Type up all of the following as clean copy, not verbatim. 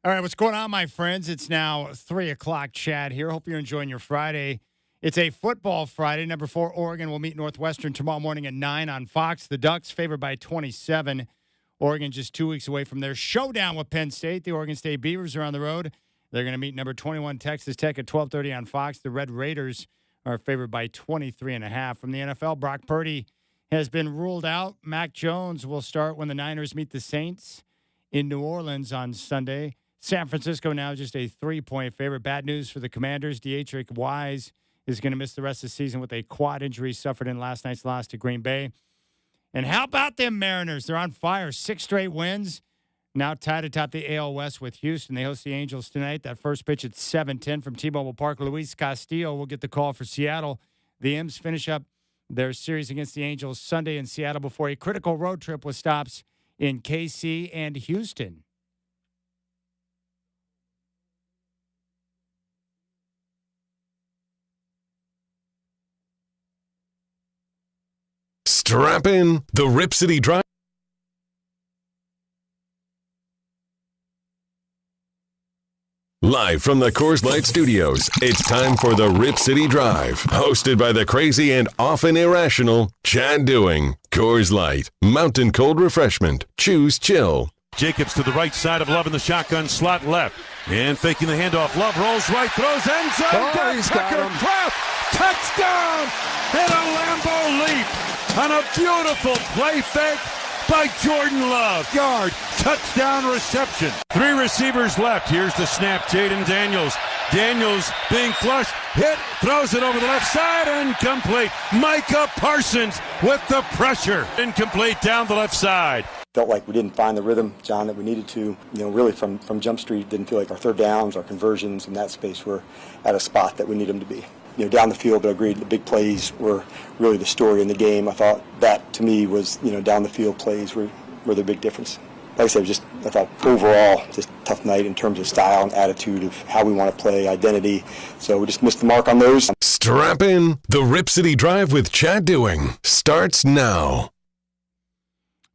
All right, what's going on, my friends? It's now 3 o'clock, Chad here. Hope you're enjoying your Friday. It's a football Friday. Number 4, Oregon will meet Northwestern tomorrow morning at 9 on Fox. The Ducks favored by 27. Oregon just 2 weeks away from their showdown with Penn State. The Oregon State Beavers are on the road. They're going to meet number 21, Texas Tech at 12:30 on Fox. The Red Raiders are favored by 23.5. From the NFL, Brock Purdy has been ruled out. Mac Jones will start when the Niners meet the Saints in New Orleans on Sunday. San Francisco now just a 3-point favorite. Bad news for the Commanders. Rudy Watzig is going to miss the rest of the season with a quad injury suffered in last night's loss to Green Bay. And how about them Mariners? They're on fire. 6 straight wins. Now tied atop the AL West with Houston. They host the Angels tonight. That first pitch at 7:10 from T-Mobile Park. Luis Castillo will get the call for Seattle. The M's finish up their series against the Angels Sunday in Seattle before a critical road trip with stops in KC and Houston. Strap in the RipCityDrive. Live from the Coors Light Studios, it's time for the RipCityDrive, hosted by the crazy and often irrational Chad Doing. Coors Light, mountain cold refreshment. Choose chill. Jacobs to the right side of Love in the shotgun slot left. And faking the handoff. Love rolls right, throws end zone. He's got him. Kraft, touchdown! And a Lambeau leap on a beautiful play fake by Jordan Love. Yard, touchdown reception. 3 receivers left. Here's the snap. Jaden Daniels. Daniels being flushed. Hit, throws it over the left side. Incomplete. Micah Parsons with the pressure. Incomplete down the left side. Felt like we didn't find the rhythm, John, that we needed to. Really from Jump Street, didn't feel like our third downs, our conversions in that space were at a spot that we need them to be. Down the field, but I agreed the big plays were really the story in the game. I thought that, to me, was, down the field plays were the big difference. Like I said, I thought overall, just a tough night in terms of style and attitude of how we want to play, identity. So we just missed the mark on those. Strap in. The RipCityDrive with Chad Doing starts now.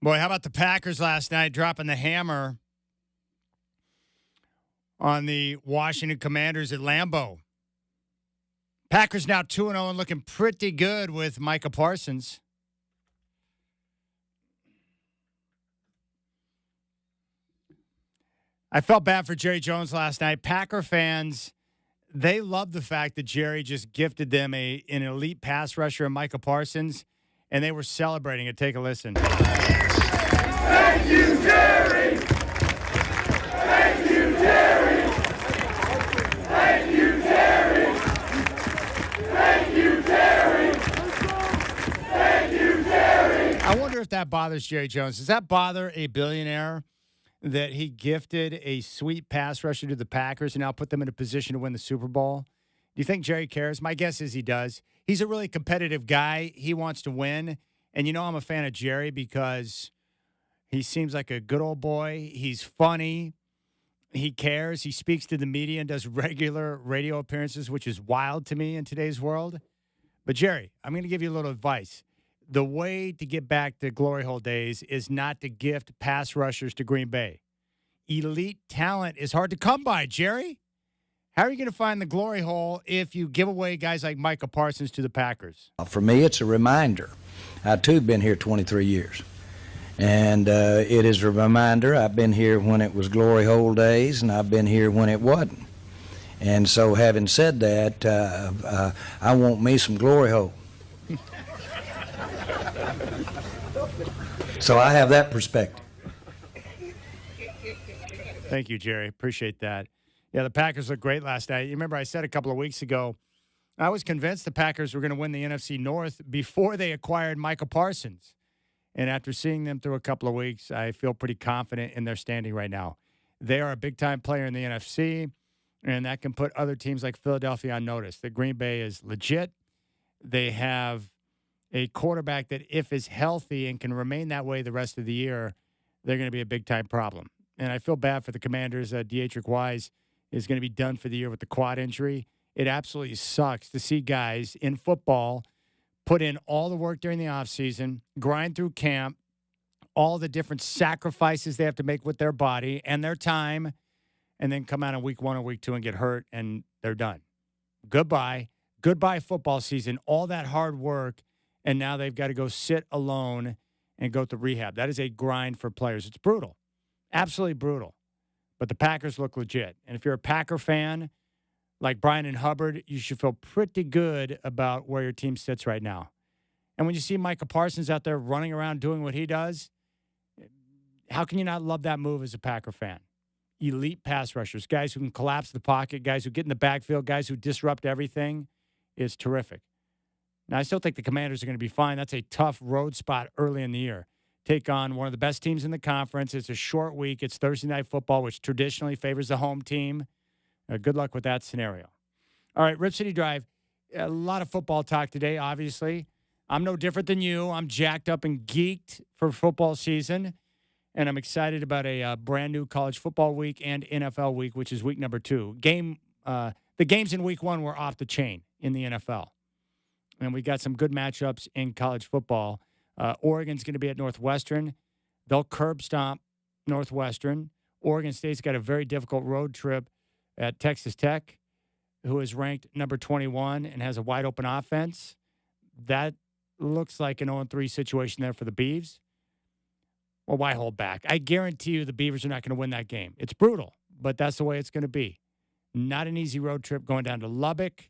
Boy, how about the Packers last night dropping the hammer on the Washington Commanders at Lambeau? Packers now 2-0 and looking pretty good with Micah Parsons. I felt bad for Jerry Jones last night. Packer fans, they love the fact that Jerry just gifted them an elite pass rusher in Micah Parsons, and they were celebrating it. Take a listen. Thank you, Jerry! Thank you, Jerry! Thank you, Jerry! Thank you, Jerry! Thank you, Jerry! I wonder if that bothers Jerry Jones. Does that bother a billionaire that he gifted a sweet pass rusher to the Packers and now put them in a position to win the Super Bowl? Do you think Jerry cares? My guess is he does. He's a really competitive guy. He wants to win. And I'm a fan of Jerry because he seems like a good old boy. He's funny. He cares. He speaks to the media and does regular radio appearances, which is wild to me in today's world. But, Jerry, I'm going to give you a little advice. The way to get back to glory hole days is not to gift pass rushers to Green Bay. Elite talent is hard to come by, Jerry. How are you going to find the glory hole if you give away guys like Micah Parsons to the Packers? For me, it's a reminder. I, too, have been here 23 years. And it is a reminder. I've been here when it was glory hole days, and I've been here when it wasn't. And so having said that, I want me some glory hole. So I have that perspective. Thank you, Jerry. Appreciate that. Yeah, the Packers looked great last night. You remember I said a couple of weeks ago, I was convinced the Packers were going to win the NFC North before they acquired Micah Parsons. And after seeing them through a couple of weeks, I feel pretty confident in their standing right now. They are a big-time player in the NFC, and that can put other teams like Philadelphia on notice. The Green Bay is legit. They have a quarterback that, if is healthy and can remain that way the rest of the year, they're going to be a big-time problem. And I feel bad for the Commanders. Rudy Watzig is going to be done for the year with the quad injury. It absolutely sucks to see guys in football put in all the work during the offseason, grind through camp, all the different sacrifices they have to make with their body and their time, and then come out in week 1 or week 2 and get hurt, and they're done. Goodbye. Goodbye football season. All that hard work, and now they've got to go sit alone and go through rehab. That is a grind for players. It's brutal. Absolutely brutal. But the Packers look legit. And if you're a Packer fan like Brian and Hubbard, you should feel pretty good about where your team sits right now. And when you see Micah Parsons out there running around doing what he does, how can you not love that move as a Packer fan? Elite pass rushers, guys who can collapse the pocket, guys who get in the backfield, guys who disrupt everything is terrific. Now, I still think the Commanders are going to be fine. That's a tough road spot early in the year. Take on one of the best teams in the conference. It's a short week. It's Thursday Night Football, which traditionally favors the home team. Good luck with that scenario. All right, Rip City Drive. A lot of football talk today, obviously. I'm no different than you. I'm jacked up and geeked for football season, and I'm excited about a brand new college football week and NFL week, which is week number 2. The games in week 1 were off the chain in the NFL, and we got some good matchups in college football. Oregon's going to be at Northwestern. They'll curb stomp Northwestern. Oregon State's got a very difficult road trip at Texas Tech, who is ranked number 21 and has a wide-open offense. That looks like an 0-3 situation there for the Beavs. Well, why hold back? I guarantee you the Beavers are not going to win that game. It's brutal, but that's the way it's going to be. Not an easy road trip going down to Lubbock.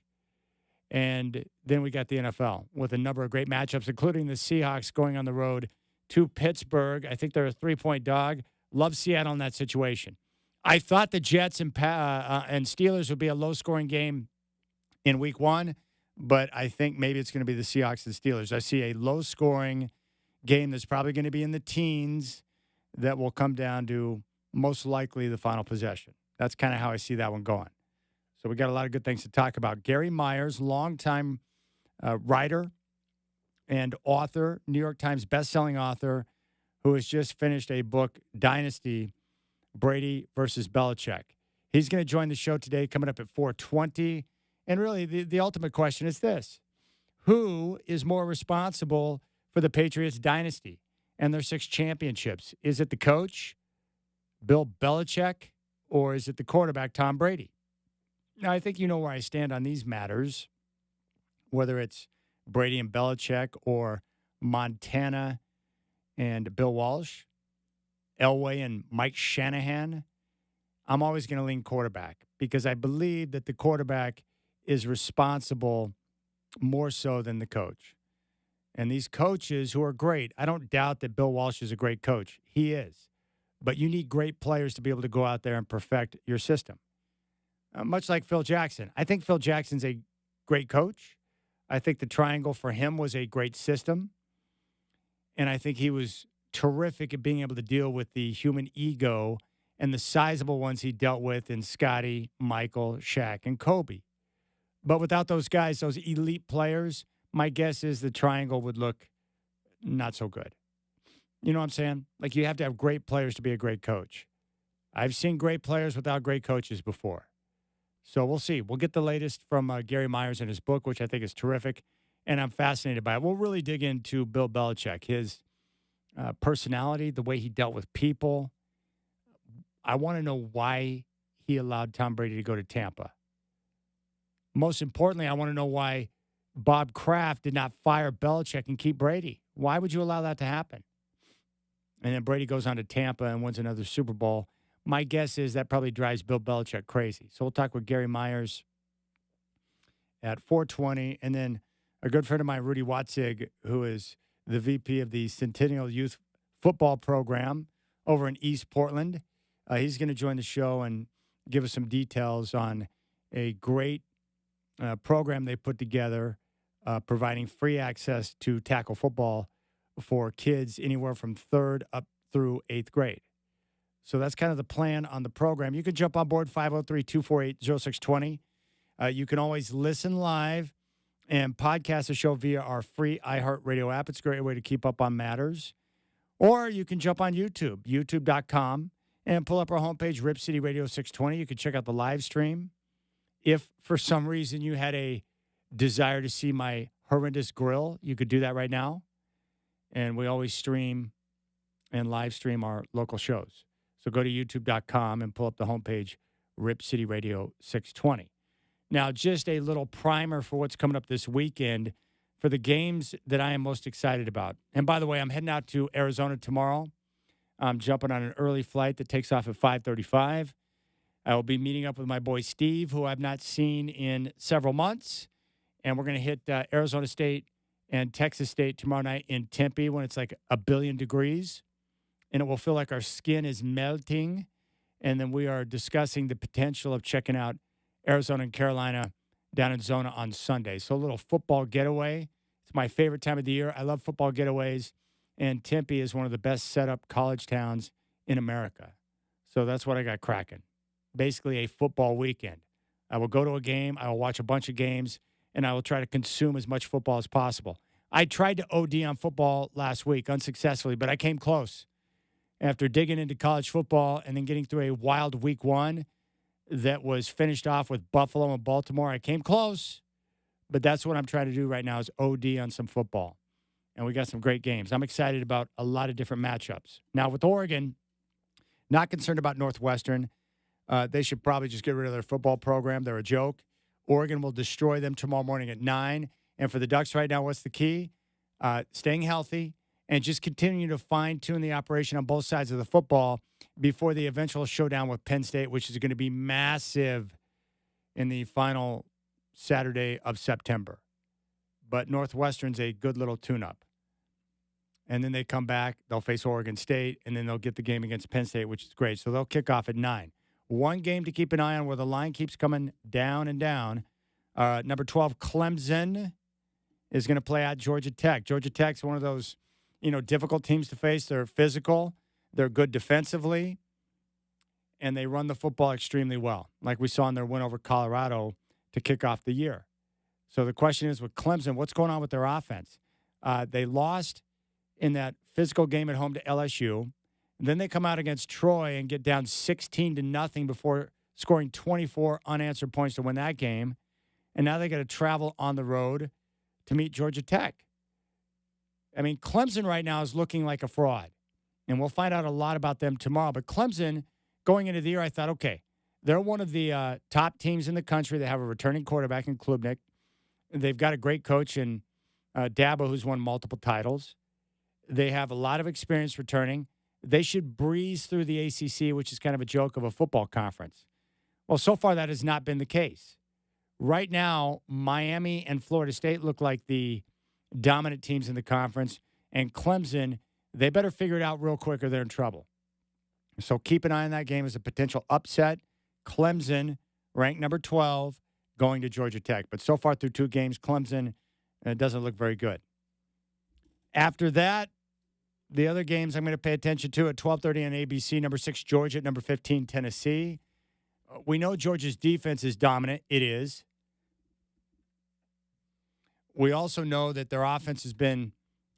And then we got the NFL with a number of great matchups, including the Seahawks going on the road to Pittsburgh. I think they're a 3-point dog. Love Seattle in that situation. I thought the Jets and Steelers would be a low-scoring game in week 1, but I think maybe it's going to be the Seahawks and Steelers. I see a low-scoring game that's probably going to be in the teens that will come down to most likely the final possession. That's kind of how I see that one going. So we got a lot of good things to talk about. Gary Myers, longtime writer and author, New York Times bestselling author, who has just finished a book, Dynasty, Brady versus Belichick. He's going to join the show today, coming up at 4:20. And really, the ultimate question is this. Who is more responsible for the Patriots dynasty and their 6 championships? Is it the coach, Bill Belichick, or is it the quarterback, Tom Brady? Now, I think you know where I stand on these matters, whether it's Brady and Belichick or Montana and Bill Walsh, Elway and Mike Shanahan. I'm always going to lean quarterback because I believe that the quarterback is responsible more so than the coach. And these coaches who are great, I don't doubt that Bill Walsh is a great coach. He is. But you need great players to be able to go out there and perfect your system. Much like Phil Jackson. I think Phil Jackson's a great coach. I think the triangle for him was a great system. And I think he was terrific at being able to deal with the human ego and the sizable ones he dealt with in Scotty, Michael, Shaq, and Kobe. But without those guys, those elite players, my guess is the triangle would look not so good. You know what I'm saying? Like, you have to have great players to be a great coach. I've seen great players without great coaches before. So we'll see. We'll get the latest from Gary Myers in his book, which I think is terrific, and I'm fascinated by it. We'll really dig into Bill Belichick, his personality, the way he dealt with people. I want to know why he allowed Tom Brady to go to Tampa. Most importantly, I want to know why Bob Kraft did not fire Belichick and keep Brady. Why would you allow that to happen? And then Brady goes on to Tampa and wins another Super Bowl. My guess is that probably drives Bill Belichick crazy. So we'll talk with Gary Myers at 4:20. And then a good friend of mine, Rudy Watzig, who is the VP of the Centennial Youth Football Program over in East Portland. He's going to join the show and give us some details on a great program they put together, providing free access to tackle football for kids anywhere from 3rd up through 8th grade. So that's kind of the plan on the program. You can jump on board 503-248-0620. You can always listen live and podcast the show via our free iHeartRadio app. It's a great way to keep up on matters. Or you can jump on YouTube, youtube.com, and pull up our homepage, Rip City Radio 620. You can check out the live stream. If for some reason you had a desire to see my horrendous grill, you could do that right now. And we always stream and live stream our local shows. So go to youtube.com and pull up the homepage, Rip City Radio 620. Now, just a little primer for what's coming up this weekend for the games that I am most excited about. And by the way, I'm heading out to Arizona tomorrow. I'm jumping on an early flight that takes off at 5:35. I will be meeting up with my boy Steve, who I've not seen in several months. And we're going to hit Arizona State and Texas State tomorrow night in Tempe when it's like 1 billion degrees. And it will feel like our skin is melting. And then we are discussing the potential of checking out Arizona and Carolina down in Zona on Sunday. So a little football getaway. It's my favorite time of the year. I love football getaways. And Tempe is one of the best set up college towns in America. So that's what I got cracking. Basically a football weekend. I will go to a game. I will watch a bunch of games. And I will try to consume as much football as possible. I tried to OD on football last week unsuccessfully, but I came close. After digging into college football and then getting through a wild week one that was finished off with Buffalo and Baltimore, I came close, but that's what I'm trying to do right now is OD on some football. And we got some great games. I'm excited about a lot of different matchups. Now, with Oregon, not concerned about Northwestern. They should probably just get rid of their football program. They're a joke. Oregon will destroy them tomorrow morning at 9. And for the Ducks right now, what's the key? Staying healthy and just continuing to fine-tune the operation on both sides of the football before the eventual showdown with Penn State, which is going to be massive in the final Saturday of September. But Northwestern's a good little tune-up. And then they come back, they'll face Oregon State, and then they'll get the game against Penn State, which is great. So they'll kick off at 9. One game to keep an eye on where the line keeps coming down and down. Number 12, Clemson, is going to play at Georgia Tech. Georgia Tech's one of those, difficult teams to face. They're physical. They're good defensively. And they run the football extremely well, like we saw in their win over Colorado to kick off the year. So the question is with Clemson, what's going on with their offense? They lost in that physical game at home to LSU. Then they come out against Troy and get down 16-0 before scoring 24 unanswered points to win that game. And now they got to travel on the road to meet Georgia Tech. I mean, Clemson right now is looking like a fraud. And we'll find out a lot about them tomorrow. But Clemson, going into the year, I thought, okay, they're one of the top teams in the country. They have a returning quarterback in Klubnik. They've got a great coach in Dabo, who's won multiple titles. They have a lot of experience returning. They should breeze through the ACC, which is kind of a joke of a football conference. Well, so far that has not been the case. Right now, Miami and Florida State look like the dominant teams in the conference. And Clemson, they better figure it out real quick or they're in trouble. So keep an eye on that game as a potential upset. Clemson, ranked number 12, going to Georgia Tech. But so far through 2 games, Clemson doesn't look very good. After that, the other games I'm going to pay attention to at 12:30 on ABC, number 6, Georgia, number 15, Tennessee. We know Georgia's defense is dominant. It is. We also know that their offense has been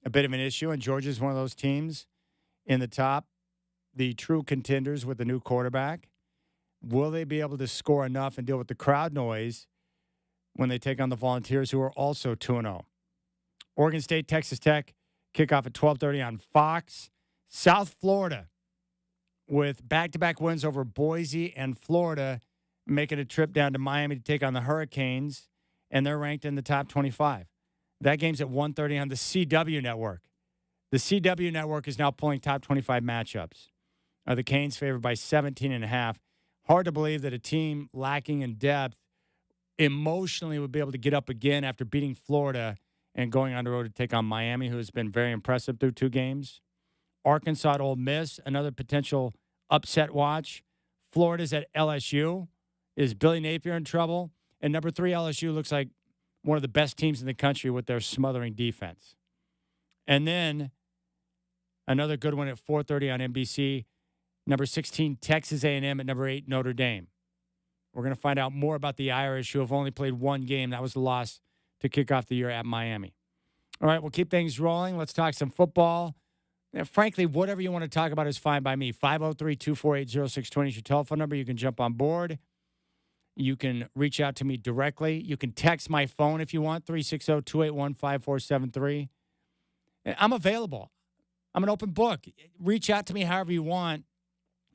a bit of an issue, and Georgia is one of those teams in the top, the true contenders with the new quarterback. Will they be able to score enough and deal with the crowd noise when they take on the Volunteers, who are also 2-0? Oregon State, Texas Tech, kickoff at 12:30 on Fox. South Florida, with back-to-back wins over Boise and Florida, making a trip down to Miami to take on the Hurricanes, and they're ranked in the top 25. That game's at 1:30 on the CW network. The CW network is now pulling top 25 matchups. The Canes favored by 17.5. Hard to believe that a team lacking in depth emotionally would be able to get up again after beating Florida and going on the road to take on Miami, who has been very impressive through 2 games. Arkansas at Ole Miss, another potential upset watch. Florida's at LSU. Is Billy Napier in trouble? And number 3, LSU looks like one of the best teams in the country with their smothering defense. And then another good one at 4:30 on NBC. Number 16, Texas A&M at number 8, Notre Dame. We're going to find out more about the Irish, who have only played 1 game. That was the loss to kick off the year at Miami. All right, we'll keep things rolling. Let's talk some football. And frankly, whatever you want to talk about is fine by me. 503-248-0620 is your telephone number. You can jump on board. You can reach out to me directly. You can text my phone if you want, 360-281-5473. I'm available. I'm an open book. Reach out to me however you want.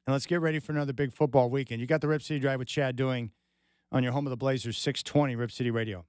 And let's get ready for another big football weekend. You got the Rip City Drive with Chad doing on your home of the Blazers, 620 Rip City Radio.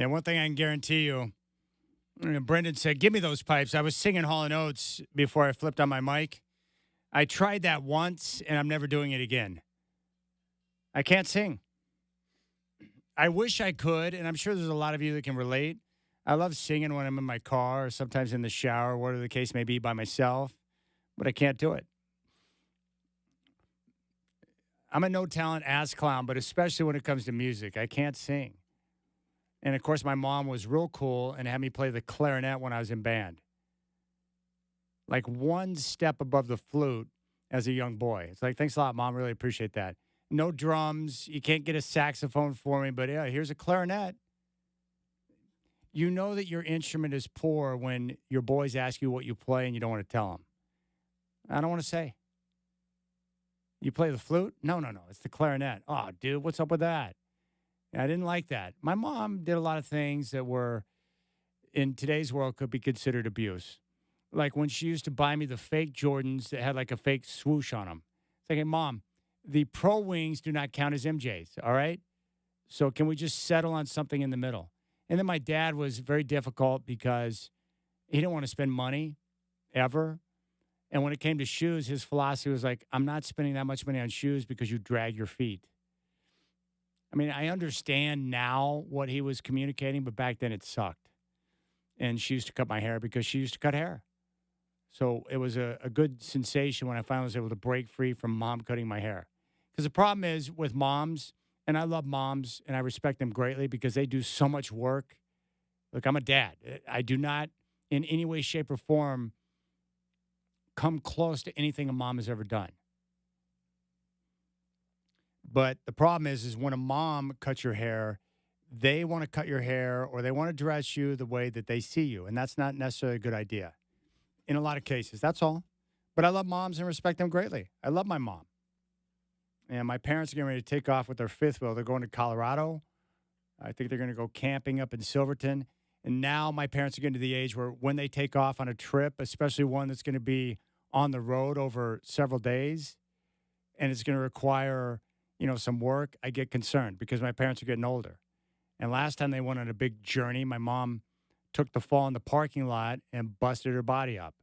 And one thing I can guarantee you, Brendan said, give me those pipes. I was singing Hall & Oates before I flipped on my mic. I tried that once, and I'm never doing it again. I can't sing. I wish I could, and I'm sure there's a lot of you that can relate. I love singing when I'm in my car or sometimes in the shower, whatever the case may be, by myself, but I can't do it. I'm a no-talent ass clown, but especially when it comes to music, I can't sing. And, of course, my mom was real cool and had me play the clarinet when I was in band. Like one step above the flute as a young boy. It's like, thanks a lot, Mom. Really appreciate that. No drums. You can't get a saxophone for me, but yeah, here's a clarinet. You know that your instrument is poor when your boys ask you what you play and you don't want to tell them. I don't want to say. You play the flute? No. It's the clarinet. Oh, dude, what's up with that? I didn't like that. My mom did a lot of things that were, in today's world, could be considered abuse. Like when she used to buy me the fake Jordans that had like a fake swoosh on them. It's like, hey, Mom, the pro wings do not count as MJs, all right? So can we just settle on something in the middle? And then my dad was very difficult because he didn't want to spend money ever. And when it came to shoes, his philosophy was like, I'm not spending that much money on shoes because you drag your feet. I mean, I understand now what he was communicating, but back then it sucked. And she used to cut my hair because she used to cut hair. So it was a good sensation when I finally was able to break free from Mom cutting my hair. Because the problem is with moms, and I love moms, and I respect them greatly because they do so much work. Look, I'm a dad. I do not in any way, shape, or form come close to anything a mom has ever done. But the problem is when a mom cuts your hair, they want to cut your hair or they want to dress you the way that they see you. And that's not necessarily a good idea in a lot of cases. That's all. But I love moms and respect them greatly. I love my mom. And my parents are getting ready to take off with their fifth wheel. They're going to Colorado. I think they're going to go camping up in Silverton. And now my parents are getting to the age where when they take off on a trip, especially one that's going to be on the road over several days, and it's going to require, some work, I get concerned because my parents are getting older. And last time they went on a big journey, my mom took the fall in the parking lot and busted her body up.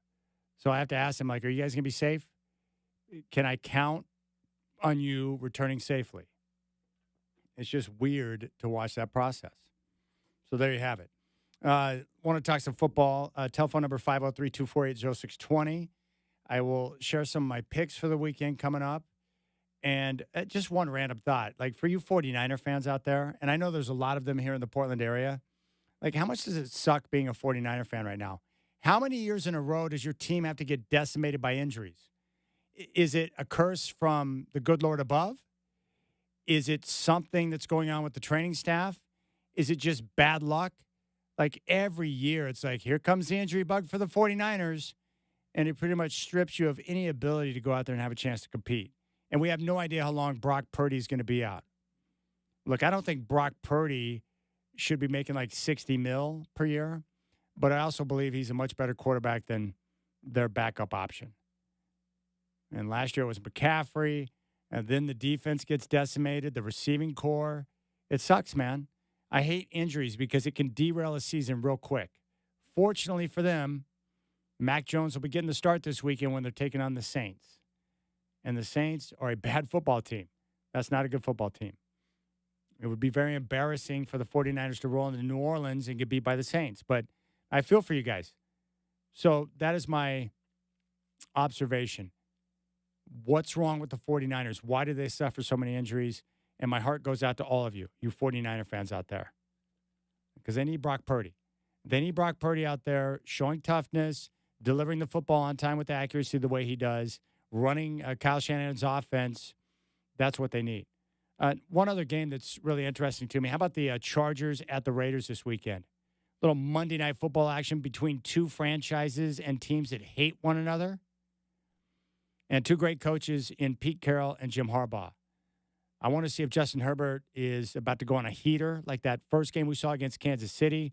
So I have to ask them, like, are you guys going to be safe? Can I count on you returning safely? It's just weird to watch that process. So there you have it. Want to talk some football. Telephone number 503-248-0620. I will share some of my picks for the weekend coming up. And just one random thought. Like for you 49er fans out there, and I know there's a lot of them here in the Portland area, like how much does it suck being a 49er fan right now? How many years in a row does your team have to get decimated by injuries? Is it a curse from the good Lord above? Is it something that's going on with the training staff? Is it just bad luck? Like every year, it's like, here comes the injury bug for the 49ers, and it pretty much strips you of any ability to go out there and have a chance to compete. And we have no idea how long Brock Purdy is going to be out. Look, I don't think Brock Purdy should be making like $60 million per year, but I also believe he's a much better quarterback than their backup option. And last year it was McCaffrey, and then the defense gets decimated, the receiving core. It sucks, man. I hate injuries because it can derail a season real quick. Fortunately for them, Mac Jones will be getting the start this weekend when they're taking on the Saints. And the Saints are a bad football team. That's not a good football team. It would be very embarrassing for the 49ers to roll into New Orleans and get beat by the Saints. But I feel for you guys. So that is my observation. What's wrong with the 49ers? Why do they suffer so many injuries? And my heart goes out to all of you 49er fans out there. Because they need Brock Purdy. They need Brock Purdy out there showing toughness, delivering the football on time with accuracy the way he does, running Kyle Shanahan's offense. That's what they need. One other game that's really interesting to me. How about the Chargers at the Raiders this weekend? Little Monday Night Football action between two franchises and teams that hate one another. And two great coaches in Pete Carroll and Jim Harbaugh. I want to see if Justin Herbert is about to go on a heater like that first game we saw against Kansas City.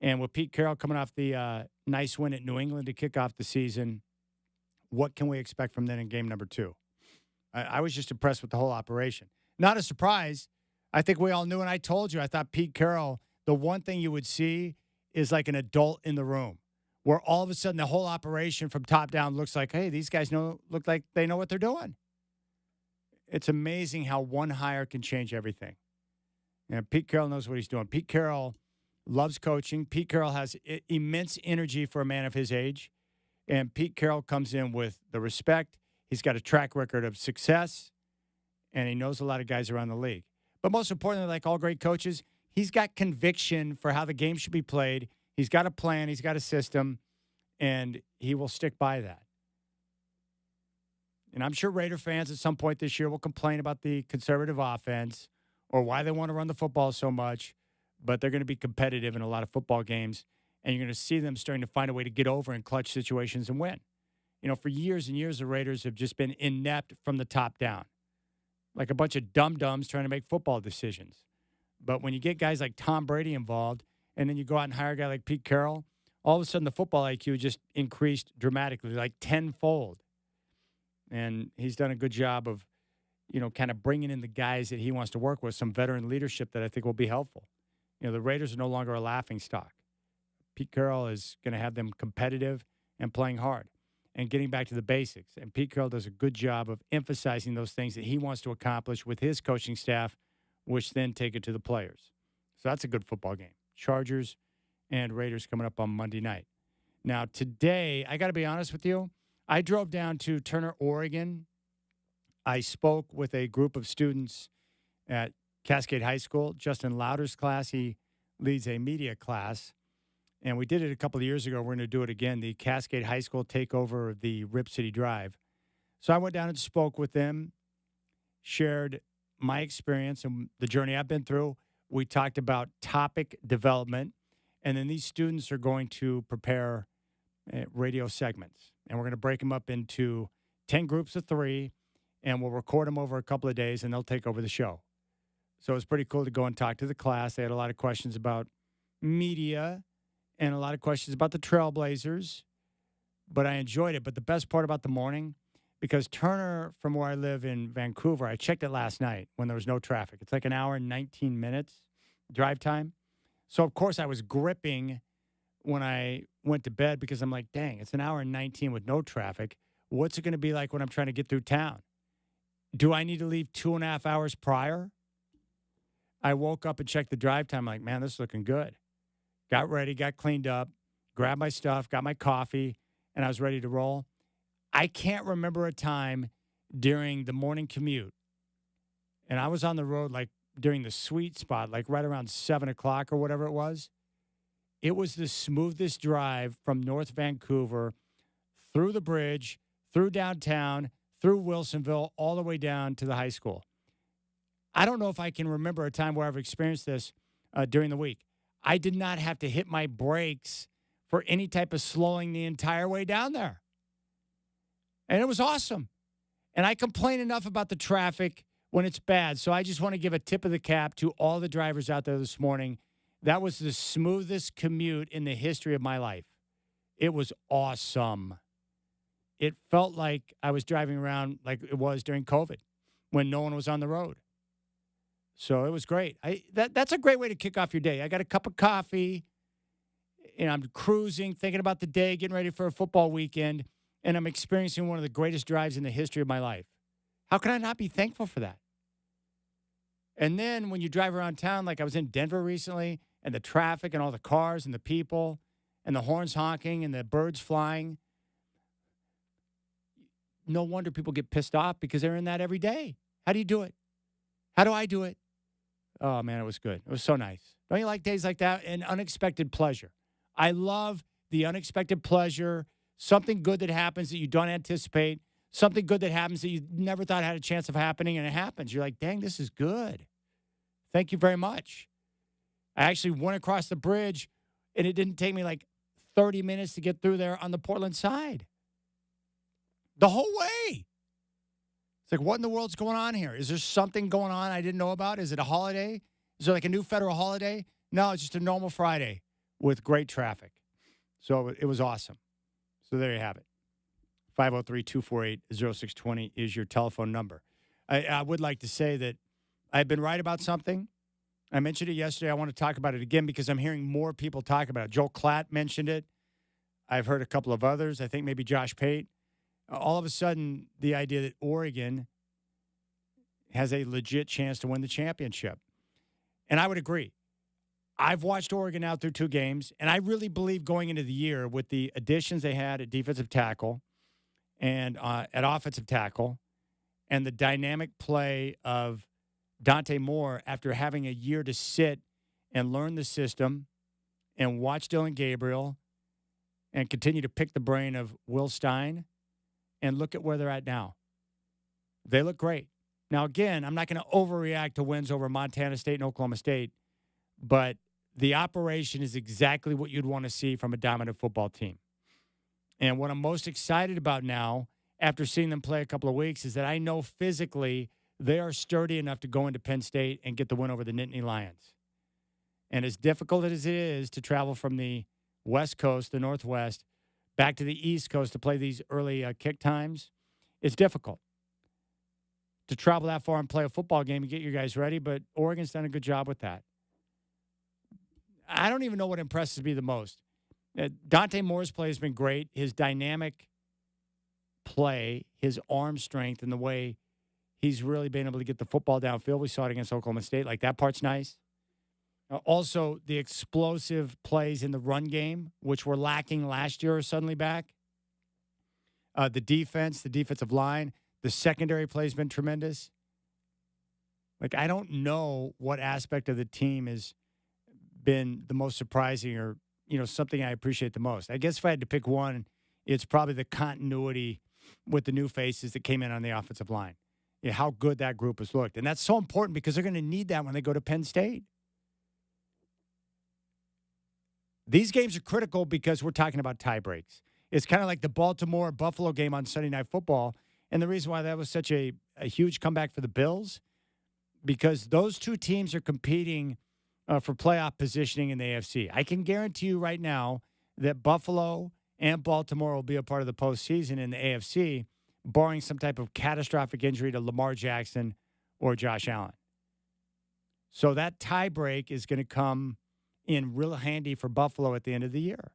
And with Pete Carroll coming off the nice win at New England to kick off the season, what can we expect from them in game number 2? I was just impressed with the whole operation. Not a surprise. I think we all knew, and I told you, I thought Pete Carroll, the one thing you would see is like an adult in the room, where all of a sudden the whole operation from top down looks like, hey, these guys look like they know what they're doing. It's amazing how one hire can change everything. And Pete Carroll knows what he's doing. Pete Carroll loves coaching. Pete Carroll has immense energy for a man of his age. And Pete Carroll comes in with the respect. He's got a track record of success, and he knows a lot of guys around the league. But most importantly, like all great coaches, he's got conviction for how the game should be played. He's got a plan. He's got a system, and he will stick by that. And I'm sure Raider fans at some point this year will complain about the conservative offense or why they want to run the football so much, but they're going to be competitive in a lot of football games, and you're going to see them starting to find a way to get over in clutch situations and win. You know, for years and years, the Raiders have just been inept from the top down, like a bunch of dum-dums trying to make football decisions. But when you get guys like Tom Brady involved, and then you go out and hire a guy like Pete Carroll, all of a sudden the football IQ just increased dramatically, like tenfold. And he's done a good job of, kind of bringing in the guys that he wants to work with, some veteran leadership that I think will be helpful. The Raiders are no longer a laughing stock. Pete Carroll is going to have them competitive and playing hard and getting back to the basics. And Pete Carroll does a good job of emphasizing those things that he wants to accomplish with his coaching staff, which then take it to the players. So that's a good football game. Chargers and Raiders coming up on Monday night. Now, today, I got to be honest with you, I drove down to Turner, Oregon. I spoke with a group of students at Cascade High School. Justin Lauder's class, he leads a media class. And we did it a couple of years ago. We're going to do it again, the Cascade High School takeover of the RipCityDrive. So I went down and spoke with them, shared my experience and the journey I've been through. We talked about topic development. And then these students are going to prepare radio segments. And we're going to break them up into 10 groups of 3. And we'll record them over a couple of days, and they'll take over the show. So it's pretty cool to go and talk to the class. They had a lot of questions about media and a lot of questions about the Trailblazers, but I enjoyed it. But the best part about the morning, because Turner, from where I live in Vancouver, I checked it last night when there was no traffic. It's like an hour and 19 minutes drive time. So, of course, I was gripping when I went to bed because I'm like, dang, it's an hour and 19 with no traffic. What's it going to be like when I'm trying to get through town? Do I need to leave 2.5 hours prior? I woke up and checked the drive time. I'm like, man, this is looking good. Got ready, got cleaned up, grabbed my stuff, got my coffee, and I was ready to roll. I can't remember a time during the morning commute, and I was on the road like during the sweet spot, like right around 7 o'clock or whatever it was. It was the smoothest drive from North Vancouver through the bridge, through downtown, through Wilsonville, all the way down to the high school. I don't know if I can remember a time where I've experienced this during the week. I did not have to hit my brakes for any type of slowing the entire way down there. And it was awesome. And I complain enough about the traffic when it's bad. So I just want to give a tip of the cap to all the drivers out there this morning. That was the smoothest commute in the history of my life. It was awesome. It felt like I was driving around like it was during COVID when no one was on the road. So it was great. That's a great way to kick off your day. I got a cup of coffee, and I'm cruising, thinking about the day, getting ready for a football weekend, and I'm experiencing one of the greatest drives in the history of my life. How can I not be thankful for that? And then when you drive around town, like I was in Denver recently, and the traffic and all the cars and the people and the horns honking and the birds flying, no wonder people get pissed off because they're in that every day. How do you do it? How do I do it? Oh, man, it was good. It was so nice. Don't you like days like that? And unexpected pleasure. I love the unexpected pleasure, something good that happens that you don't anticipate, something good that happens that you never thought had a chance of happening, and it happens. You're like, dang, this is good. Thank you very much. I actually went across the bridge, and it didn't take me like 30 minutes to get through there on the Portland side. The whole way. It's like, what in the world's going on here? Is there something going on I didn't know about? Is it a holiday? Is there like a new federal holiday? No, it's just a normal Friday with great traffic. So it was awesome. So there you have it. 503-248-0620 is your telephone number. I would like to say that I've been right about something. I mentioned it yesterday. I want to talk about it again because I'm hearing more people talk about it. Joel Klatt mentioned it. I've heard a couple of others. I think maybe Josh Pate. All of a sudden, the idea that Oregon has a legit chance to win the championship. And I would agree. I've watched Oregon out through 2 games, and I really believe going into the year with the additions they had at defensive tackle and at offensive tackle and the dynamic play of Dante Moore after having a year to sit and learn the system and watch Dylan Gabriel and continue to pick the brain of Will Stein and look at where they're at now. They look great. Now, again, I'm not going to overreact to wins over Montana State and Oklahoma State, but the operation is exactly what you'd want to see from a dominant football team. And what I'm most excited about now, after seeing them play a couple of weeks, is that I know physically they are sturdy enough to go into Penn State and get the win over the Nittany Lions. And as difficult as it is to travel from the West Coast, the Northwest, back to the East Coast to play these early kick times, it's difficult to travel that far and play a football game and get you guys ready, but Oregon's done a good job with that. I don't even know what impresses me the most. Dante Moore's play has been great. His dynamic play, his arm strength, and the way he's really been able to get the football downfield. We saw it against Oklahoma State. Like, that part's nice. Also, the explosive plays in the run game, which were lacking last year, are suddenly back. The defense, the defensive line, the secondary play has been tremendous. Like, I don't know what aspect of the team has been the most surprising or, something I appreciate the most. I guess if I had to pick one, it's probably the continuity with the new faces that came in on the offensive line. Yeah, how good that group has looked. And that's so important because they're going to need that when they go to Penn State. These games are critical because we're talking about tie breaks. It's kind of like the Baltimore-Buffalo game on Sunday Night Football. And the reason why that was such a huge comeback for the Bills, because those two teams are competing for playoff positioning in the AFC. I can guarantee you right now that Buffalo and Baltimore will be a part of the postseason in the AFC, barring some type of catastrophic injury to Lamar Jackson or Josh Allen. So that tie break is going to come in real handy for Buffalo at the end of the year.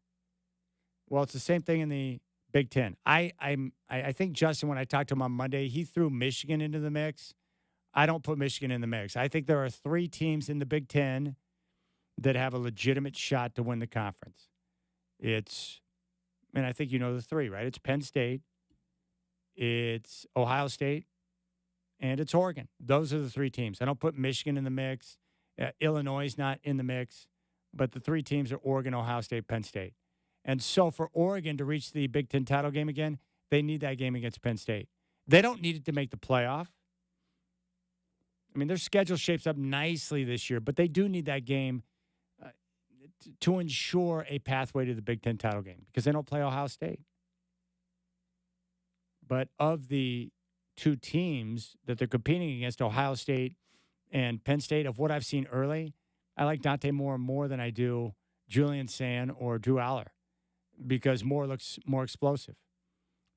Well, it's the same thing in the Big Ten. I think Justin, when I talked to him on Monday, he threw Michigan into the mix. I don't put Michigan in the mix. I think there are 3 teams in the Big Ten that have a legitimate shot to win the conference. And I think you know the 3, right? It's Penn State, it's Ohio State, and it's Oregon. Those are the 3 teams. I don't put Michigan in the mix. Illinois is not in the mix. But the 3 teams are Oregon, Ohio State, Penn State. And so for Oregon to reach the Big Ten title game again, they need that game against Penn State. They don't need it to make the playoff. I mean, their schedule shapes up nicely this year, but they do need that game to ensure a pathway to the Big Ten title game because they don't play Ohio State. But of the 2 teams that they're competing against, Ohio State and Penn State, of what I've seen early, I like Dante Moore more than I do Julian Sand or Drew Aller because Moore looks more explosive.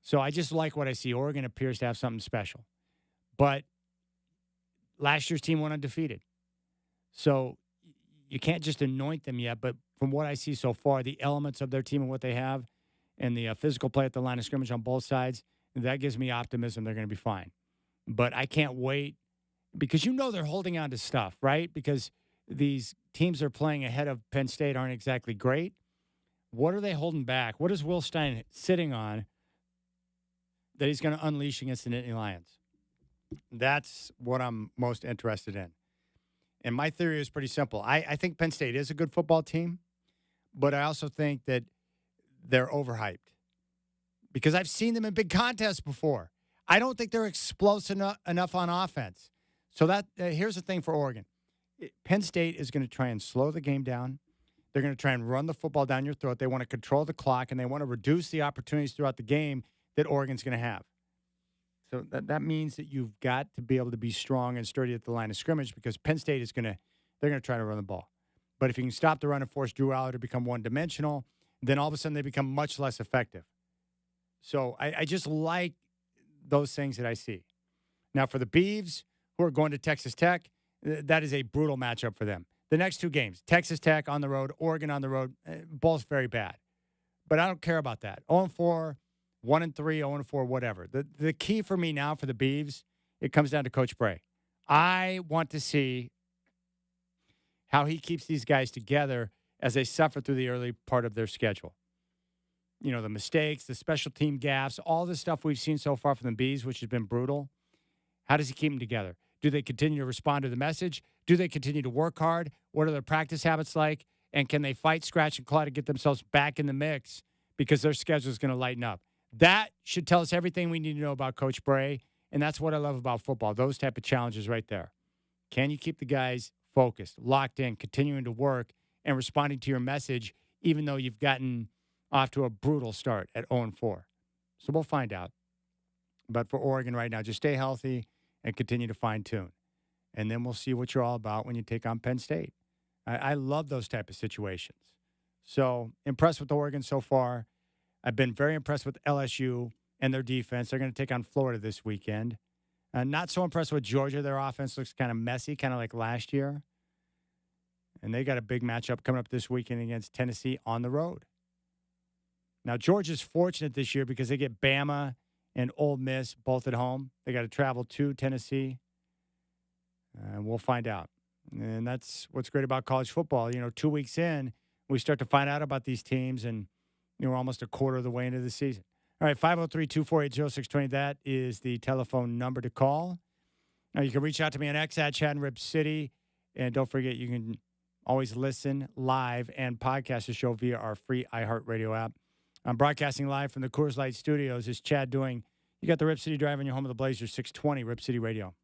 So I just like what I see. Oregon appears to have something special. But last year's team went undefeated. So you can't just anoint them yet, but from what I see so far, the elements of their team and what they have and the physical play at the line of scrimmage on both sides, that gives me optimism they're going to be fine. But I can't wait because they're holding on to stuff, right? Because these teams they're playing ahead of Penn State aren't exactly great. What are they holding back? What is Will Stein sitting on that he's going to unleash against the Nittany Lions? That's what I'm most interested in. And my theory is pretty simple. I think Penn State is a good football team, but I also think that they're overhyped because I've seen them in big contests before. I don't think they're explosive enough on offense. So that here's the thing for Oregon. Penn State is going to try and slow the game down. They're going to try and run the football down your throat. They want to control the clock, and they want to reduce the opportunities throughout the game that Oregon's going to have. So that means that you've got to be able to be strong and sturdy at the line of scrimmage because Penn State they're going to try to run the ball. But if you can stop the run and force Drew Aller to become one-dimensional, then all of a sudden they become much less effective. So I just like those things that I see. Now for the Beavs who are going to Texas Tech, That is a brutal matchup for them. The next two games, Texas Tech on the road, Oregon on the road, both very bad. But I don't care about that. 0-4, 1-3, 0-4, whatever. The key for me now for the Beavs, it comes down to Coach Bray. I want to see how he keeps these guys together as they suffer through the early part of their schedule. You know, the mistakes, the special team gaffes, all the stuff we've seen so far from the Bees, which has been brutal. How does he keep them together? Do they continue to respond to the message? Do they continue to work hard? What are their practice habits like? And can they fight, scratch, and claw to get themselves back in the mix because their schedule is going to lighten up? That should tell us everything we need to know about Coach Bray, and that's what I love about football, those type of challenges right there. Can you keep the guys focused, locked in, continuing to work, and responding to your message, even though you've gotten off to a brutal start at 0-4? So we'll find out. But for Oregon right now, just stay healthy and continue to fine-tune. And then we'll see what you're all about when you take on Penn State. I love those type of situations. So impressed with Oregon so far. I've been very impressed with LSU and their defense. They're going to take on Florida this weekend. Not so impressed with Georgia. Their offense looks kind of messy, kind of like last year. And they got a big matchup coming up this weekend against Tennessee on the road. Now, Georgia's fortunate this year because they get Bama and Ole Miss both at home. They got to travel to Tennessee. And we'll find out. And that's what's great about college football. 2 weeks in, we start to find out about these teams, and we're almost a quarter of the way into the season. All right, 503-248-0620. That is the telephone number to call. Now, you can reach out to me on X at Chad and Rip City. And don't forget, you can always listen live and podcast the show via our free iHeartRadio app. I'm broadcasting live from the Coors Light Studios. It's Chad doing. You got the Rip City Drive in your home of the Blazers, 620 Rip City Radio.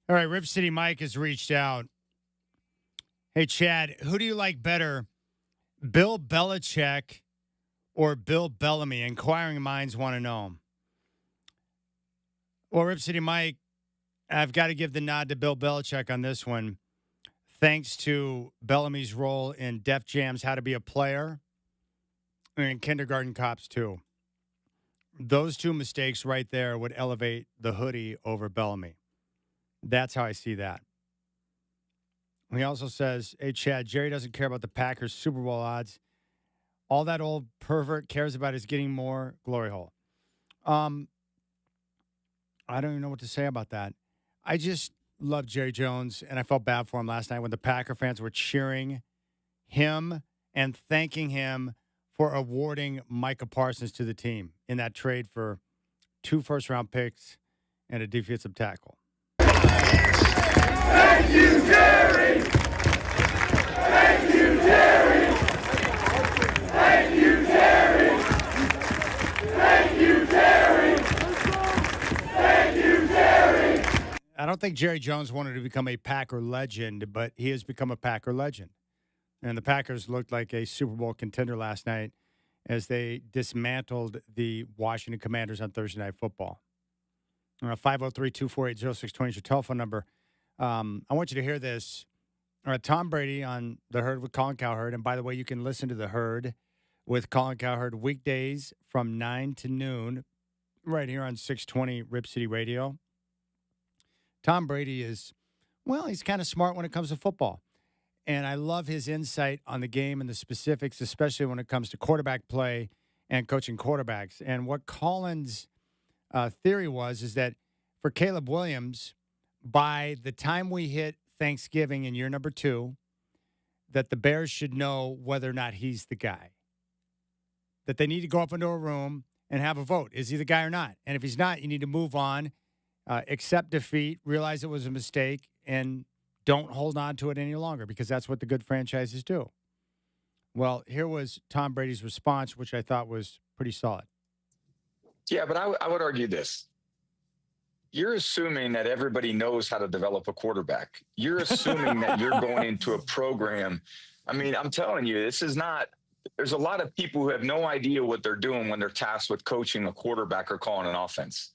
All right, Rip City Mike has reached out. Hey, Chad, who do you like better, Bill Belichick or Bill Bellamy? Inquiring minds want to know. Well, Rip City Mike, I've got to give the nod to Bill Belichick on this one. Thanks to Bellamy's role in Def Jam's How to Be a Player and in Kindergarten Cops 2. Those two mistakes right there would elevate the hoodie over Bellamy. That's how I see that. He also says, hey, Chad, Jerry doesn't care about the Packers' Super Bowl odds. All that old pervert cares about is getting more glory hole. I don't even know what to say about that. I just love Jerry Jones, and I felt bad for him last night when the Packer fans were cheering him and thanking him for awarding Micah Parsons to the team in that trade for 2 first-round picks and a defensive tackle. Thank you, Jerry! Thank you, Jerry! Thank you, Jerry! Thank you, Jerry! Thank you, Jerry! I don't think Jerry Jones wanted to become a Packer legend, but he has become a Packer legend. And the Packers looked like a Super Bowl contender last night as they dismantled the Washington Commanders on Thursday Night Football. 503-248-0620 is your telephone number. I want you to hear this. Tom Brady on The Herd with Colin Cowherd. And by the way, you can listen to The Herd with Colin Cowherd weekdays from 9 to noon right here on 620 Rip City Radio. Tom Brady is, well, he's kind of smart when it comes to football. And I love his insight on the game and the specifics, especially when it comes to quarterback play and coaching quarterbacks. And what Colin's theory is that for Caleb Williams, by the time we hit Thanksgiving in year number 2, that the Bears should know whether or not he's the guy. That they need to go up into a room and have a vote. Is he the guy or not? And if he's not, you need to move on, accept defeat, realize it was a mistake, and don't hold on to it any longer because that's what the good franchises do. Well, here was Tom Brady's response, which I thought was pretty solid. Yeah, but I would argue this. You're assuming that everybody knows how to develop a quarterback. You're assuming that you're going into a program. I mean, I'm telling you, this is not – there's a lot of people who have no idea what they're doing when they're tasked with coaching a quarterback or calling an offense.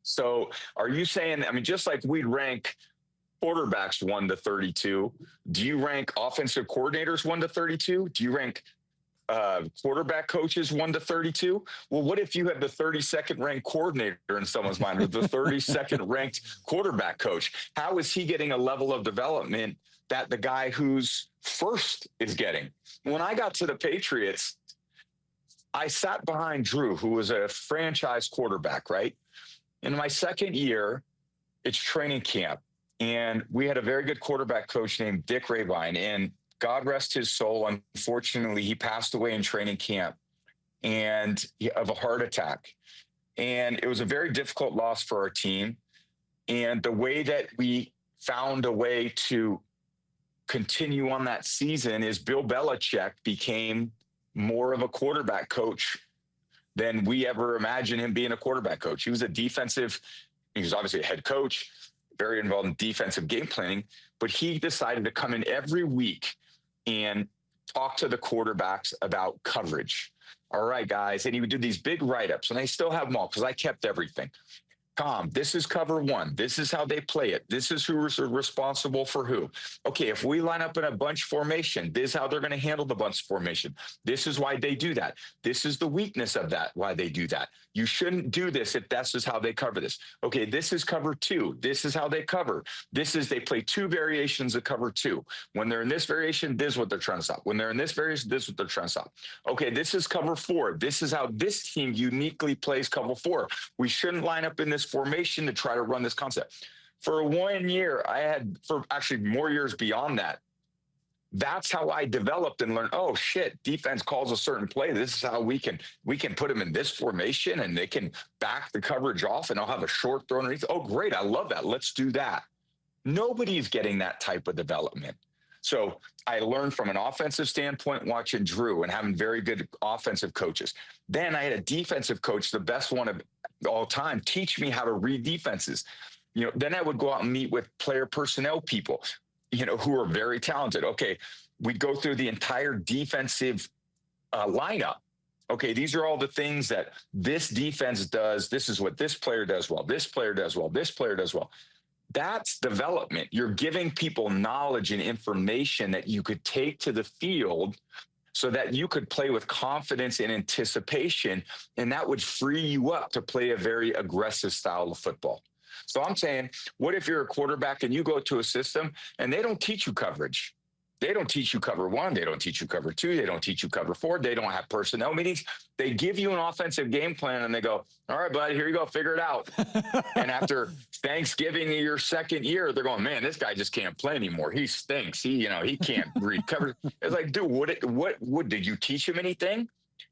So are you saying – I mean, just like we'd rank quarterbacks 1 to 32, do you rank offensive coordinators 1 to 32? Do you rank quarterback coaches 1 to 32? Well, what if you had the 32nd ranked coordinator in someone's mind or the 32nd ranked quarterback coach? How is he getting a level of development that the guy who's first is getting? When I got to the Patriots, I sat behind Drew, who was a franchise quarterback, right? In my second year, it's training camp. And we had a very good quarterback coach named Dick Rabine. And God rest his soul. Unfortunately, he passed away in training camp and of a heart attack. And it was a very difficult loss for our team. And the way that we found a way to continue on that season is Bill Belichick became more of a quarterback coach than we ever imagined him being a quarterback coach. He was obviously a head coach, very involved in defensive game planning, but he decided to come in every week and talk to the quarterbacks about coverage. All right, guys. And he would do these big write-ups, and I still have them all because I kept everything. Tom, this is cover 1. This is how they play it. This is who's responsible for who. Okay, if we line up in a bunch formation, this is how they're going to handle the bunch formation. This is why they do that. This is the weakness of that, why they do that. You shouldn't do this if this is how they cover this. Okay, this is cover 2. This is how they cover. They play 2 variations of cover 2. When they're in this variation, this is what they're trying to stop. When they're in this variation, this is what they're trying to stop. Okay, this is cover 4. This is how this team uniquely plays cover 4. We shouldn't line up in this formation to try to run this concept. For 1 year, for actually more years beyond that, that's how I developed and learned, oh shit, defense calls a certain play. This is how we can put them in this formation and they can back the coverage off and I'll have a short throw underneath. Oh, great. I love that. Let's do that. Nobody's getting that type of development. So I learned from an offensive standpoint watching Drew and having very good offensive coaches. Then I had a defensive coach, the best one of all time, teach me how to read defenses. Then I would go out and meet with player personnel people, who are very talented. Okay, we'd go through the entire defensive lineup. Okay, these are all the things that this defense does. This is what this player does well. This player does well. This player does well. That's development. You're giving people knowledge and information that you could take to the field so that you could play with confidence and anticipation, and that would free you up to play a very aggressive style of football. So I'm saying, what if you're a quarterback and you go to a system and they don't teach you coverage? They don't teach you cover one. They don't teach you cover two. They don't teach you cover four. They don't have personnel meetings. They give you an offensive game plan and they go, all right, buddy, here you go. Figure it out. And after Thanksgiving of your second year, they're going, man, this guy just can't play anymore. He stinks. He can't read coverage. It's like, dude, what did you teach him anything?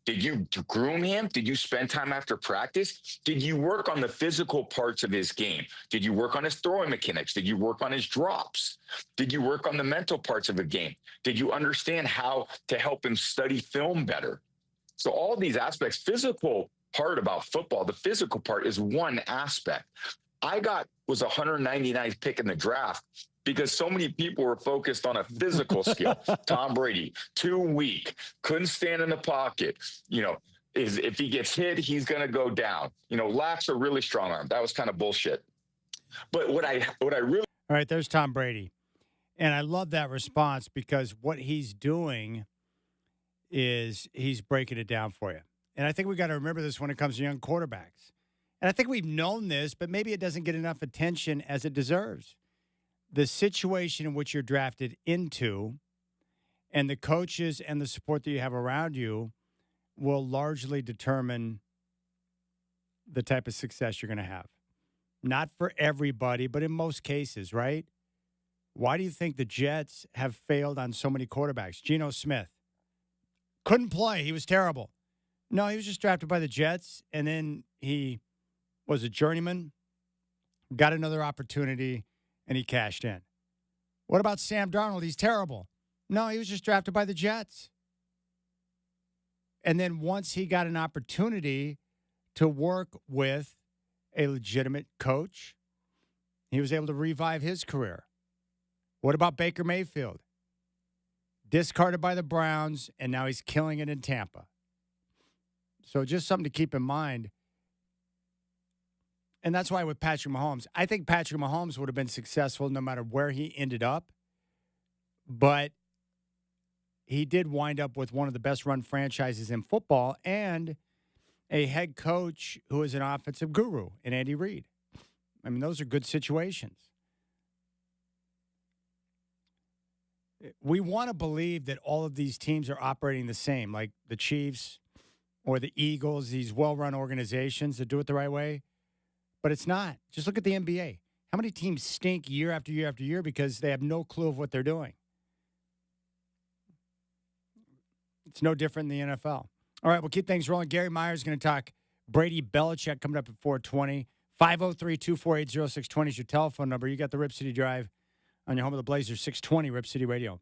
Did you groom him? Did you spend time after practice? Did you work on the physical parts of his game? Did you work on his throwing mechanics? Did you work on his drops? Did you work on the mental parts of a game? Did you understand how to help him study film better? So all these aspects, physical part about football, the physical part is one aspect. I was 199th pick in the draft because so many people were focused on a physical skill. Tom Brady, too weak, couldn't stand in the pocket. If he gets hit, he's going to go down. Lacks a really strong arm. That was kind of bullshit. But what I really... All right, there's Tom Brady. And I love that response because what he's doing is he's breaking it down for you. And I think we got to remember this when it comes to young quarterbacks. And I think we've known this, but maybe it doesn't get enough attention as it deserves. The situation in which you're drafted into and the coaches and the support that you have around you will largely determine the type of success you're going to have. Not for everybody, but in most cases, right? Why do you think the Jets have failed on so many quarterbacks? Geno Smith couldn't play. He was terrible. No, he was just drafted by the Jets, and then he was a journeyman, got another opportunity, and he cashed in. What about Sam Darnold? He's terrible. No, he was just drafted by the Jets. And then once he got an opportunity to work with a legitimate coach, he was able to revive his career. What about Baker Mayfield? Discarded by the Browns, and now he's killing it in Tampa. So just something to keep in mind. And that's why with Patrick Mahomes, I think Patrick Mahomes would have been successful no matter where he ended up. But he did wind up with one of the best run franchises in football and a head coach who is an offensive guru in Andy Reid. I mean, those are good situations. We want to believe that all of these teams are operating the same, like the Chiefs or the Eagles, these well-run organizations that do it the right way. But it's not. Just look at the NBA. How many teams stink year after year after year because they have no clue of what they're doing? It's no different in the NFL. All right, we'll keep things rolling. Gary Myers is going to talk Brady Belichick coming up at 4:20. 503-248-0620 is your telephone number. You got the Rip City Drive on your home of the Blazers, 620 Rip City Radio.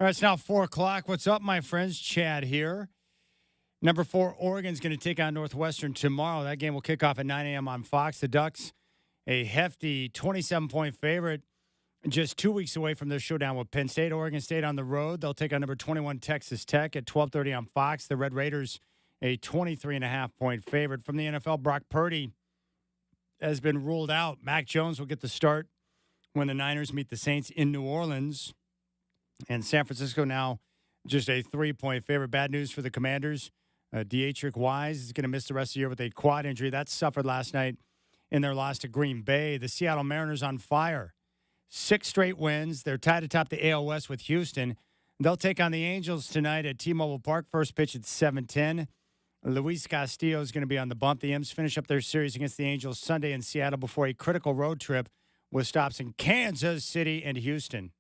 All right, it's now 4 o'clock. What's up, my friends? Chad here. Number 4, Oregon's going to take on Northwestern tomorrow. That game will kick off at 9 a.m. on Fox. The Ducks, a hefty 27-point favorite, just 2 weeks away from their showdown with Penn State. Oregon State on the road. They'll take on number 21 Texas Tech at 12:30 on Fox. The Red Raiders, a 23.5-point favorite. From the NFL, Brock Purdy has been ruled out. Mac Jones will get the start when the Niners meet the Saints in New Orleans. And San Francisco now just a 3-point favorite. Bad news for the Commanders. Dietrich Wise is going to miss the rest of the year with a quad injury. That suffered last night in their loss to Green Bay. The Seattle Mariners on fire. 6 straight wins. They're tied atop the AL West with Houston. They'll take on the Angels tonight at T-Mobile Park. First pitch at 7:10. Luis Castillo is going to be on the bump. The M's finish up their series against the Angels Sunday in Seattle before a critical road trip with stops in Kansas City and Houston.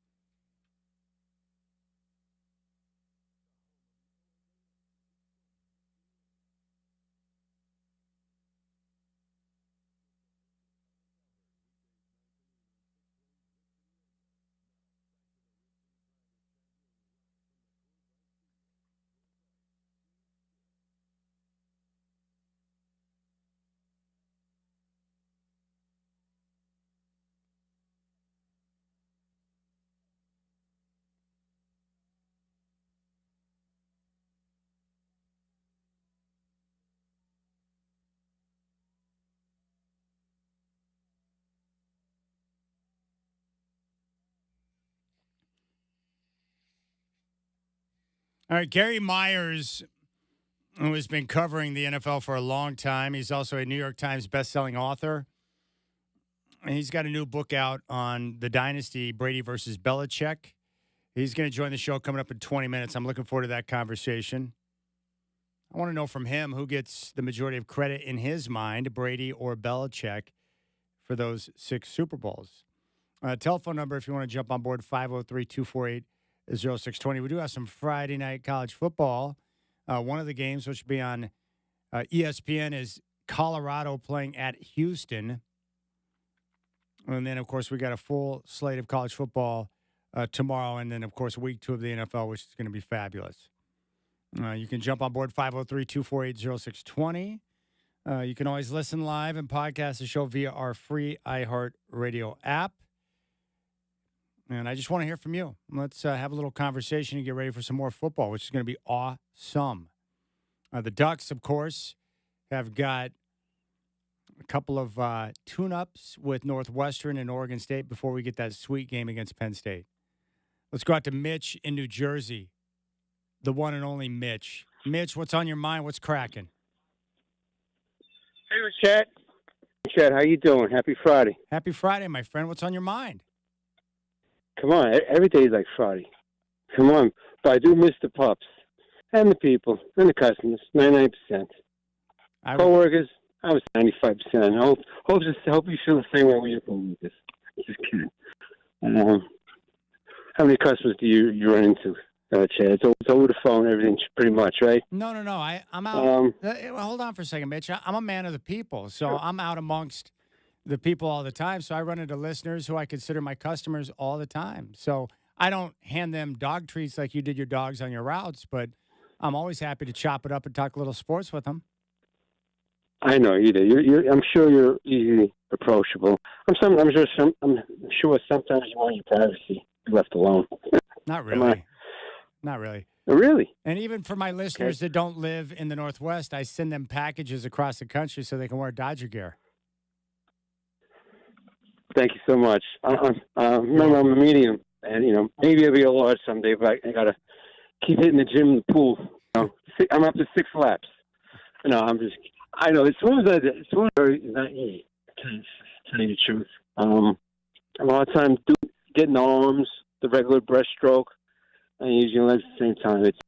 All right, Gary Myers, who has been covering the NFL for a long time. He's also a New York Times bestselling author. And he's got a new book out on the dynasty, Brady versus Belichick. He's going to join the show coming up in 20 minutes. I'm looking forward to that conversation. I want to know from him who gets the majority of credit in his mind, Brady or Belichick, for those 6 Super Bowls. Telephone number, if you want to jump on board, 503-248-0620. We do have some Friday night college football. One of the games, which will be on ESPN, is Colorado playing at Houston. And then, of course, we got a full slate of college football tomorrow. And then, of course, week 2 of the NFL, which is going to be fabulous. You can jump on board 503-248-0620. You can always listen live and podcast the show via our free iHeartRadio app. And I just want to hear from you. Let's have a little conversation and get ready for some more football, which is going to be awesome. The Ducks, of course, have got a couple of tune-ups with Northwestern and Oregon State before we get that sweet game against Penn State. Let's go out to Mitch in New Jersey, the one and only Mitch. Mitch, what's on your mind? What's cracking? Hey, Chad. Chad, how you doing? Happy Friday. Happy Friday, my friend. What's on your mind? Come on, every day is like Friday. Come on. But I do miss the pups and the people and the customers, 99%. Co-workers, I was 95%. I hope you feel the same way when you're co-workers. Just kidding. How many customers do you run into, Chad? It's over the phone, everything, pretty much, right? No. I'm out. Hold on for a second, Mitch. I'm a man of the people, so sure. I'm out amongst the people all the time. So I run into listeners who I consider my customers all the time. So I don't hand them dog treats like you did your dogs on your routes, but I'm always happy to chop it up and talk a little sports with them. I know you do. I'm sure you're easily approachable. I'm sure sometimes you want your privacy left alone. Not really. Not really. Oh, really? And even for my listeners that don't live in the Northwest, I send them packages across the country so they can wear Dodger gear. Thank you so much. Remember, I'm a medium, and maybe I'll be a large someday, but I gotta keep hitting the gym and the pool. I'm up to 6 laps. I know it's not easy. Tell you the truth. A lot of times getting the arms, the regular breaststroke, and using your legs at the same time. It's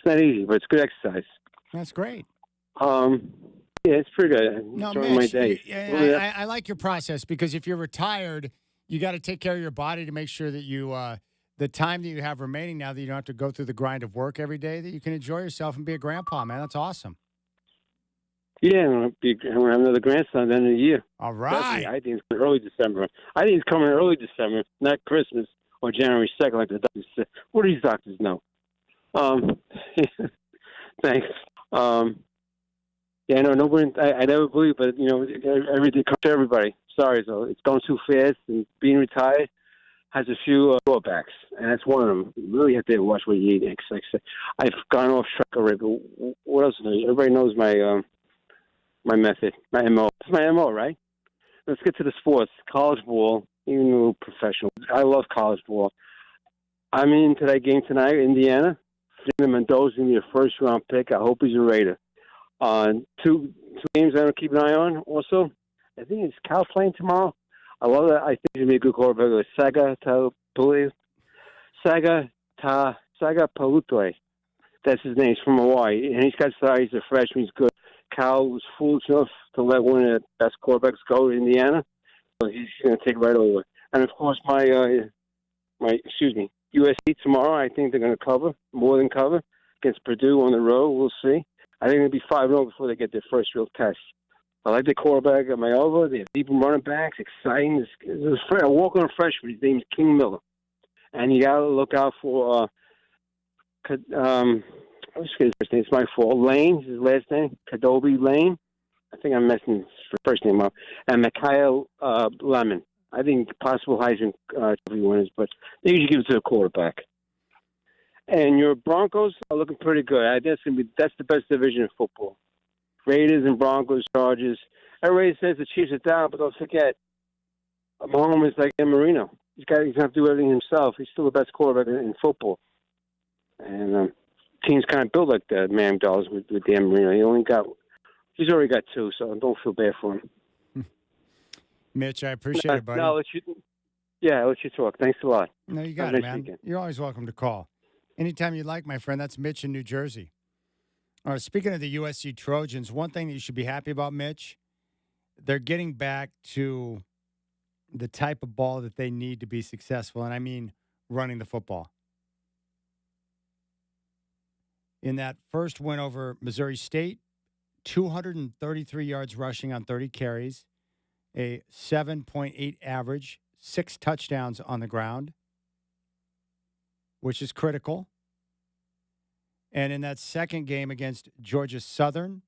not easy, but it's good exercise. That's great. Yeah, it's pretty good. No, during Mitch, my day. I like your process because if you're retired, you got to take care of your body to make sure that you, the time that you have remaining now that you don't have to go through the grind of work every day, that you can enjoy yourself and be a grandpa, man. That's awesome. Yeah, I'm going to have another grandson at the end of the year. All right. I think it's early December. I think it's coming early December, not Christmas or January 2nd, like the doctors say. What do these doctors know? Thanks. Yeah, no, nobody. I never believe, but everything comes to everybody. Sorry, so it's going too fast, and being retired has a few drawbacks, and that's one of them. You really have to watch what you eat. Like I said, I've gone off track already. But what else? Everybody knows my my method, my MO. It's my MO, right? Let's get to the sports. College ball, even though professional. I love college ball. I'm into that game tonight, Indiana. Fernando Mendoza going to be a first-round pick. I hope he's a Raider. Two games I'm going to keep an eye on also. I think it's Cal playing tomorrow. I love that. I think he's going to be a good quarterback. Saga Palutue. That's his name. He's from Hawaii. And he's got size. He's a freshman. He's good. Cal was foolish enough to let one of the best quarterbacks go to Indiana. So he's going to take right over. And, of course, my USC tomorrow, I think they're going to cover, more than cover, against Purdue on the road. We'll see. I think they'll be 5-0 before they get their first real test. I like the quarterback at Iowa. They have deep running backs, exciting. There's a walk-on freshman. His name is King Miller. And you got to look out for, I was his first name. It's my fault. Lane, his last name, Kadobe Lane. I think I'm messing his first name up. And Micaiah Lemon. I think possible Heisman Trophy winners, but they usually give it to the quarterback. And your Broncos are looking pretty good. That's the best division in football. Raiders and Broncos, Chargers. Everybody says the Chiefs are down, but don't forget, Mahomes is like Dan Marino. He's going to have to do everything himself. He's still the best quarterback in football. And teams kind of built like the Miami Dolphins with Dan Marino. He's already got 2, so don't feel bad for him. Mitch, I appreciate it, buddy. I'll let you talk. Thanks a lot. No, you got it, man. Weekend. You're always welcome to call. Anytime you'd like, my friend. That's Mitch in New Jersey. All right, speaking of the USC Trojans, one thing that you should be happy about, Mitch, they're getting back to the type of ball that they need to be successful, and I mean running the football. In that first win over Missouri State, 233 yards rushing on 30 carries, a 7.8 average, 6 touchdowns on the ground, which is critical. And in that second game against Georgia Southern,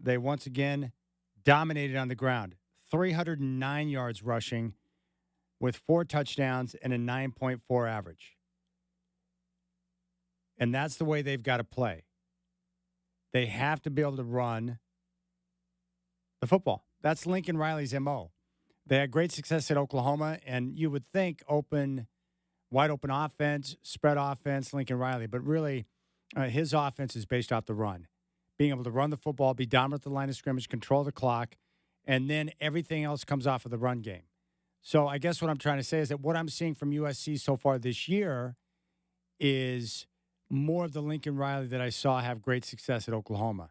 they once again dominated on the ground. 309 yards rushing with 4 touchdowns and a 9.4 average. And that's the way they've got to play. They have to be able to run the football. That's Lincoln Riley's MO. They had great success at Oklahoma, and you would think wide open offense, spread offense, Lincoln Riley. But really, his offense is based off the run. Being able to run the football, be dominant at the line of scrimmage, control the clock, and then everything else comes off of the run game. So I guess what I'm trying to say is that what I'm seeing from USC so far this year is more of the Lincoln Riley that I saw have great success at Oklahoma.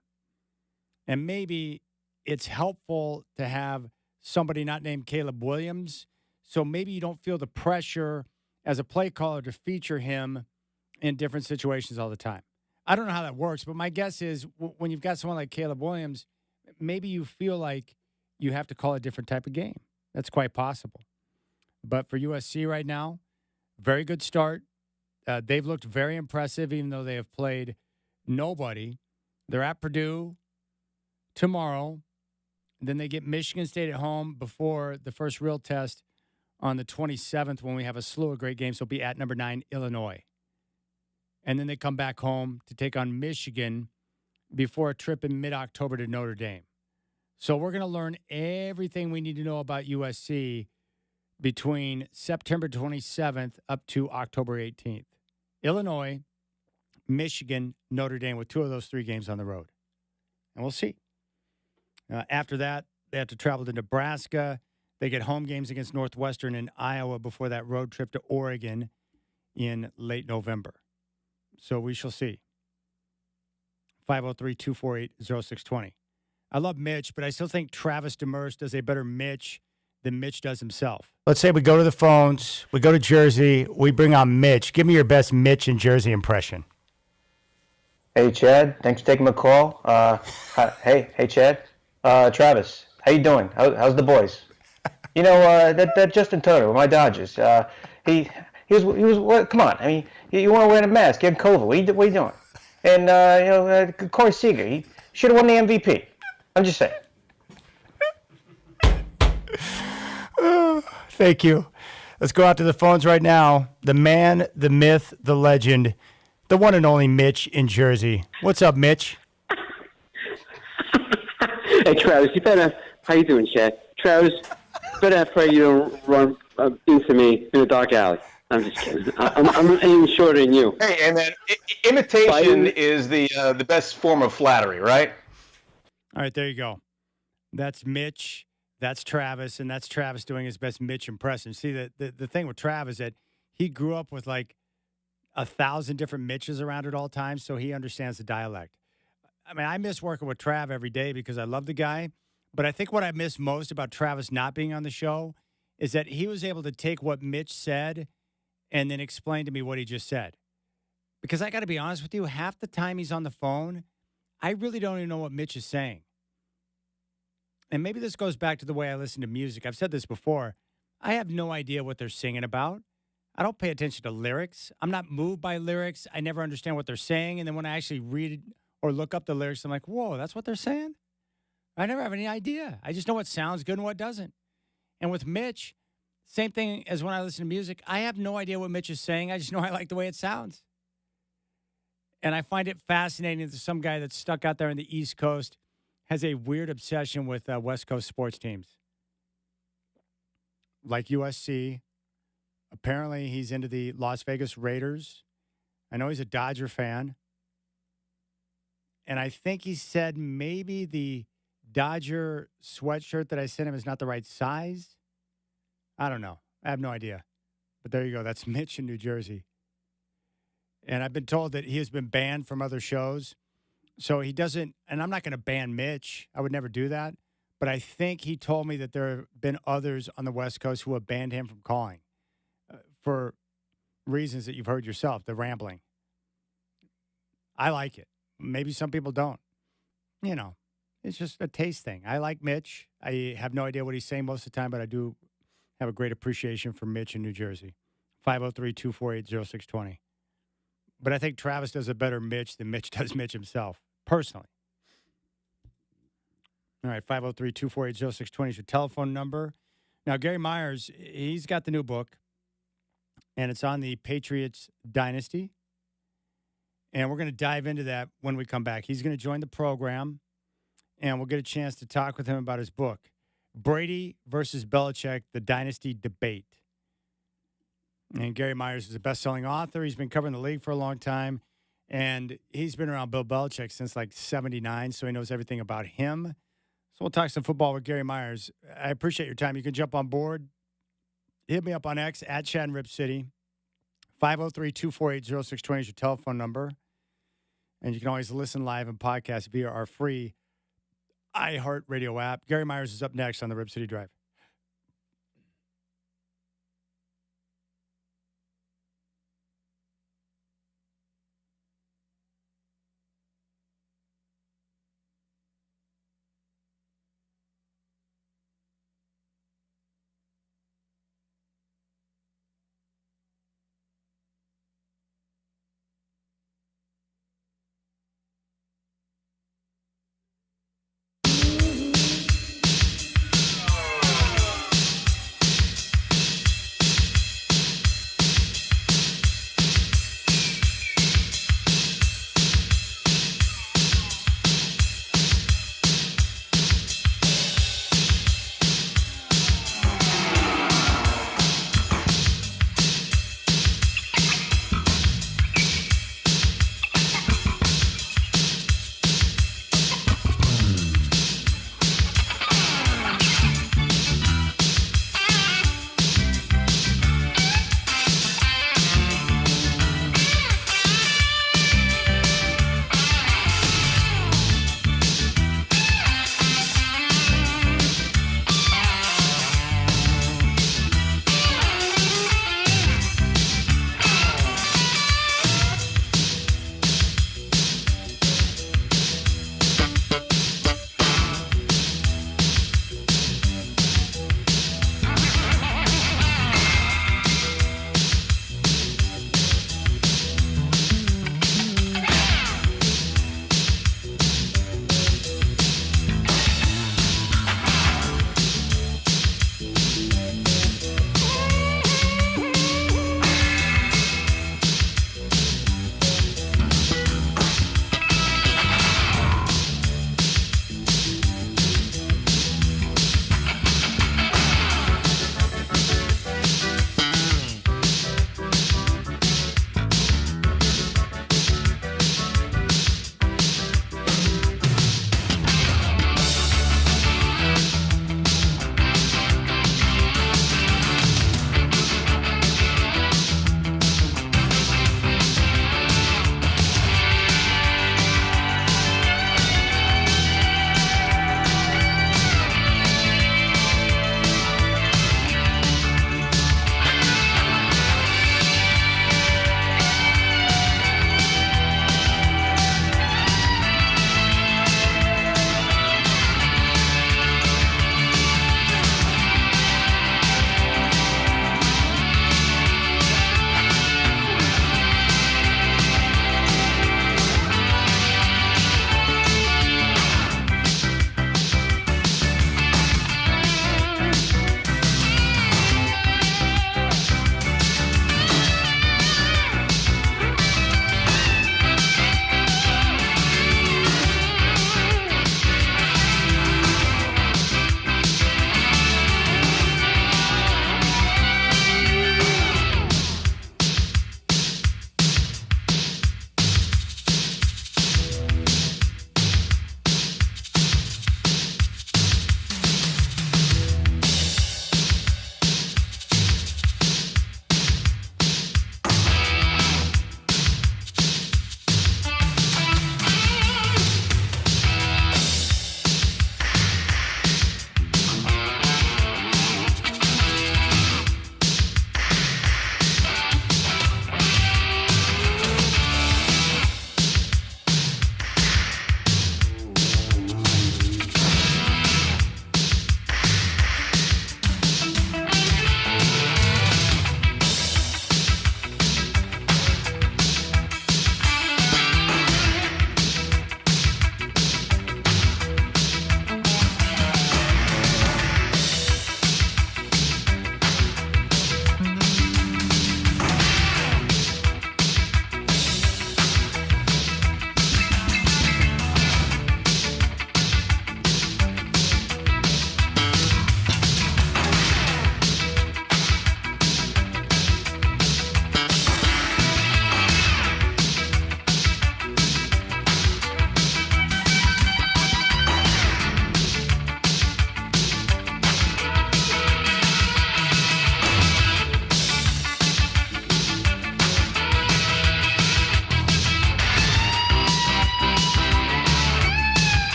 And maybe it's helpful to have somebody not named Caleb Williams, so maybe you don't feel the pressure as a play caller to feature him in different situations all the time. I don't know how that works, but my guess is when you've got someone like Caleb Williams, maybe you feel like you have to call a different type of game. That's quite possible. But for USC right now, very good start. They've looked very impressive, even though they have played nobody. They're at Purdue tomorrow. Then they get Michigan State at home before the first real test on the 27th when we have a slew of great games. They'll be at number 9, Illinois. And then they come back home to take on Michigan before a trip in mid-October to Notre Dame. So we're going to learn everything we need to know about USC between September 27th up to October 18th. Illinois, Michigan, Notre Dame, with 2 of those 3 games on the road. And we'll see. After that, they have to travel to Nebraska. They get home games against Northwestern and Iowa before that road trip to Oregon in late November. So we shall see. 503-248-0620. I love Mitch, but I still think Travis Demers does a better Mitch than Mitch does himself. Let's say we go to the phones, we go to Jersey, we bring on Mitch. Give me your best Mitch in Jersey impression. Hey, Chad. Thanks for taking my call. Hey, Chad. Travis, how you doing? How's the boys? You know, that Justin Turner, my Dodgers. What? Come on. I mean, you want to wear a mask? Get COVID. What are you doing? And Corey Seager, he should have won the MVP. I'm just saying. Thank you. Let's go out to the phones right now. The man, the myth, the legend, the one and only Mitch in Jersey. What's up, Mitch? Hey, Travis, you better. How you doing, Chad? Travis, better pray you don't run into me in a dark alley. I'm just kidding. I'm even shorter than you. Hey, and then imitation is the best form of flattery, right? All right, there you go. That's Mitch. That's Travis, and that's Travis doing his best Mitch impression. See, the thing with Travis is that he grew up with like 1,000 different Mitches around at all times, so he understands the dialect. I mean, I miss working with Trav every day because I love the guy, but I think what I miss most about Travis not being on the show is that he was able to take what Mitch said and then explain to me what he just said. Because I got to be honest with you, half the time he's on the phone, I really don't even know what Mitch is saying. And maybe this goes back to the way I listen to music. I've said this before. I have no idea what they're singing about. I don't pay attention to lyrics. I'm not moved by lyrics. I never understand what they're saying. And then when I actually read it or look up the lyrics, I'm like, whoa, that's what they're saying? I never have any idea. I just know what sounds good and what doesn't. And with Mitch, same thing as when I listen to music. I have no idea what Mitch is saying. I just know I like the way it sounds. And I find it fascinating that some guy that's stuck out there on the East Coast has a weird obsession with West Coast sports teams. Like USC. Apparently, he's into the Las Vegas Raiders. I know he's a Dodger fan. And I think he said maybe the Dodger sweatshirt that I sent him is not the right size. I don't know. I have no idea. But there you go. That's Mitch in New Jersey. And I've been told that he has been banned from other shows. So he doesn't, and I'm not going to ban Mitch. I would never do that. But I think he told me that there have been others on the West Coast who have banned him from calling for reasons that you've heard yourself, the rambling. I like it. Maybe some people don't. You know, it's just a taste thing. I like Mitch. I have no idea what he's saying most of the time, but I do have a great appreciation for Mitch in New Jersey. 503-248-0620. But I think Travis does a better Mitch than Mitch does Mitch himself, personally. All right, 503-248-0620 is your telephone number. Now, Gary Myers, he's got the new book, and it's on the Patriots dynasty. And we're going to dive into that when we come back. He's going to join the program, and we'll get a chance to talk with him about his book, Brady versus Belichick, the Dynasty Debate. And Gary Myers is a best-selling author. He's been covering the league for a long time, and he's been around Bill Belichick since like 79, so he knows everything about him. So we'll talk some football with Gary Myers. I appreciate your time. You can jump on board. Hit me up on X, at Chad and Rip City. 503-248-0620 is your telephone number. And you can always listen live and podcast via our free iHeartRadio app. Gary Myers is up next on the Rip City Drive.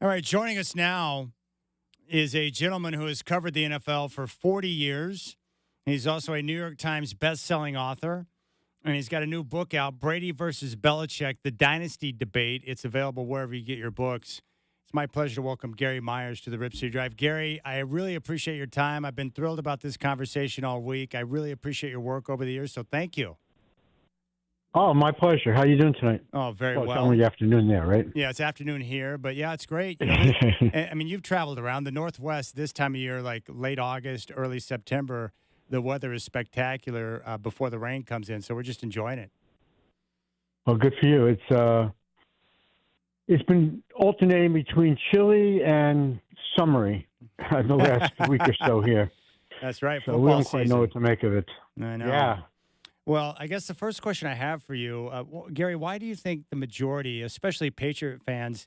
All right, joining us now is a gentleman who has covered the NFL for 40 years. He's also a New York Times best-selling author, and he's got a new book out, Brady versus Belichick, The Dynasty Debate. It's available wherever you get your books. It's my pleasure to welcome Gary Myers to the Rip City Drive. Gary, I really appreciate your time. I've been thrilled about this conversation all week. I really appreciate your work over the years, so thank you. Oh, my pleasure. How are you doing tonight? Oh, very well. It's only afternoon there, right? Yeah, it's afternoon here, but yeah, it's great. You know, I mean, you've traveled around the Northwest this time of year, like late August, early September. The weather is spectacular before the rain comes in, so we're just enjoying it. Well, good for you. It's been alternating between chilly and summery the last week or so here. That's right. So we don't quite know what to make of it. I know. Yeah. Well, I guess the first question I have for you, Gary, why do you think the majority, especially Patriot fans,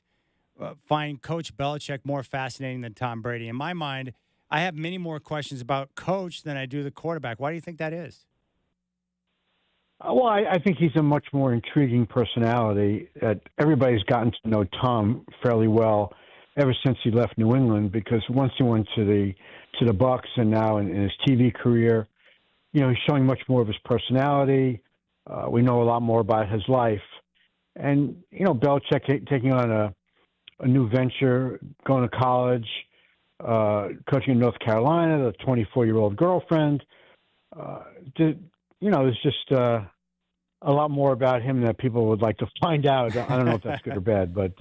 find Coach Belichick more fascinating than Tom Brady? In my mind, I have many more questions about Coach than I do the quarterback. Why do you think that is? Well, I think he's a much more intriguing personality. Everybody's gotten to know Tom fairly well ever since he left New England, because once he went to the Bucs and now in his TV career, you know, he's showing much more of his personality. We know a lot more about his life. And, you know, Belichick taking on a new venture, going to college, coaching in North Carolina, the 24-year-old girlfriend. There's just a lot more about him that people would like to find out. I don't know if that's good or bad, but...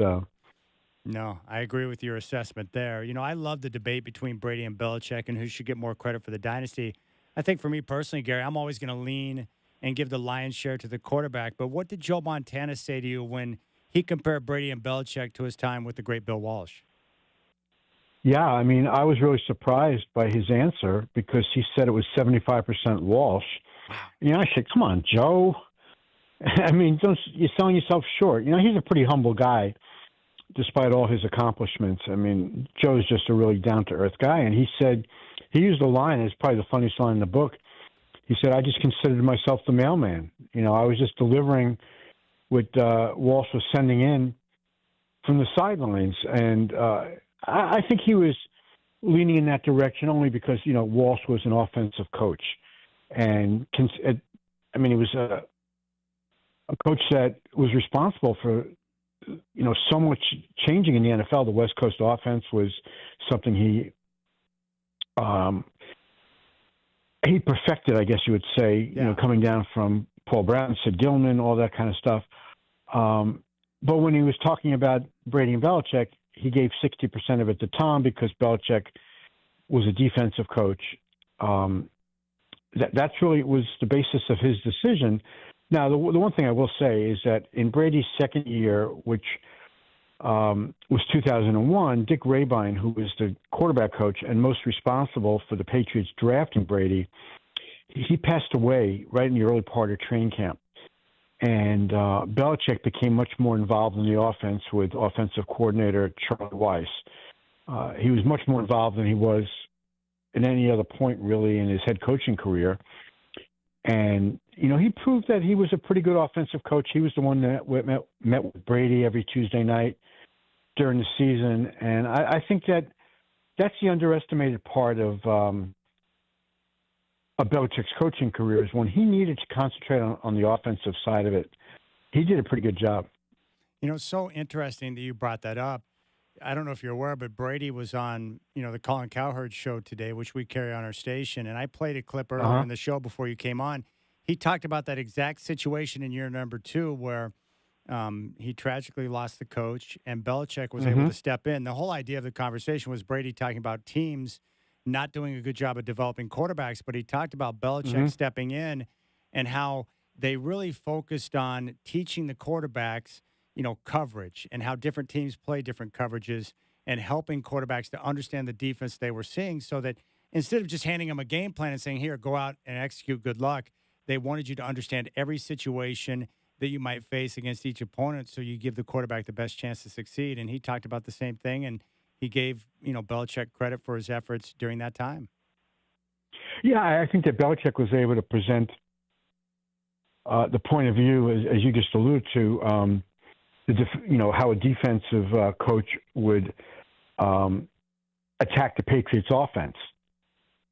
No, I agree with your assessment there. You know, I love the debate between Brady and Belichick and who should get more credit for the dynasty. I think for me personally, Gary, I'm always going to lean and give the lion's share to the quarterback. But what did Joe Montana say to you when he compared Brady and Belichick to his time with the great Bill Walsh? Yeah, I mean, I was really surprised by his answer because he said it was 75% Walsh. You know, I said, come on, Joe. I mean, you're selling yourself short. You know, he's a pretty humble guy despite all his accomplishments. I mean, Joe's just a really down-to-earth guy. And he said, he used a line, it's probably the funniest line in the book. He said, I just considered myself the mailman. You know, I was just delivering what Walsh was sending in from the sidelines. And I think he was leaning in that direction only because, you know, Walsh was an offensive coach. And, I mean, he was a coach that was responsible for, you know, so much changing in the NFL. The West Coast offense was something he perfected, I guess you would say, you know, coming down from Paul Brown, Sid Gilman, all that kind of stuff. But when he was talking about Brady and Belichick, he gave 60% of it to Tom because Belichick was a defensive coach. That's really was the basis of his decision. Now, the one thing I will say is that in Brady's second year, which was 2001, Dick Rabine, who was the quarterback coach and most responsible for the Patriots drafting Brady, he passed away right in the early part of training camp. And Belichick became much more involved in the offense with offensive coordinator Charlie Weiss. He was much more involved than he was at any other point, really, in his head coaching career. And, you know, he proved that he was a pretty good offensive coach. He was the one that met with Brady every Tuesday night during the season. And I think that's the underestimated part of Belichick's coaching career is when he needed to concentrate on the offensive side of it. He did a pretty good job. You know, it's so interesting that you brought that up. I don't know if you're aware, but Brady was on, you know, the Colin Cowherd show today, which we carry on our station. And I played a clip earlier in the show before you came on. He talked about that exact situation in year number 2 where he tragically lost the coach and Belichick was able to step in. The whole idea of the conversation was Brady talking about teams not doing a good job of developing quarterbacks, but he talked about Belichick stepping in and how they really focused on teaching the quarterbacks, you know, coverage and how different teams play different coverages and helping quarterbacks to understand the defense they were seeing so that instead of just handing them a game plan and saying, here, go out and execute, good luck, they wanted you to understand every situation that you might face against each opponent so you give the quarterback the best chance to succeed. And he talked about the same thing, and he gave, you know, Belichick credit for his efforts during that time. Yeah, I think that Belichick was able to present the point of view, as you just alluded to, how a defensive coach would attack the Patriots' offense.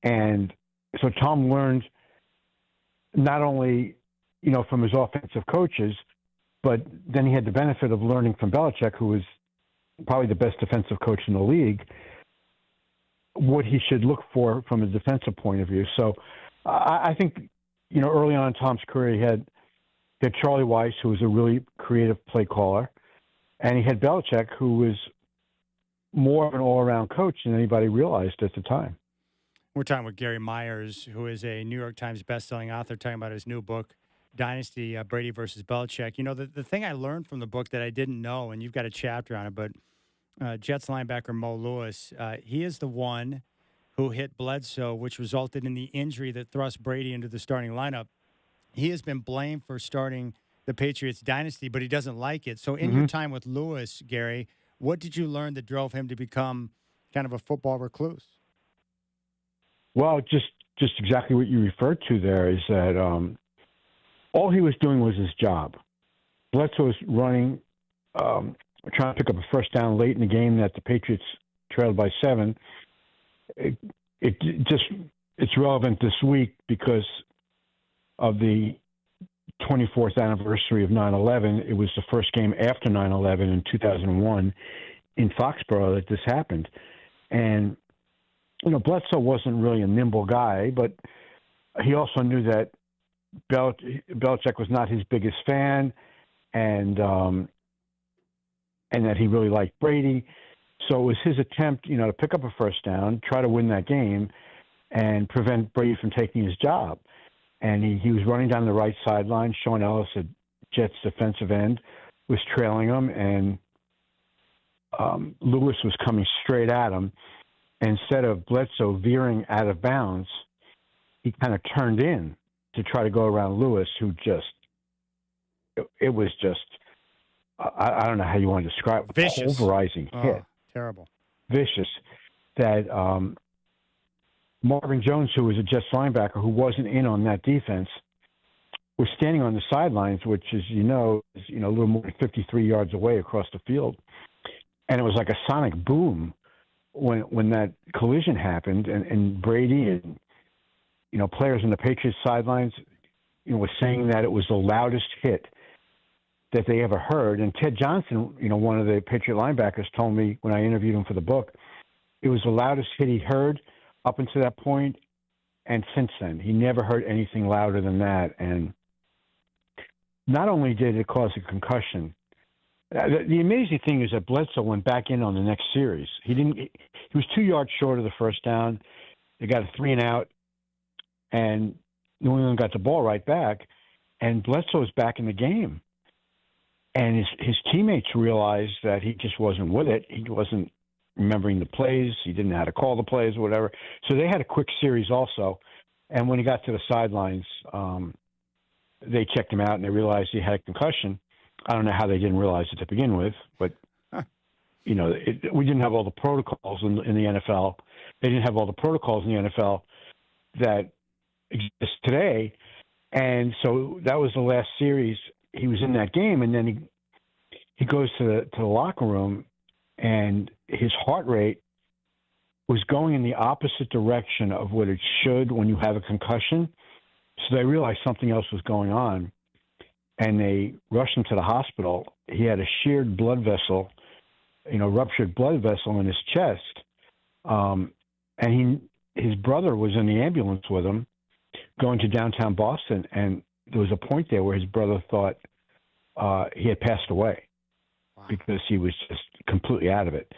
And so Tom learned not only, from his offensive coaches, but then he had the benefit of learning from Belichick, who was probably the best defensive coach in the league, what he should look for from a defensive point of view. So I think, early on in Tom's career, he had Charlie Weiss, who was a really creative play caller, and he had Belichick, who was more of an all-around coach than anybody realized at the time. We're talking with Gary Myers, who is a New York Times bestselling author, talking about his new book, Dynasty, Brady versus Belichick. The thing I learned from the book that I didn't know, and you've got a chapter on it, but Jets linebacker Mo Lewis, he is the one who hit Bledsoe, which resulted in the injury that thrust Brady into the starting lineup. He has been blamed for starting the Patriots dynasty, but he doesn't like it. So in your time with Lewis, Gary, what did you learn that drove him to become kind of a football recluse? Well, just exactly what you referred to there is that all he was doing was his job. Bledsoe was running, trying to pick up a first down late in the game that the Patriots trailed by 7. It's relevant this week because of the 24th anniversary of 9/11. It was the first game after 9/11 in 2001 in Foxborough that this happened. And, Bledsoe wasn't really a nimble guy, but he also knew that Belichick was not his biggest fan and that he really liked Brady. So it was his attempt, to pick up a first down, try to win that game, and prevent Brady from taking his job. And he was running down the right sideline. Sean Ellis, a Jets defensive end, was trailing him, and Lewis was coming straight at him. Instead of Bledsoe veering out of bounds, he kind of turned in to try to go around Lewis, who it was just, I don't know how you want to describe it. Vicious. Pulverizing hit. Terrible. Vicious. That Marvin Jones, who was a Jets linebacker who wasn't in on that defense, was standing on the sidelines, which is, is a little more than 53 yards away across the field. And it was like a sonic boom when that collision happened, and Brady and players on the Patriots sidelines was saying that it was the loudest hit that they ever heard. And Ted Johnson, one of the Patriot linebackers, told me when I interviewed him for the book, it was the loudest hit he'd heard up until that point, and since then he never heard anything louder than that. And not only did it cause a concussion, the amazing thing is that Bledsoe went back in on the next series. He was 2 yards short of the first down. They got a 3-and-out, and New England got the ball right back, and Bledsoe was back in the game. And his teammates realized that he just wasn't with it. He wasn't remembering the plays. He didn't know how to call the plays or whatever. So they had a quick series also. And when he got to the sidelines, they checked him out, and they realized he had a concussion. I don't know how they didn't realize it to begin with, but, we didn't have all the protocols in the NFL. They didn't have all the protocols in the NFL that exist today. And so that was the last series. He was in that game, and then he goes to the locker room, and his heart rate was going in the opposite direction of what it should when you have a concussion. So they realized something else was going on, and they rushed him to the hospital. He had a sheared blood vessel, ruptured blood vessel in his chest. And his brother was in the ambulance with him going to downtown Boston, and there was a point there where his brother thought he had passed away because he was just completely out of it.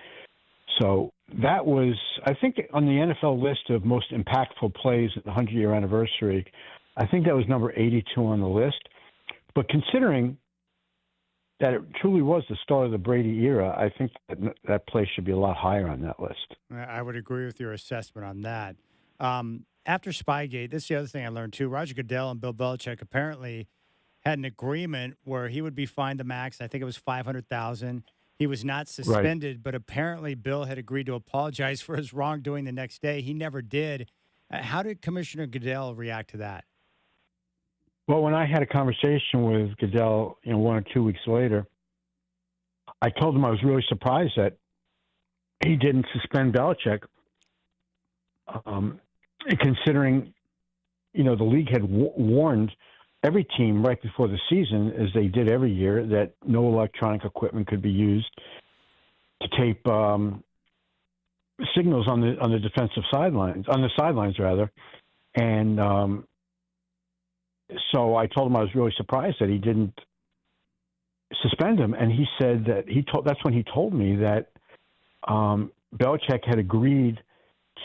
So that was, I think, on the NFL list of most impactful plays at the 100-year anniversary, I think that was number 82 on the list. But considering that it truly was the start of the Brady era, I think that play should be a lot higher on that list. I would agree with your assessment on that. After Spygate, this is the other thing I learned too. Roger Goodell and Bill Belichick apparently had an agreement where he would be fined the max. I think it was $500,000. He was not suspended, but apparently Bill had agreed to apologize for his wrongdoing the next day. He never did. How did Commissioner Goodell react to that? Well, when I had a conversation with Goodell, 1 or 2 weeks later, I told him I was really surprised that he didn't suspend Belichick, considering, the league had warned every team right before the season, as they did every year, that no electronic equipment could be used to tape signals on the defensive sidelines, rather. And so I told him I was really surprised that he didn't suspend him, and he said that that's when he told me that Belichick had agreed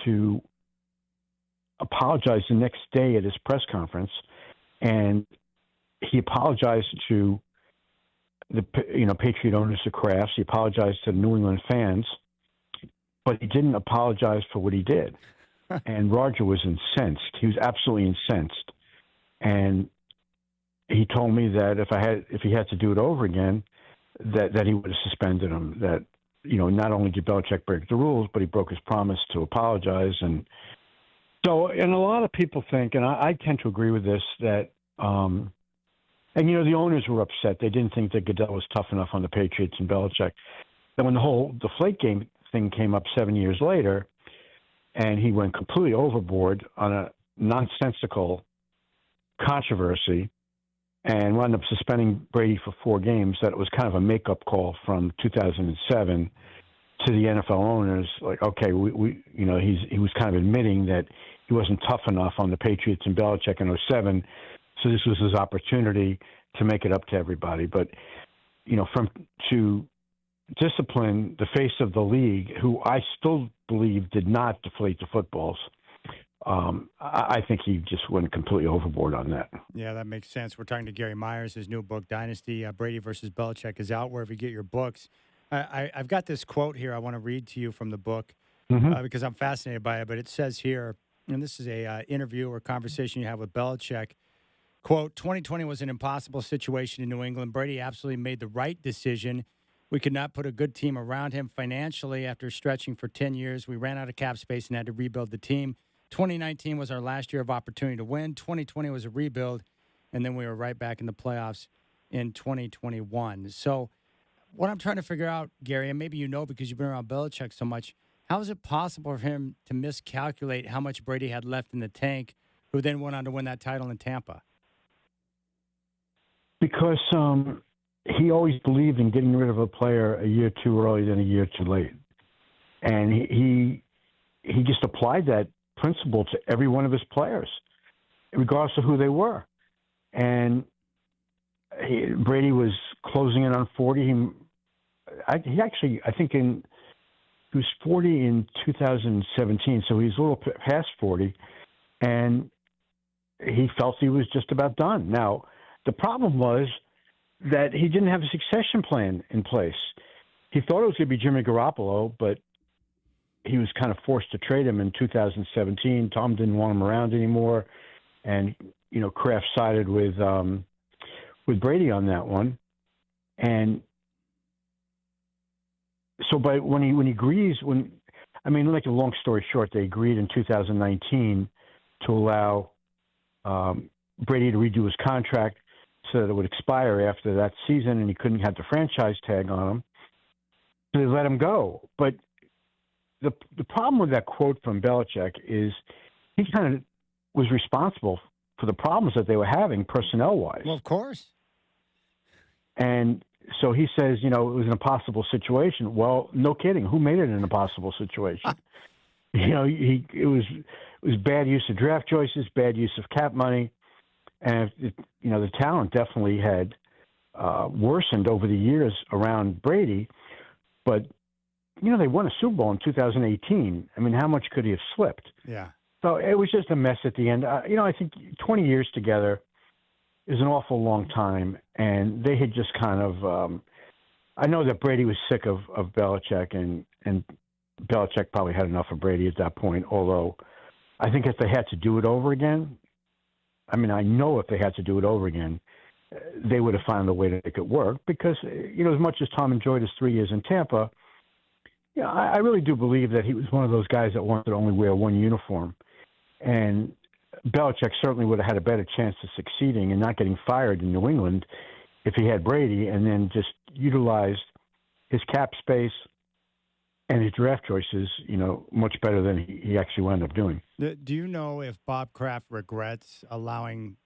to apologize the next day at his press conference, and he apologized to the Patriot owners of Crafts. He apologized to the New England fans, but he didn't apologize for what he did. And Roger was incensed. He was absolutely incensed, and he told me that if he had to do it over again, that he would have suspended him. That not only did Belichick break the rules, but he broke his promise to apologize. And so, and a lot of people think, and I tend to agree with this, that the owners were upset. They didn't think that Goodell was tough enough on the Patriots and Belichick. Then when the whole Deflategate thing came up 7 years later, and he went completely overboard on a nonsensical controversy and wound up suspending Brady for 4 games, that it was kind of a makeup call from 2007 to the NFL owners. Like, okay, he was kind of admitting that he wasn't tough enough on the Patriots and Belichick in 07, so this was his opportunity to make it up to everybody. But, to discipline the face of the league, who I still believe did not deflate the footballs, I think he just went completely overboard on that. Yeah, that makes sense. We're talking to Gary Myers. His new book, Dynasty, Brady versus Belichick, is out wherever you get your books. I've got this quote here I want to read to you from the book because I'm fascinated by it. But it says here, and this is a interview or conversation you have with Belichick, quote, 2020 was an impossible situation in New England. Brady absolutely made the right decision. We could not put a good team around him financially after stretching for 10 years. We ran out of cap space and had to rebuild the team. 2019 was our last year of opportunity to win. 2020 was a rebuild, and then we were right back in the playoffs in 2021. So what I'm trying to figure out, Gary, and maybe because you've been around Belichick so much, how is it possible for him to miscalculate how much Brady had left in the tank, who then went on to win that title in Tampa? Because he always believed in getting rid of a player a year too early than a year too late. And he just applied that principle to every one of his players, regardless of who they were. And Brady was closing in on 40. He was 40 in 2017, so he's a little past 40, and he felt he was just about done. Now, the problem was that he didn't have a succession plan in place. He thought it was going to be Jimmy Garoppolo, but he was kind of forced to trade him in 2017. Tom didn't want him around anymore, and Kraft sided with Brady on that one. And so, when he agrees, like a long story short, they agreed in 2019 to allow Brady to redo his contract so that it would expire after that season, and he couldn't have the franchise tag on him. So they let him go. But the problem with that quote from Belichick is he kind of was responsible for the problems that they were having personnel-wise. Well, of course. And so he says, it was an impossible situation. Well, no kidding. Who made it an impossible situation? It was bad use of draft choices, bad use of cap money. And, the talent definitely had worsened over the years around Brady. But, they won a Super Bowl in 2018. How much could he have slipped? Yeah. So it was just a mess at the end. I think 20 years together is an awful long time. And they had just kind of I know that Brady was sick of Belichick, and Belichick probably had enough of Brady at that point, although I think if they had to do it over again, I know if they had to do it over again, they would have found a way to make it work because, as much as Tom enjoyed his 3 years in Tampa, I really do believe that he was one of those guys that wanted to only wear one uniform. And Belichick certainly would have had a better chance of succeeding and not getting fired in New England if he had Brady and then just utilized his cap space and his draft choices, much better than he actually wound up doing. Do you know if Bob Kraft regrets allowing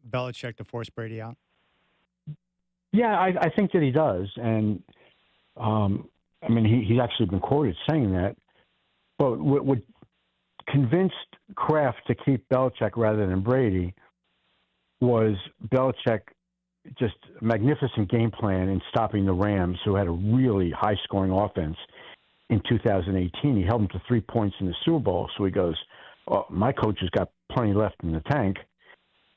Belichick to force Brady out? Yeah, I think that he does. And, he's actually been quoted saying that. But what convinced Kraft to keep Belichick rather than Brady was Belichick just a magnificent game plan in stopping the Rams, who had a really high-scoring offense in 2018. He held them to 3 points in the Super Bowl. So he goes, my coach has got plenty left in the tank,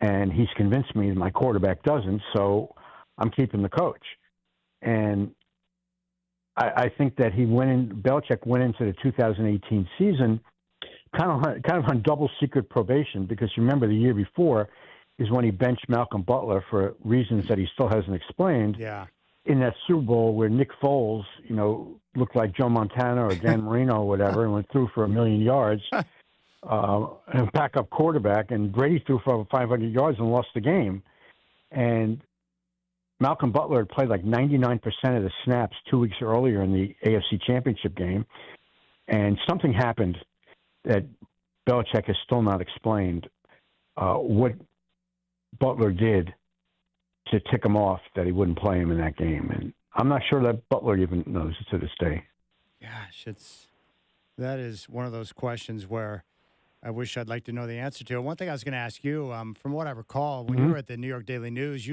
and he's convinced me my quarterback doesn't, so I'm keeping the coach. And I think that Belichick went into the 2018 season kind of on double secret probation, because you remember the year before is when he benched Malcolm Butler for reasons that he still hasn't explained. Yeah. In that Super Bowl where Nick Foles, looked like Joe Montana or Dan Marino or whatever, and went through for 1,000,000 yards, and backup quarterback, and Brady threw for over 500 yards and lost the game. And Malcolm Butler had played like 99% of the snaps 2 weeks earlier in the AFC Championship game, and something happened that Belichick has still not explained. What Butler did to tick him off that he wouldn't play him in that game. And I'm not sure that Butler even knows to this day. Gosh, that is one of those questions where I wish I'd like to know the answer to. One thing I was going to ask you, from what I recall, when you were at the New York Daily News,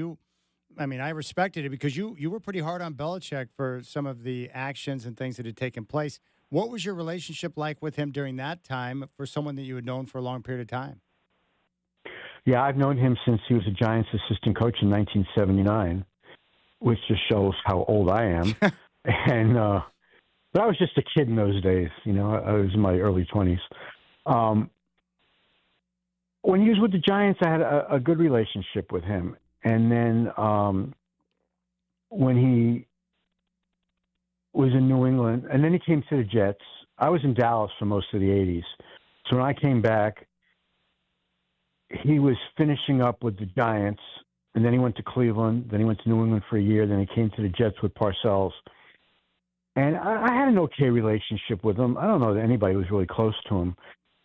I respected it because you were pretty hard on Belichick for some of the actions and things that had taken place. What was your relationship like with him during that time for someone that you had known for a long period of time? Yeah, I've known him since he was a Giants assistant coach in 1979, which just shows how old I am. And but I was just a kid in those days. I was in my early 20s. When he was with the Giants, I had a good relationship with him. And then when he was in New England, and then he came to the Jets, I was in Dallas for most of the 80s. So when I came back, he was finishing up with the Giants, and then he went to Cleveland, then he went to New England for a year, then he came to the Jets with Parcells. And I had an okay relationship with him. I don't know that anybody was really close to him.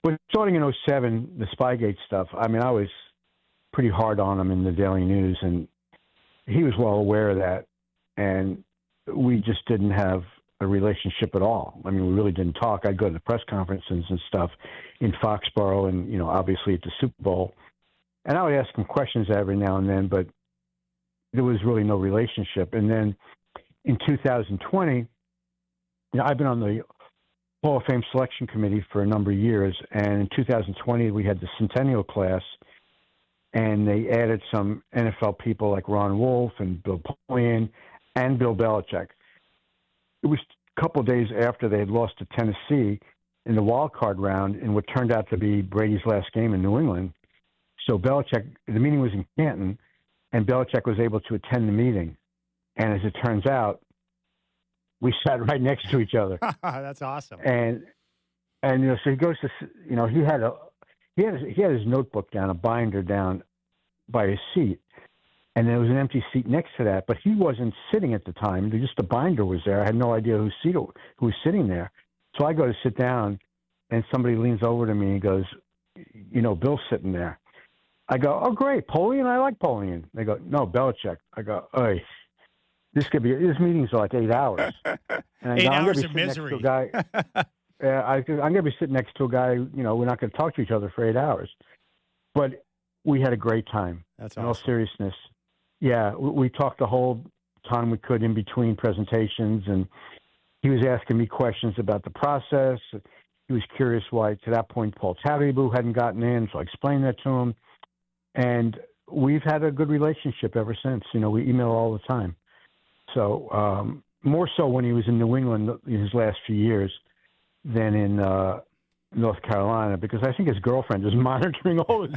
But starting in 2007, the Spygate stuff, I was pretty hard on him in the Daily News, and he was well aware of that. And we just didn't have a relationship at all. We really didn't talk. I'd go to the press conferences and stuff in Foxborough and, obviously at the Super Bowl. And I would ask him questions every now and then, but there was really no relationship. And then in 2020, I've been on the Hall of Fame selection committee for a number of years. And in 2020, we had the Centennial class, and they added some NFL people like Ron Wolf and Bill Polian and Bill Belichick. It was a couple of days after they had lost to Tennessee in the wild card round in what turned out to be Brady's last game in New England. So the meeting was in Canton, and Belichick was able to attend the meeting. And as it turns out, we sat right next to each other. That's awesome. And so he goes to, he had his notebook down, a binder down by his seat. And there was an empty seat next to that, but he wasn't sitting at the time. Just the binder was there. I had no idea who was sitting there. So I go to sit down, and somebody leans over to me and goes, Bill's sitting there. I go, oh, great, Polian? I like Polian. They go, no, Belichick. I go, oy, this meetings are like 8 hours. And 8 hours of misery. I'm going to be sitting next to a guy, we're not going to talk to each other for 8 hours. But we had a great time. That's in awesome. all seriousness. Yeah, we talked the whole time we could in between presentations, and he was asking me questions about the process. He was curious why, to that point, Paul Tagliabue hadn't gotten in, so I explained that to him. And we've had a good relationship ever since. We email all the time. So more so when he was in New England in his last few years than in North Carolina, because I think his girlfriend is monitoring all his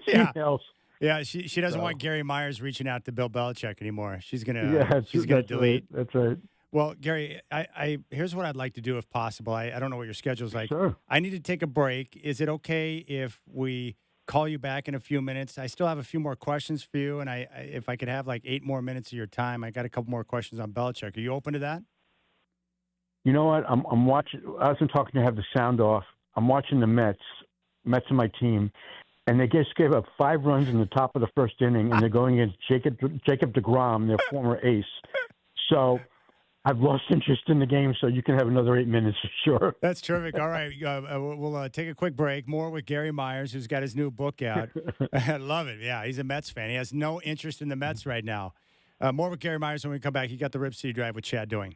emails. Yeah, she doesn't want Gary Myers reaching out to Bill Belichick anymore. She's gonna delete. Right. That's right. Well, Gary, I here's what I'd like to do if possible. I don't know what your schedule's like. Sure. I need to take a break. Is it okay if we call you back in a few minutes. I still have a few more questions for you, and if I could have like 8 more minutes of your time, I got a couple more questions on Belichick. Are you open to that? You know what? I'm watching. I wasn't talking to have the sound off. I'm watching the Mets. Mets are my team, and they just gave up 5 runs in the top of the first inning, and they're going against Jacob DeGrom, their former ace. So I've lost interest in the game, so you can have another 8 minutes for sure. That's terrific. All right. We'll take a quick break. More with Gary Myers, who's got his new book out. I love it. Yeah, he's a Mets fan. He has no interest in the Mets right now. More with Gary Myers when we come back. You got the Rip City Drive with Chad doing.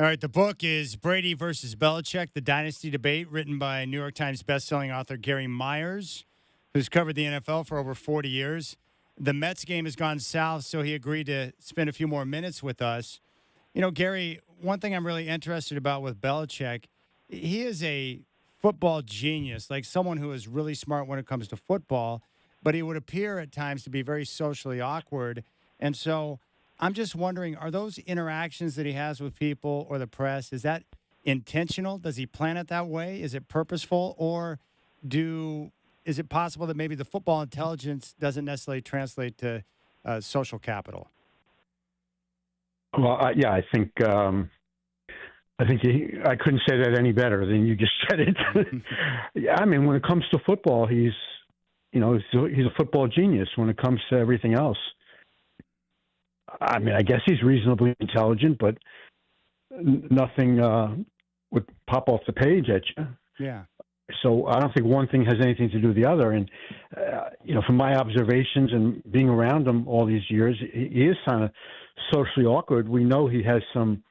All right, the book is Brady versus Belichick, The Dynasty Debate, written by New York Times bestselling author Gary Myers, who's covered the NFL for over 40 years. The Mets game has gone south, so he agreed to spend a few more minutes with us. You know, Gary, one thing I'm really interested about with Belichick, he is a football genius, like someone who is really smart when it comes to football, but he would appear at times to be very socially awkward. And so I'm just wondering, are those interactions that he has with people or the press, is that intentional? Does he plan it that way? Is it purposeful? Or is it possible that maybe the football intelligence doesn't necessarily translate to social capital? Well, yeah, I think I couldn't say that any better than you just said it. Yeah, I mean, when it comes to football, he's a football genius. When it comes to everything else, I mean, I guess he's reasonably intelligent, but nothing would pop off the page at you. Yeah. So I don't think one thing has anything to do with the other. And, from my observations and being around him all these years, he is kind of socially awkward. We know he has some,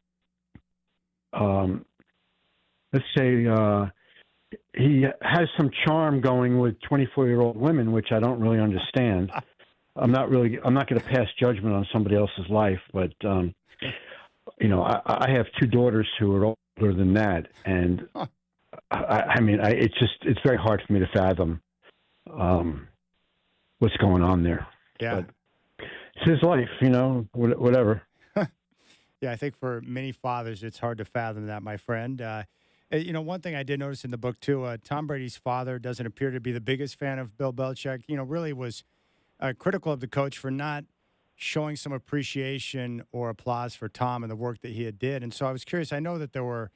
let's say, he has some charm going with 24-year-old women, which I don't really understand. I'm not going to pass judgment on somebody else's life, but, I have two daughters who are older than that. And it's very hard for me to fathom what's going on there. Yeah. But it's his life, whatever. Yeah, I think for many fathers, it's hard to fathom that, my friend. One thing I did notice in the book, too, Tom Brady's father doesn't appear to be the biggest fan of Bill Belichick, really was critical of the coach for not showing some appreciation or applause for Tom and the work that he had did. And so I was curious. I know that there were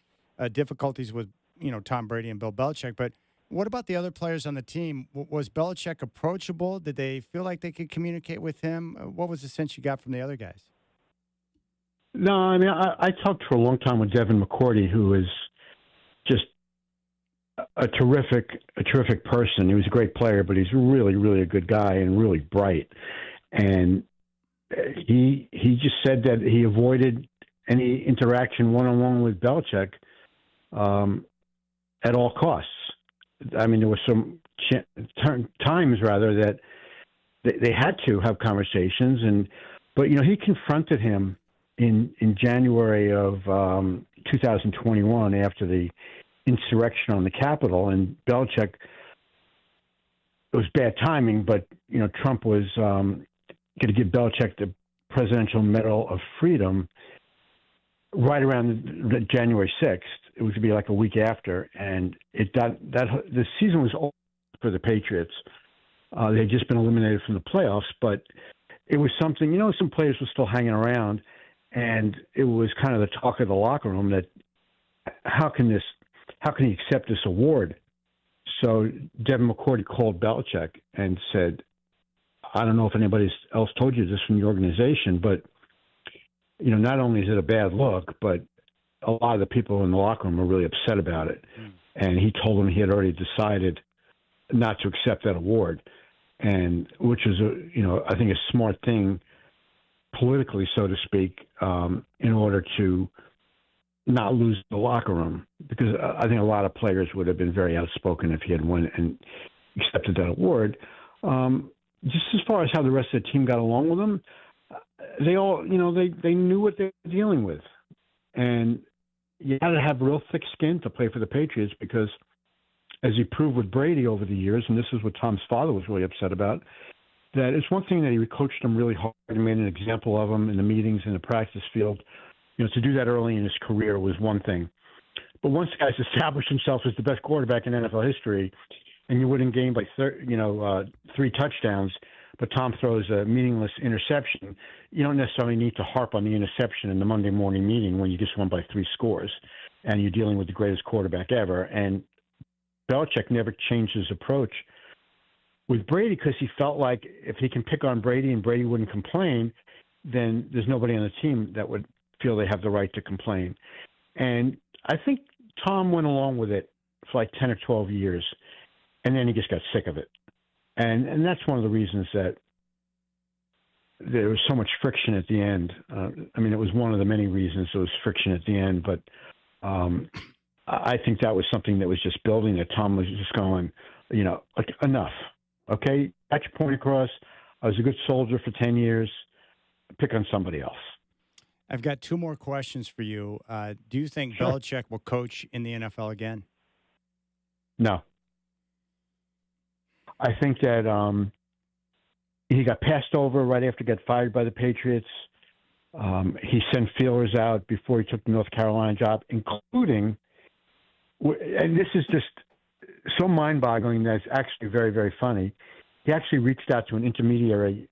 difficulties with, Tom Brady and Bill Belichick, but what about the other players on the team? Was Belichick approachable? Did they feel like they could communicate with him? What was the sense you got from the other guys? No, I mean, I talked for a long time with Devin McCourty, who is just a terrific person. He was a great player, but he's really, really a good guy and really bright. And he just said that he avoided any interaction one-on-one with Belichick at all costs. I mean, there were some times that they had to have conversations, but he confronted him in January of 2021 after the insurrection on the Capitol, and Belichick. It was bad timing, but Trump was going to give Belichick the Presidential Medal of Freedom right around the January 6th. It was to be like a week after, and the season was over for the Patriots. They had just been eliminated from the playoffs, but it was something. Some players were still hanging around, and it was kind of the talk of the locker room that how can he accept this award? So Devin McCourty called Belichick and said, I don't know if anybody else told you this from the organization, but not only is it a bad look, but a lot of the people in the locker room are really upset about it. And he told them he had already decided not to accept that award, and which is I think a smart thing politically, so to speak, in order to not lose the locker room, because I think a lot of players would have been very outspoken if he had won and accepted that award. Just as far as how the rest of the team got along with him, they all, they knew what they were dealing with. And you had to have real thick skin to play for the Patriots because, as he proved with Brady over the years, and this is what Tom's father was really upset about, that it's one thing that he coached him really hard and made an example of him in the meetings, in the practice field. To do that early in his career was one thing. But once the guy's established himself as the best quarterback in NFL history, and you win game by 3 touchdowns, but Tom throws a meaningless interception, you don't necessarily need to harp on the interception in the Monday morning meeting when you just won by 3 scores and you're dealing with the greatest quarterback ever. And Belichick never changed his approach with Brady because he felt like if he can pick on Brady and Brady wouldn't complain, then there's nobody on the team that would feel they have the right to complain. And I think Tom went along with it for like 10 or 12 years, and then he just got sick of it. And that's one of the reasons that there was so much friction at the end. I mean, it was one of the many reasons there was friction at the end, but I think that was something that was just building that Tom was just going, like, enough. Okay, got your point across. I was a good soldier for 10 years. Pick on somebody else. I've got two more questions for you. Do you think Belichick will coach in the NFL again? No. I think that he got passed over right after he got fired by the Patriots. He sent feelers out before he took the North Carolina job, including, and this is just so mind-boggling that it's actually very, very funny. He actually reached out to an intermediary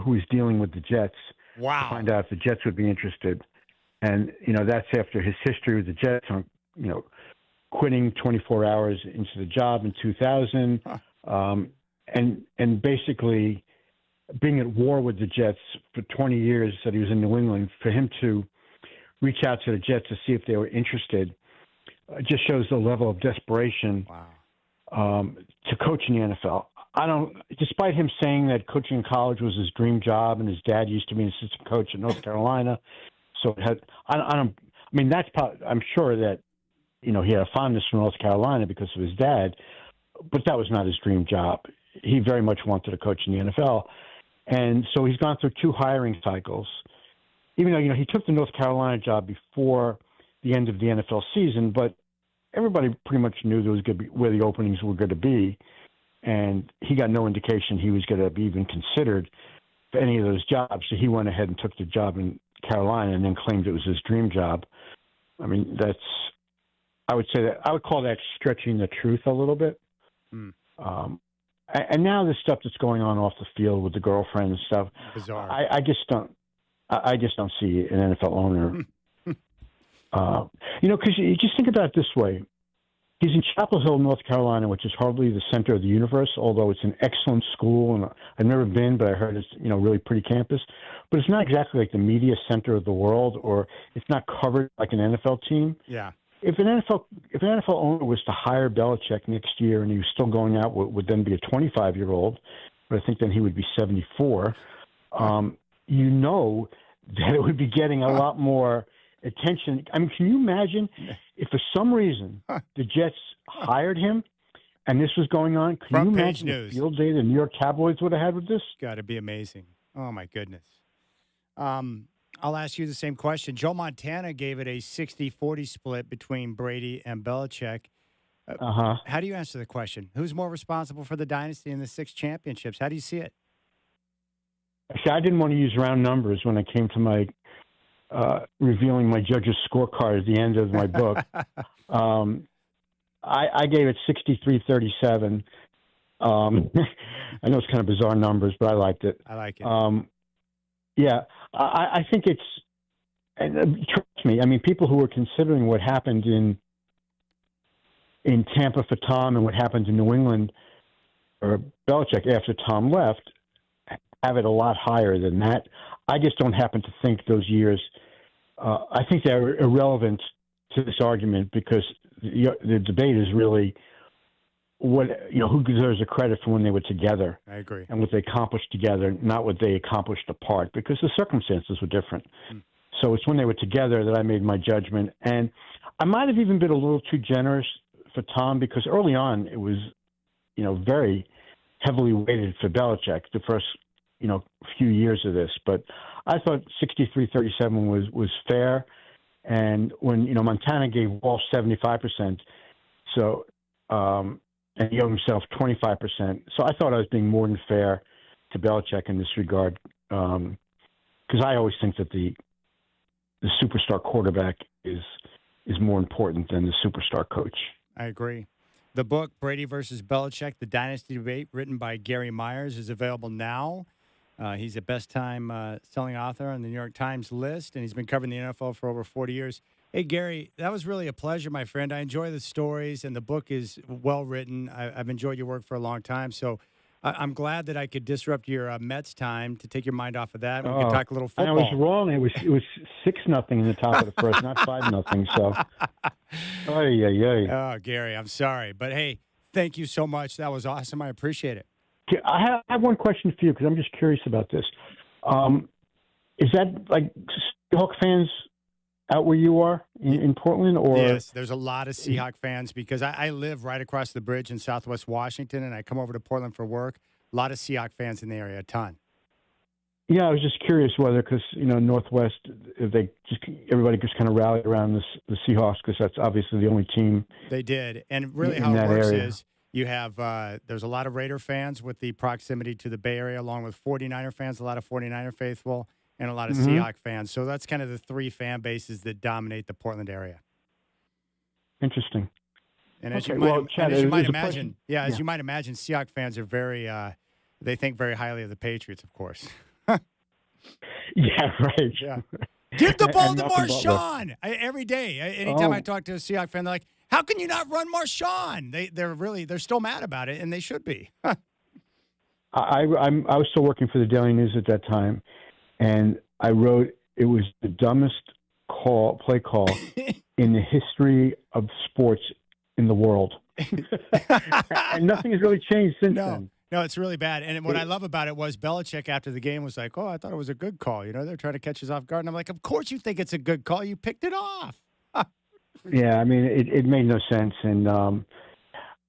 who was dealing with the Jets to find out if the Jets would be interested. And, that's after his history with the Jets on, quitting 24 hours into the job in 2000, and basically being at war with the Jets for 20 years that he was in New England. For him to reach out to the Jets to see if they were interested just shows the level of desperation to coach in the NFL. Despite him saying that coaching in college was his dream job and his dad used to be an assistant coach at North Carolina. So I'm sure that, he had a fondness for North Carolina because of his dad, but that was not his dream job. He very much wanted to coach in the NFL. And so he's gone through 2 hiring cycles, even though, he took the North Carolina job before the end of the NFL season, but everybody pretty much knew there was going to be where the openings were going to be. And he got no indication he was going to be even considered for any of those jobs. So he went ahead and took the job in Carolina and then claimed it was his dream job. I mean, I would call that stretching the truth a little bit. And now the stuff that's going on off the field with the girlfriend and stuff, bizarre. I just don't see an NFL owner. Because you just think about it this way. He's in Chapel Hill, North Carolina, which is hardly the center of the universe, although it's an excellent school. And I've never been, but I heard it's, really pretty campus. But it's not exactly like the media center of the world, or it's not covered like an NFL team. Yeah. If an NFL owner was to hire Belichick next year and he was still going out, would then be a 25-year-old, but I think then he would be 74, that it would be getting a lot more attention. I mean, can you imagine if for some reason the Jets hired him and this was going on? Can you imagine the field day the New York Tabloids would have had with this? Got to be amazing. Oh, my goodness. I'll ask you the same question. Joe Montana gave it a 60-40 split between Brady and Belichick. How do you answer the question? Who's more responsible for the dynasty and the 6 championships? How do you see it? See, I didn't want to use round numbers when it came to my revealing my judge's scorecard at the end of my book. I gave it 63-37. I know it's kind of bizarre numbers, but I liked it. I like it. Yeah, I think it's, and trust me, I mean, people who are considering what happened in Tampa for Tom and what happened in New England or Belichick after Tom left have it a lot higher than that. I just don't happen to think those years, I think they're irrelevant to this argument because the debate is really who deserves the credit for when they were together. I agree. And what they accomplished together, not what they accomplished apart, because the circumstances were different. So it's when they were together that I made my judgment. And I might have even been a little too generous for Tom because early on it was, very heavily weighted for Belichick the first, few years of this. But I thought 63-37 was fair. And when, Montana gave Walsh 75%, so and he owed himself 25%. So I thought I was being more than fair to Belichick in this regard, because I always think that the superstar quarterback is more important than the superstar coach. I agree. The book, Brady versus Belichick, The Dynasty Debate, written by Gary Myers, is available now. He's a best-time selling author on the New York Times list, and he's been covering the NFL for over 40 years. Hey, Gary, that was really a pleasure, my friend. I enjoy the stories, and the book is well-written. I've enjoyed your work for a long time, so I'm glad that I could disrupt your Mets time to take your mind off of that. We could talk a little football. I was wrong. It was 6-0 in the top of the first, not 5-0. So, Oh, Gary, I'm sorry. But, hey, thank you so much. That was awesome. I appreciate it. I have one question for you because I'm just curious about this. Is that like Seahawk fans out where you are in Portland? Or yes, there's a lot of Seahawk fans because I live right across the bridge in Southwest Washington, and I come over to Portland for work. A lot of Seahawk fans in the area, a ton. Yeah, I was just curious whether, because Northwest, everybody just kind of rallied around the Seahawks because that's obviously the only team. They did, and really how it works is you have there's a lot of Raider fans with the proximity to the Bay Area, along with 49er fans, a lot of 49er faithful, and a lot of Seahawk fans. So that's kind of the three fan bases that dominate the Portland area. Interesting. And as you might imagine, Seahawk fans are very they think very highly of the Patriots, of course. Yeah, right. Yeah. Give the ball to Marshawn every day. Anytime I talk to a Seahawks fan, they're like, "How can you not run Marshawn?" They're still mad about it, and they should be. I was still working for the Daily News at that time, and I wrote it was the dumbest play call in the history of sports in the world, and nothing has really changed since then. No, it's really bad. And what I love about it was Belichick after the game was like, "Oh, I thought it was a good call. They're trying to catch us off guard." And I'm like, "Of course you think it's a good call. You picked it off." Yeah, I mean, it made no sense. And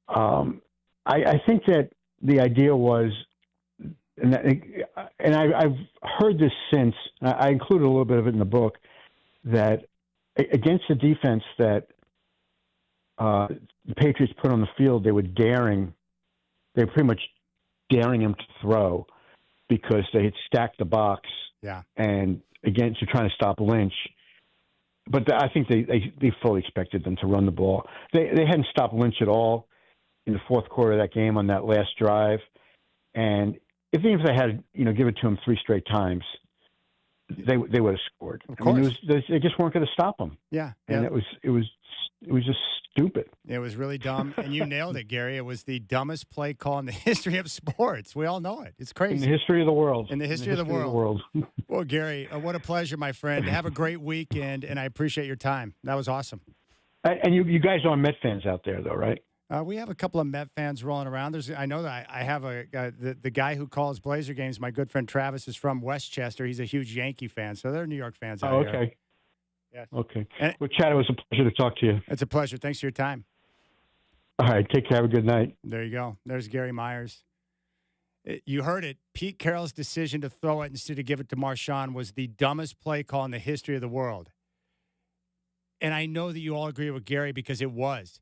I think that the idea was, and I've heard this since, I included a little bit of it in the book, that against the defense that the Patriots put on the field, they were pretty much daring him to throw because they had stacked the box. Yeah. And again, to trying to stop Lynch. But I think they fully expected them to run the ball. They hadn't stopped Lynch at all in the fourth quarter of that game on that last drive. And even if they had, give it to him 3 straight times, they would have scored. Of course. They just weren't going to stop him. Yeah. And it was just stupid. It was really dumb, and you nailed it, Gary. It was the dumbest play call in the history of sports. We all know it. It's crazy. In the history of the world. In the history of the world. Well, Gary, what a pleasure, my friend. Have a great weekend, and I appreciate your time. That was awesome. And you guys are Met fans out there, though, right? We have a couple of Met fans rolling around. I know that I have the guy who calls Blazer games. My good friend Travis is from Westchester. He's a huge Yankee fan, so they're New York fans out here. Okay. Yes. Okay. Well, Chad, it was a pleasure to talk to you. It's a pleasure. Thanks for your time. All right. Take care. Have a good night. There you go. There's Gary Myers. You heard it. Pete Carroll's decision to throw it instead of give it to Marshawn was the dumbest play call in the history of the world. And I know that you all agree with Gary because it was.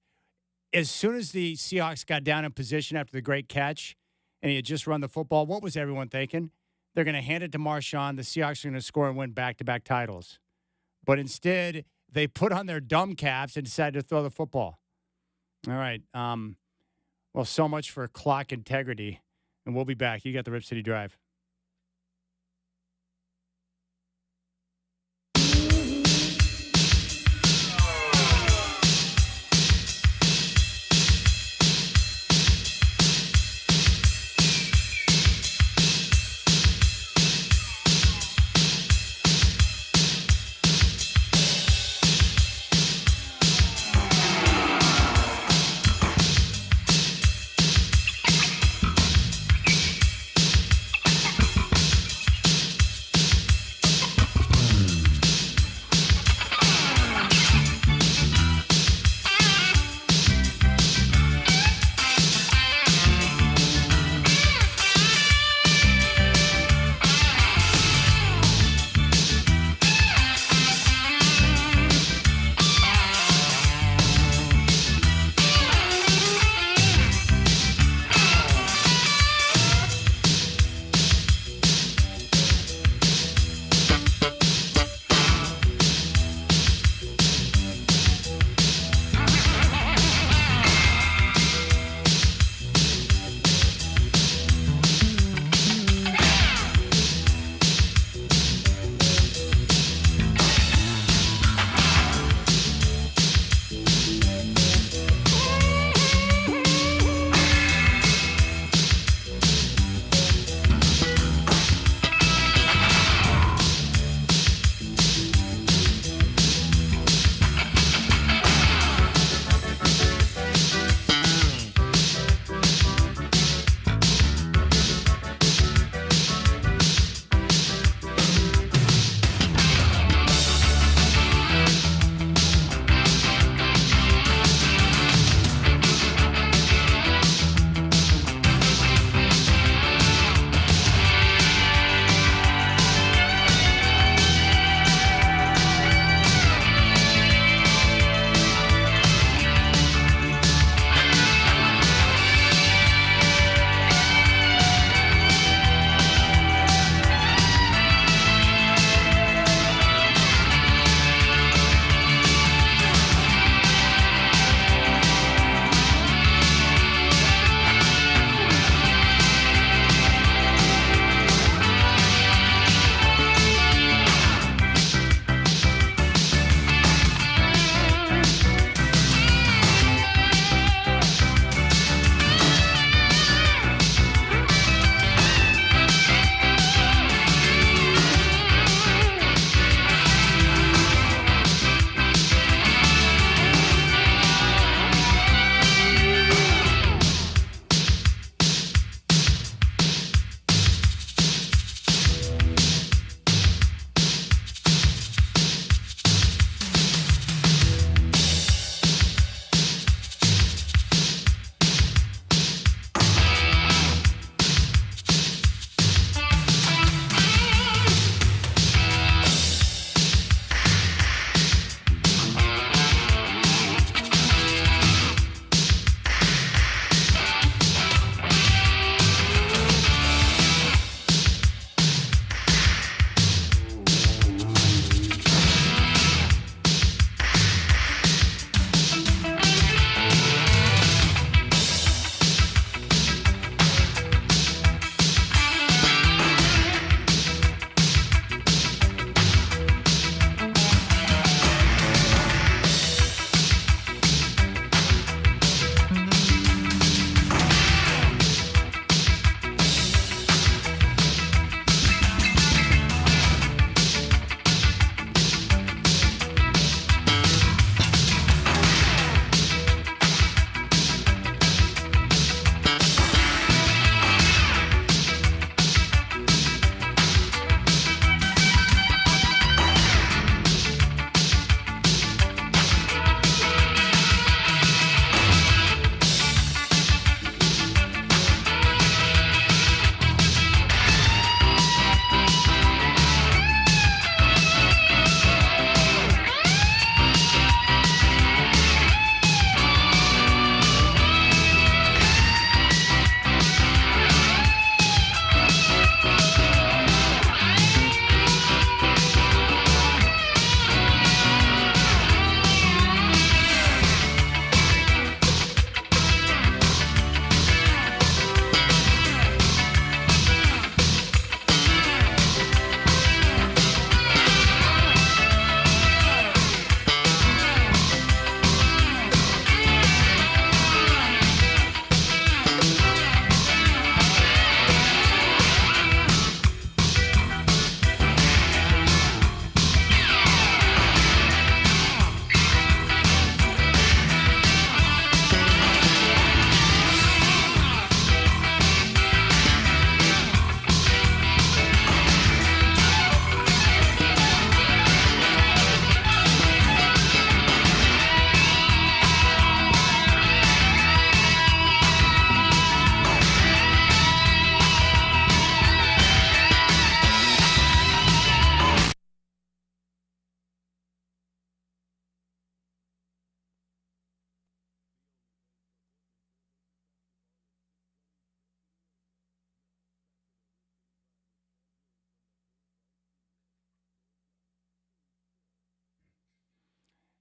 As soon as the Seahawks got down in position after the great catch and he had just run the football, what was everyone thinking? They're going to hand it to Marshawn. The Seahawks are going to score and win back-to-back titles. But instead, they put on their dumb caps and decided to throw the football. All right. Well, so much for clock integrity. And we'll be back. You got the Rip City Drive.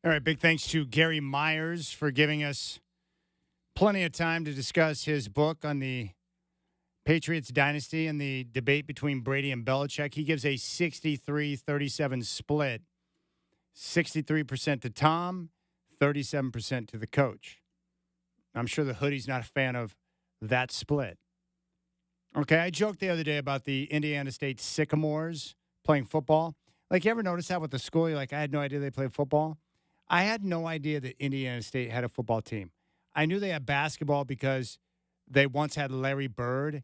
All right, big thanks to Gary Myers for giving us plenty of time to discuss his book on the Patriots dynasty and the debate between Brady and Belichick. He gives a 63-37 split. 63% to Tom, 37% to the coach. I'm sure the hoodie's not a fan of that split. Okay, I joked the other day about the Indiana State Sycamores playing football. Like, you ever notice that with the school? You're like, I had no idea they played football. I had no idea that Indiana State had a football team. I knew they had basketball because they once had Larry Bird,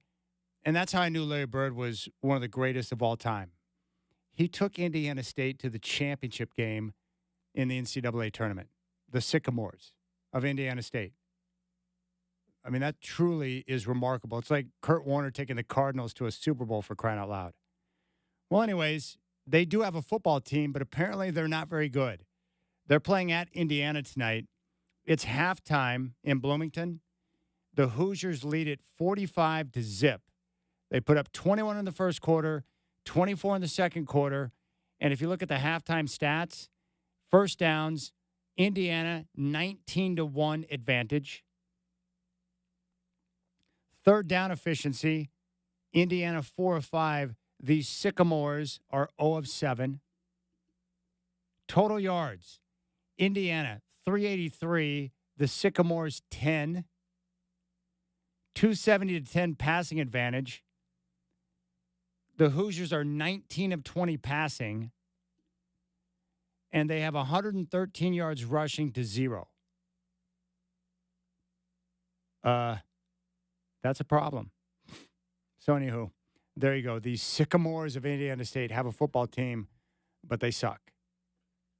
and that's how I knew Larry Bird was one of the greatest of all time. He took Indiana State to the championship game in the NCAA tournament, the Sycamores of Indiana State. I mean, that truly is remarkable. It's like Kurt Warner taking the Cardinals to a Super Bowl, for crying out loud. Well, anyways, they do have a football team, but apparently they're not very good. They're playing at Indiana tonight. It's halftime in Bloomington. The Hoosiers lead it 45-0. They put up 21 in the first quarter, 24 in the second quarter. And if you look at the halftime stats, first downs, Indiana 19-1 advantage. Third down efficiency, Indiana 4 of 5. The Sycamores are 0 of 7. Total yards, Indiana 383, the Sycamores 10. 270-10 passing advantage. The Hoosiers are 19 of 20 passing, and they have 113 yards rushing to 0. That's a problem. So, anywho, there you go. The Sycamores of Indiana State have a football team, but they suck.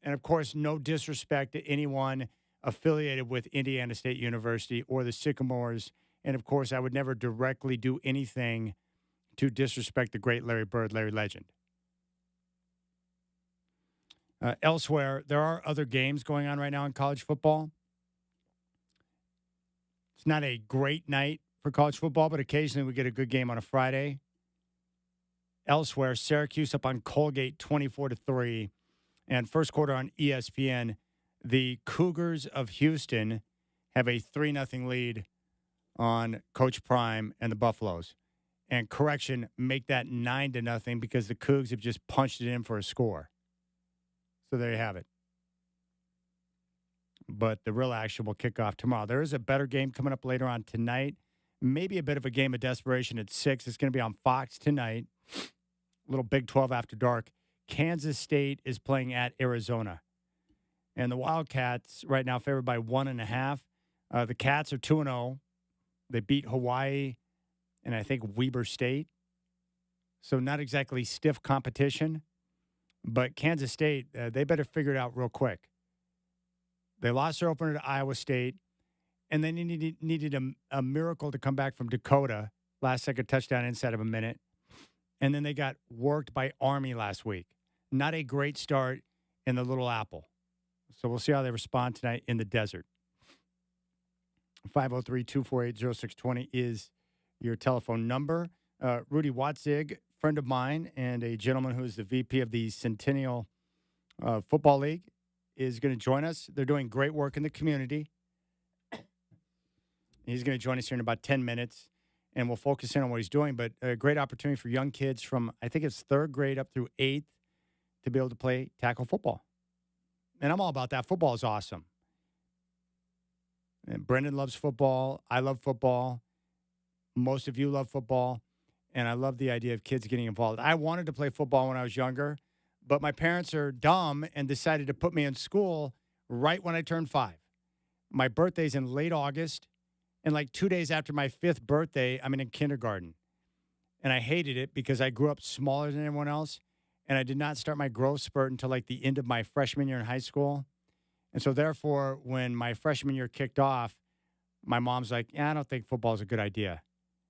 And, of course, no disrespect to anyone affiliated with Indiana State University or the Sycamores. And, of course, I would never directly do anything to disrespect the great Larry Bird, Larry Legend. Elsewhere, there are other games going on right now in college football. It's not a great night for college football, but occasionally we get a good game on a Friday. Elsewhere, Syracuse up on Colgate 24-3. And first quarter on ESPN, the Cougars of Houston have a 3-0 lead on Coach Prime and the Buffaloes. And correction, make that 9-0 because the Cougs have just punched it in for a score. So there you have it. But the real action will kick off tomorrow. There is a better game coming up later on tonight. Maybe a bit of a game of desperation at 6. It's going to be on Fox tonight. Little Big 12 after dark. Kansas State is playing at Arizona. And the Wildcats right now favored by 1.5. The Cats are 2-0. They beat Hawaii and I think Weber State. So not exactly stiff competition. But Kansas State, they better figure it out real quick. They lost their opener to Iowa State, and then needed a miracle to come back from Dakota. Last-second touchdown inside of a minute. And then they got worked by Army last week. Not a great start in the Little Apple. So we'll see how they respond tonight in the desert. 503-248-0620 is your telephone number. Rudy Watzig, friend of mine and a gentleman who is the VP of the Centennial Football League, is going to join us. They're doing great work in the community. He's going to join us here in about 10 minutes, and we'll focus in on what he's doing. But a great opportunity for young kids from, I think it's 3rd grade up through 8th, to be able to play tackle football. And I'm all about that. Football is awesome. And Brendan loves football. I love football. Most of you love football. And I love the idea of kids getting involved. I wanted to play football when I was younger, but my parents are dumb and decided to put me in school right when I turned 5. My birthday's in late August, and like 2 days after my 5th birthday, I'm in kindergarten. And I hated it because I grew up smaller than everyone else, and I did not start my growth spurt until like the end of my freshman year in high school. And so therefore, when my freshman year kicked off, my mom's like, I don't think football is a good idea.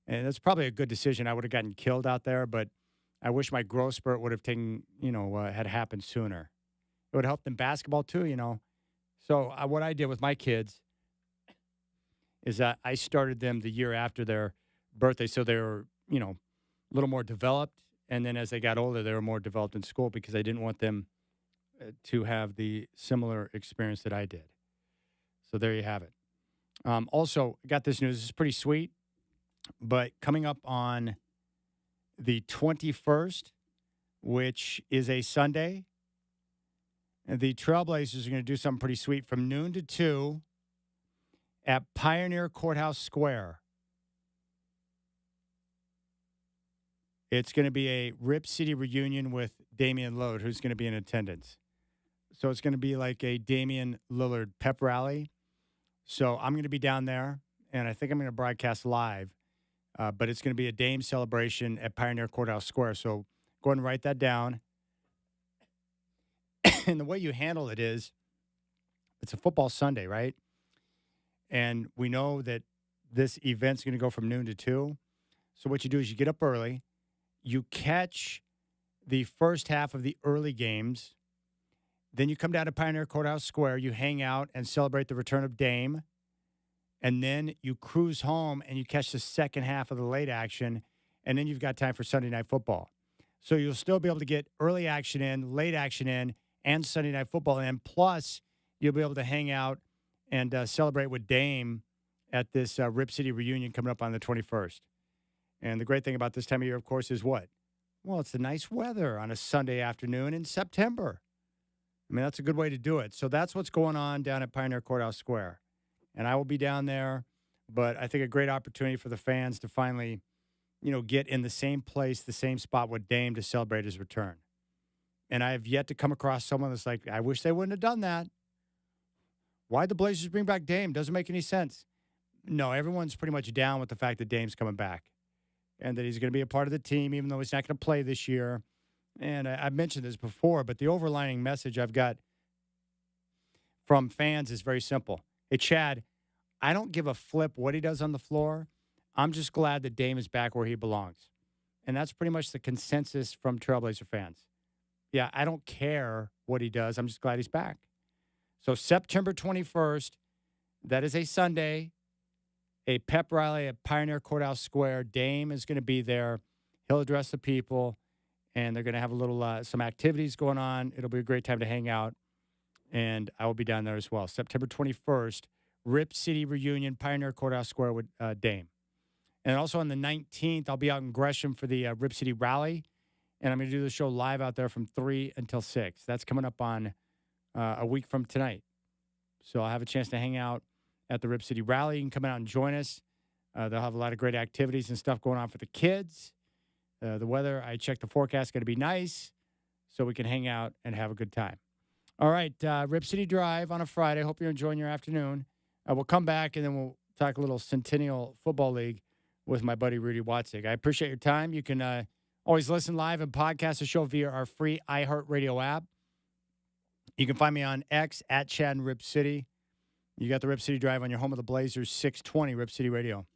And it's probably a good decision. I would have gotten killed out there, but I wish my growth spurt would have taken, had happened sooner. It would have helped in basketball too, So what I did with my kids is that I started them the year after their birthday. So they were, a little more developed. And then as they got older, they were more developed in school because I didn't want them to have the similar experience that I did. So there you have it. Also, got this news. This is pretty sweet. But coming up on the 21st, which is a Sunday, the Trailblazers are going to do something pretty sweet from noon to 2 at Pioneer Courthouse Square. It's going to be a Rip City reunion with Damian Lillard, who's going to be in attendance. So it's going to be like a Damian Lillard pep rally. So I'm going to be down there, and I think I'm going to broadcast live. But it's going to be a Dame celebration at Pioneer Courthouse Square. So go ahead and write that down. And the way you handle it is, it's a football Sunday, right? And we know that this event's going to go from noon to 2. So what you do is you get up early. You catch the first half of the early games. Then you come down to Pioneer Courthouse Square. You hang out and celebrate the return of Dame. And then you cruise home and you catch the second half of the late action. And then you've got time for Sunday Night Football. So you'll still be able to get early action in, late action in, and Sunday Night Football in. Plus, you'll be able to hang out and celebrate with Dame at this Rip City reunion coming up on the 21st. And the great thing about this time of year, of course, is what? Well, it's the nice weather on a Sunday afternoon in September. I mean, that's a good way to do it. So that's what's going on down at Pioneer Courthouse Square. And I will be down there, but I think a great opportunity for the fans to finally, get in the same place, the same spot with Dame to celebrate his return. And I have yet to come across someone that's like, I wish they wouldn't have done that. Why'd the Blazers bring back Dame? Doesn't make any sense. No, everyone's pretty much down with the fact that Dame's coming back and that he's going to be a part of the team, even though he's not going to play this year. And I've mentioned this before, but the overlining message I've got from fans is very simple. Hey, Chad, I don't give a flip what he does on the floor. I'm just glad that Dame is back where he belongs. And that's pretty much the consensus from Trailblazer fans. Yeah, I don't care what he does. I'm just glad he's back. So September 21st, that is a Sunday, a pep rally at Pioneer Courthouse Square. Dame is going to be there. He'll address the people, and they're going to have a little some activities going on. It'll be a great time to hang out, and I will be down there as well. September 21st, Rip City reunion, Pioneer Courthouse Square with Dame. And also on the 19th, I'll be out in Gresham for the Rip City Rally, and I'm going to do the show live out there from 3 until 6. That's coming up on a week from tonight. So I'll have a chance to hang out at the Rip City Rally. You can come out and join us. They'll have a lot of great activities and stuff going on for the kids. The weather, I checked the forecast, going to be nice, so we can hang out and have a good time. All right, Rip City Drive on a Friday. Hope you're enjoying your afternoon. We'll come back, and then we'll talk a little Centennial Football League with my buddy Rudy Watzig. I appreciate your time. You can always listen live and podcast the show via our free iHeartRadio app. You can find me on X at Chad and Rip City. You got the Rip City Drive on your home of the Blazers, 620 Rip City Radio.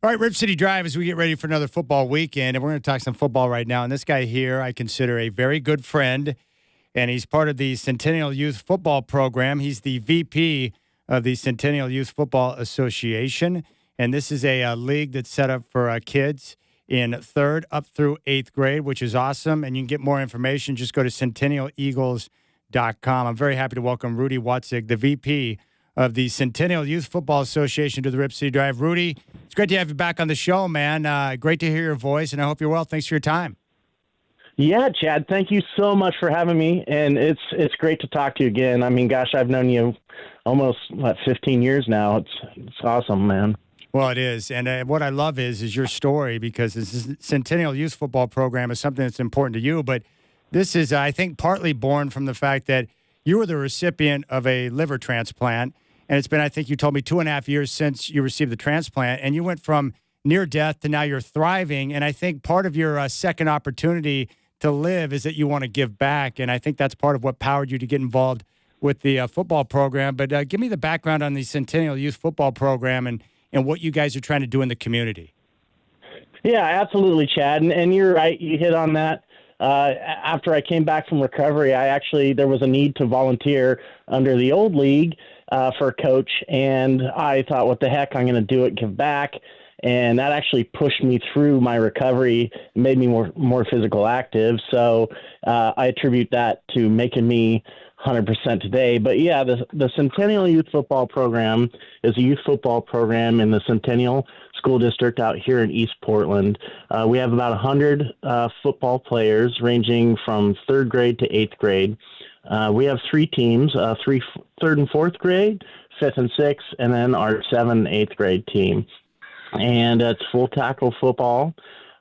All right, Rip City Drive as we get ready for another football weekend, and we're going to talk some football right now. And this guy here I consider a very good friend, and he's part of the Centennial Youth Football Program. He's the VP of the Centennial Youth Football Association, and this is a league that's set up for kids in 3rd up through 8th grade, which is awesome. And you can get more information. Just go to centennialeagles.com. I'm very happy to welcome Rudy Watzig, the VP of the Centennial Youth Football Association, to the Rip City Drive. Rudy, it's great to have you back on the show, man. Great to hear your voice, and I hope you're well. Thanks for your time. Yeah, Chad, thank you so much for having me, and it's great to talk to you again. I mean, gosh, I've known you almost, 15 years now. It's awesome, man. Well, it is, and what I love is your story, because this Centennial Youth Football Program is something that's important to you, but this is, I think, partly born from the fact that you were the recipient of a liver transplant. And it's been, I think you told me, 2.5 years since you received the transplant, and you went from near death to now you're thriving. And I think part of your second opportunity to live is that you want to give back. And I think that's part of what powered you to get involved with the football program. But give me the background on the Centennial Youth Football Program and what you guys are trying to do in the community. Yeah, absolutely, Chad. And you're right. You hit on that. After I came back from recovery, there was a need to volunteer under the old league for a coach, and I thought, what the heck, I'm going to do it, give back. And that actually pushed me through my recovery, made me more physical active. So I attribute that to making me 100% today. But yeah, the Centennial Youth Football Program is a youth football program in the Centennial School District out here in East Portland. We have about 100 football players ranging from 3rd grade to 8th grade. We have 3 teams, 3rd and 4th grade, 5th and 6th, and then our 7th and 8th grade team. And it's full tackle football.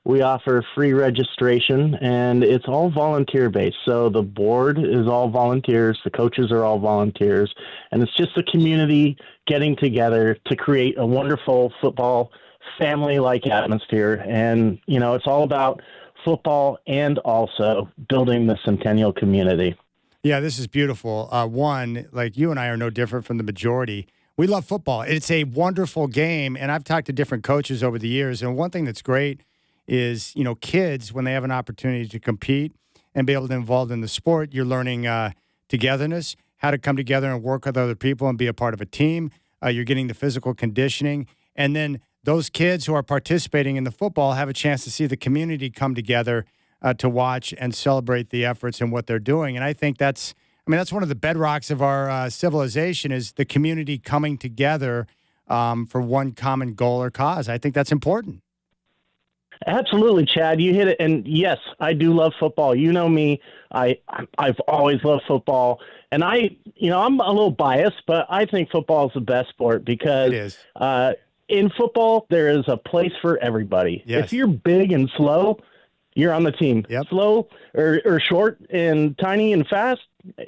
We offer free registration, and it's all volunteer-based. So the board is all volunteers, the coaches are all volunteers, and it's just the community getting together to create a wonderful football family-like atmosphere. And, it's all about football and also building the Centennial community. Yeah, this is beautiful. One, like you and I are no different from the majority. We love football. It's a wonderful game, and I've talked to different coaches over the years, and one thing that's great is, kids, when they have an opportunity to compete and be able to be involved in the sport, you're learning togetherness, how to come together and work with other people and be a part of a team. You're getting the physical conditioning. And then those kids who are participating in the football have a chance to see the community come together to watch and celebrate the efforts and what they're doing. And I think that's one of the bedrocks of our civilization is the community coming together for one common goal or cause. I think that's important. Absolutely, Chad. You hit it. And yes, I do love football. You know me. I've always loved football. And I'm a little biased, but I think football is the best sport because it is. In football, there is a place for everybody. Yes. If you're big and slow, you're on the team. Yep. Slow or short and tiny and fast,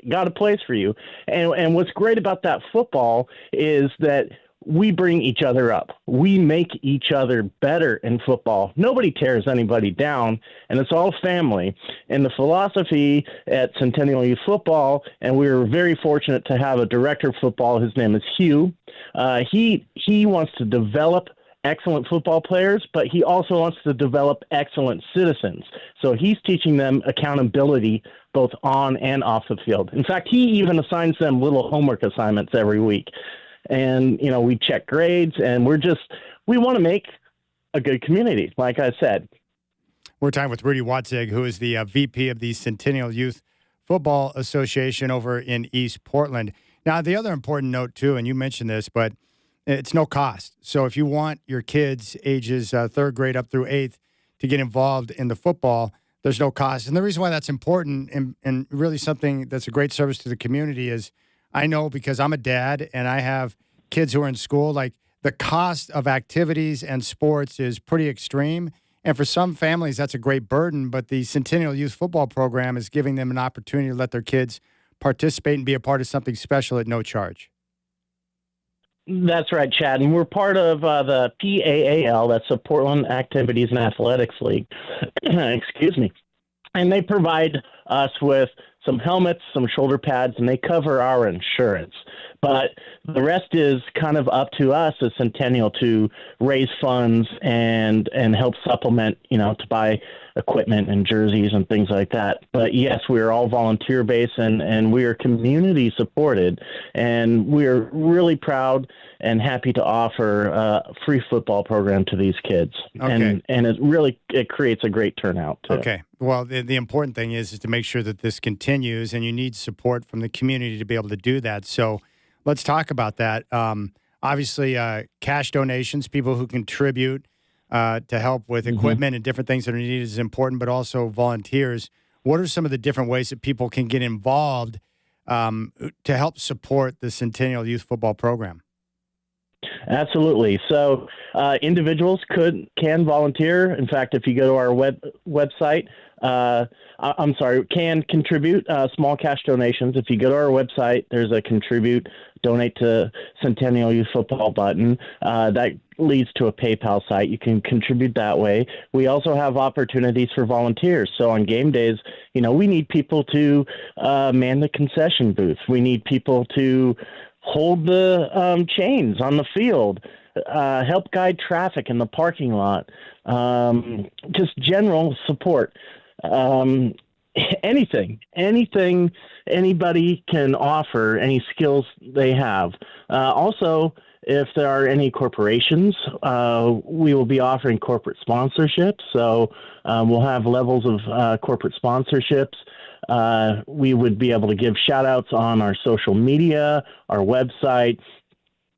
got a place for you. And what's great about that football is that we bring each other up. We make each other better in football. Nobody tears anybody down, and it's all family. And the philosophy at Centennial Youth Football, and we were very fortunate to have a director of football. His name is Hugh. He wants to develop excellent football players, but he also wants to develop excellent citizens. So he's teaching them accountability both on and off the field. In fact, he even assigns them little homework assignments every week. And, we check grades, and we want to make a good community, like I said. We're talking with Rudy Watzig, who is the VP of the Centennial Youth Football Association over in East Portland. Now, the other important note, too, and you mentioned this, but it's no cost. So if you want your kids ages 3rd grade up through 8th to get involved in the football, there's no cost. And the reason why that's important and really something that's a great service to the community is I know because I'm a dad and I have kids who are in school, like the cost of activities and sports is pretty extreme. And for some families, that's a great burden. But the Centennial Youth Football Program is giving them an opportunity to let their kids participate and be a part of something special at no charge. That's right, Chad. And we're part of the PAAL, that's the Portland Activities and Athletics League. Excuse me. And they provide us with some helmets, some shoulder pads, and they cover our insurance. But the rest is kind of up to us as Centennial to raise funds and help supplement, to buy equipment and jerseys and things like that. But yes, we are all volunteer based and we are community supported, and we are really proud and happy to offer a free football program to these kids. Okay. And it creates a great turnout too. Okay. Well, the important thing is to make sure that this continues, and you need support from the community to be able to do that. So let's talk about that. Obviously, cash donations, people who contribute to help with equipment and different things that are needed is important, but also volunteers. What are some of the different ways that people can get involved to help support the Centennial Youth Football Program? Absolutely. So individuals can volunteer. In fact, if you go to our website, can contribute small cash donations. If you go to our website, there's a contribute, donate to Centennial Youth Football button. That leads to a PayPal site. You can contribute that way. We also have opportunities for volunteers. So on game days, we need people to man the concession booth. We need people to hold the chains on the field, help guide traffic in the parking lot, just general support. Anything anybody can offer, any skills they have. Also, if there are any corporations, we will be offering corporate sponsorships. So we'll have levels of corporate sponsorships. We would be able to give shout outs on our social media, our website.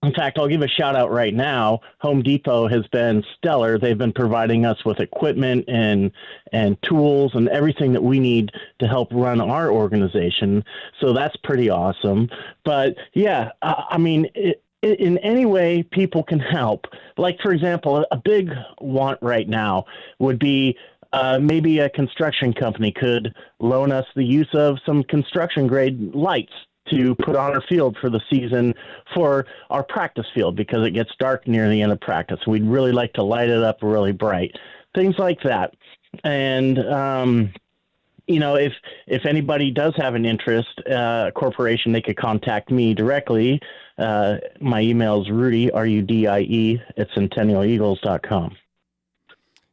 In fact, I'll give a shout out right now. Home Depot has been stellar. They've been providing us with equipment and tools and everything that we need to help run our organization. So that's pretty awesome. But yeah, in any way people can help. Like, for example, a big want right now would be maybe a construction company could loan us the use of some construction grade lights to put on our field for the season for our practice field, because it gets dark near the end of practice. We'd really like to light it up really bright, things like that. And, if anybody does have an interest, corporation, they could contact me directly. My email is Rudy, RUDIE, at centennialeagles.com.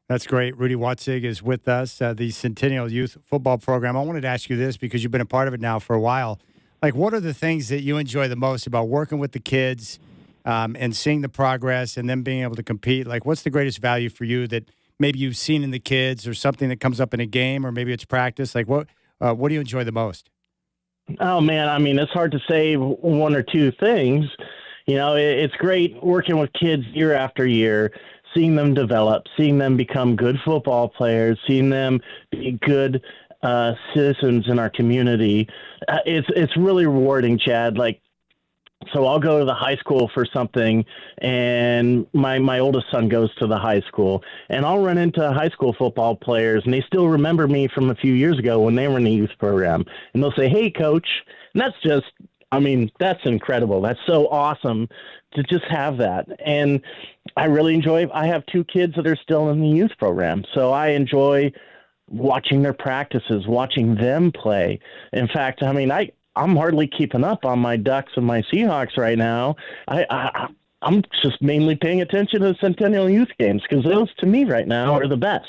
That's great. Rudy Watzig is with us, the Centennial Youth Football Program. I wanted to ask you this because you've been a part of it now for a while. Like, what are the things that you enjoy the most about working with the kids and seeing the progress and them being able to compete? Like, what's the greatest value for you that maybe you've seen in the kids, or something that comes up in a game, or maybe it's practice? Like, what do you enjoy the most? Oh, man, it's hard to say one or two things. It's great working with kids year after year, seeing them develop, seeing them become good football players, seeing them be good citizens in our community. It's really rewarding, Chad. Like, so I'll go to the high school for something, and my oldest son goes to the high school, and I'll run into high school football players, and they still remember me from a few years ago when they were in the youth program, and they'll say, "Hey, coach," and that's just, that's incredible. That's so awesome to just have that. And I really enjoy, I have two kids that are still in the youth program, so I enjoy watching their practices, watching them play. In fact, I'm hardly keeping up on my Ducks and my Seahawks right now. I'm just mainly paying attention to the Centennial Youth games, because those, to me, right now, are the best.